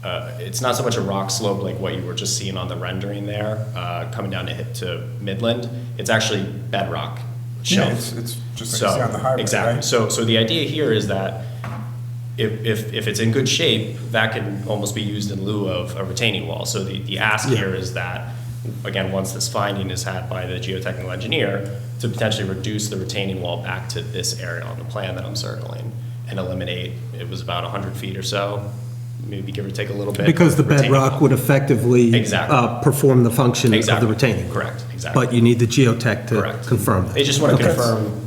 rock slope like what you were just seeing on the rendering there, coming down to Midland. It's actually bedrock Yeah, shelf. it's just like you see on the highway, Exactly. right? So the idea here is that if it's in good shape, that can almost be used in lieu of a retaining wall. So the ask here is that, again, once this finding is had by the geotechnical engineer, to potentially reduce the retaining wall back to this area on the plan that I'm circling and eliminate, it was about 100 feet or so, maybe give or take a little bit. Because the retaining bedrock wall. would effectively Exactly. perform the function of Exactly. the retaining wall. Correct, exactly. But you need the geotech to Correct. confirm that. They just want to Okay. confirm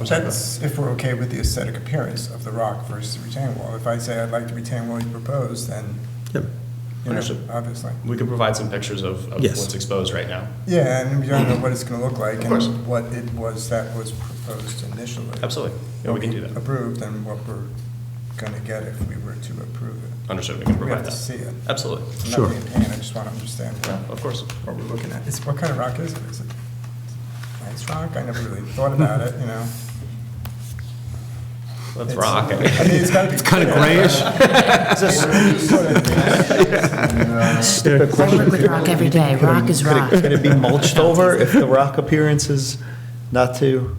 That's if we're okay with the aesthetic appearance of the rock versus the retaining wall. If I say I'd like the retaining wall you propose, then, you know, Understood. obviously. We can provide some pictures of Yes. what's exposed right now. Yeah, and we don't know what it's going to look like course. and what it was that was proposed initially. Absolutely. Yeah, we can do that. Approved and what we're going to get if we were to approve it. Understood, we can We provide have to that. see it. Absolutely. I'm Sure. not being pain, I just want to understand Of course. what we're looking at. What kind of rock is it? Is it nice rock? I never really thought about it, you know. Let's It's- rock. I mean, it's got to be. It's kind of grayish. Stupid I question. work with rock every day. Rock is rock. Could it be mulched over if the rock appearance is not too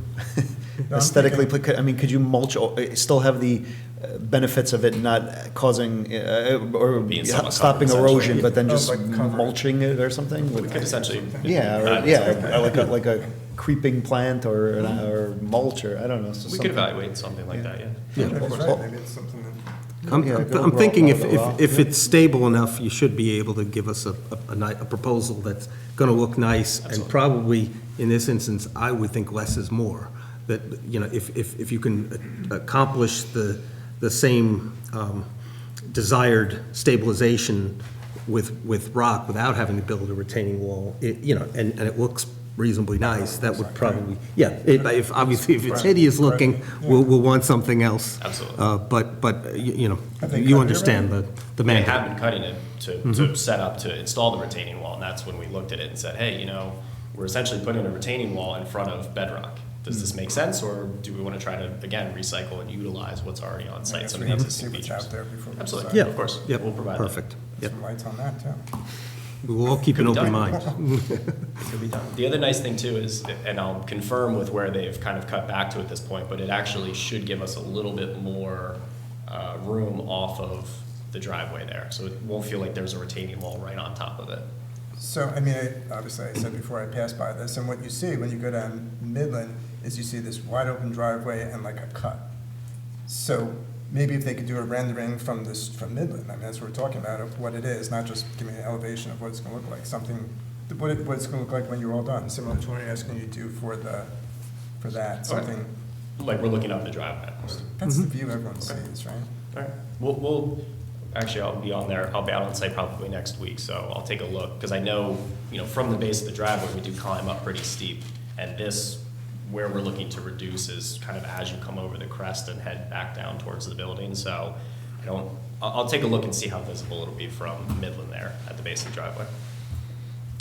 aesthetically, I mean, could you mulch, still have the benefits of it not causing, or Being somewhat stopping covered, erosion, essentially. but then Oh, just like covered. mulching it or something? We could essentially. Yeah, like a creeping plant or mulch, or I don't know. We something. could evaluate something like that, yeah. Yeah, that's right. Maybe it's something that. I'm thinking if it's stable enough, you should be able to give us a proposal that's going to look nice, and Absolutely. probably, in this instance, I would think less is more. That, you know, if you can accomplish the same desired stabilization with rock without having to build a retaining wall, you know, and it looks reasonably nice, that would probably, obviously, if it's hideous looking, we'll want something else. Absolutely. But you know, Have they you cut it understand already? the They mandate. have been cutting it to set up to install the retaining wall, and that's when we looked at it and said, hey, you know, we're essentially putting a retaining wall in front of bedrock. Does this make sense, or do we want to try to, again, recycle and utilize what's already on I site, guess some we of the have to see existing what's features? out there before we Absolutely, decide. of course, Yep, we'll provide that. perfect. Yep. Some lights on that, too. We will all keep an Could be open done. mind. Could be done. The other nice thing too is, and I'll confirm with where they've kind of cut back to at this point, but it actually should give us a little bit more room off of the driveway there. So it won't feel like there's a retaining wall right on top of it. So, I mean, obviously, I said before I passed by this, and what you see when you go down Midland is you see this wide open driveway and like a cut. So maybe if they could do a rendering from Midland, I mean, that's what we're talking about, of what it is, not just giving an elevation of what it's gonna look like, something, what it's gonna look like when you're all done, similar to what you're asking you to do for that, something, Like we're looking up the driveway. that's the view everyone sees, right? All right. We'll actually, I'll be on there. I'll be out on site probably next week, so I'll take a look because I know, you know, from the base of the driveway, we do climb up pretty steep, and this, where we're looking to reduce, is kind of as you come over the crest and head back down towards the building. So I'll take a look and see how visible it'll be from Midland there at the base of the driveway.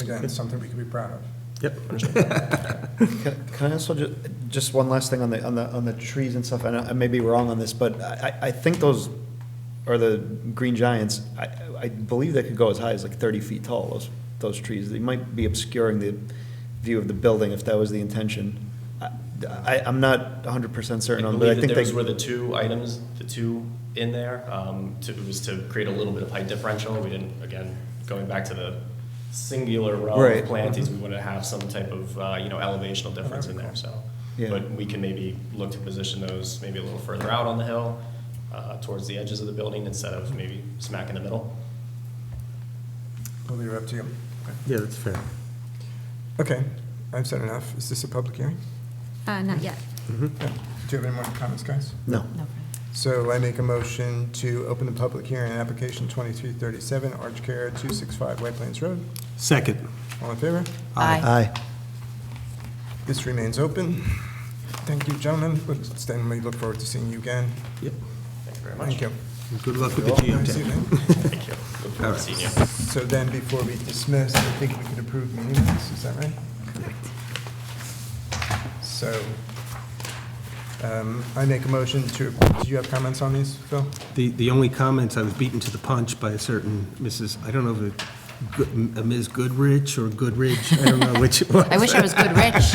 Again, it's something we could be proud of. Yep. Can I also just one last thing on the trees and stuff, and I may be wrong on this, but I think those are the green giants. I believe they could go as high as like 30 feet tall, those trees. They might be obscuring the view of the building if that was the intention. I'm not 100% certain on, but I think those were the two items, the two in there. It was to create a little bit of height differential. We didn't, again, going back to the singular row Right. of plantings, we wanted to have some type of, elevational difference in there, so. Yeah. But we can maybe look to position those maybe a little further out on the hill, towards the edges of the building instead of maybe smack in the middle. We'll leave it up to you. Yeah, that's fair. Okay, I've said enough. Is this a public hearing? Not yet. Yeah. Do you have any more comments, guys? No. So I make a motion to open the public hearing on application 2337, Arch Care, 265 White Plains Road. Second. All in favor? Aye. This remains open. Thank you, gentlemen. Stanley, look forward to seeing you again. Yep. Thank you very much. Thank you. Good luck with the Nice geotech. evening. Thank you. Look forward to seeing you. So then, before we dismiss, I think we could approve meeting minutes, is that right? So, I make a motion to, do you have comments on these, Phil? The only comments, I was beaten to the punch by a certain Mrs., I don't know if it's Ms. Goodrich or Goodridge, I don't know which it was. I wish I was good rich.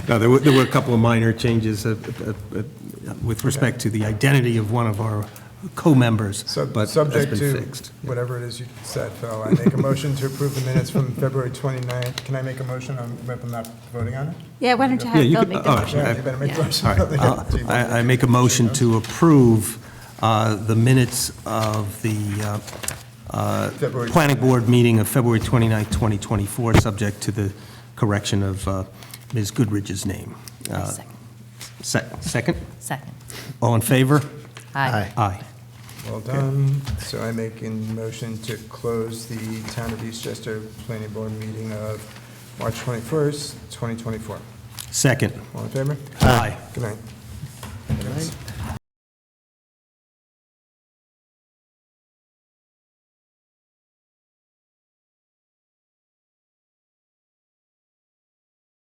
No, there were a couple of minor changes with respect to the identity of one of our co-members, but that's Subject been to fixed. whatever it is you said, Phil. I make a motion to approve the minutes from February 29th. Can I make a motion on, if I'm not voting on it? Yeah, why don't you Yeah, have you Phil could- make the oh, motion? Yeah, you better make the Yeah. motion. All right, I make a motion to approve the minutes of the February planning board meeting of February 29th, 2024, subject to the correction of Ms. Goodridge's name. Second? Second. All in favor? Aye. Aye. Well done. So I make a motion to close the Town of Eastchester Planning Board meeting of March 21st, 2024. Second. All in favor? Aye. Good night.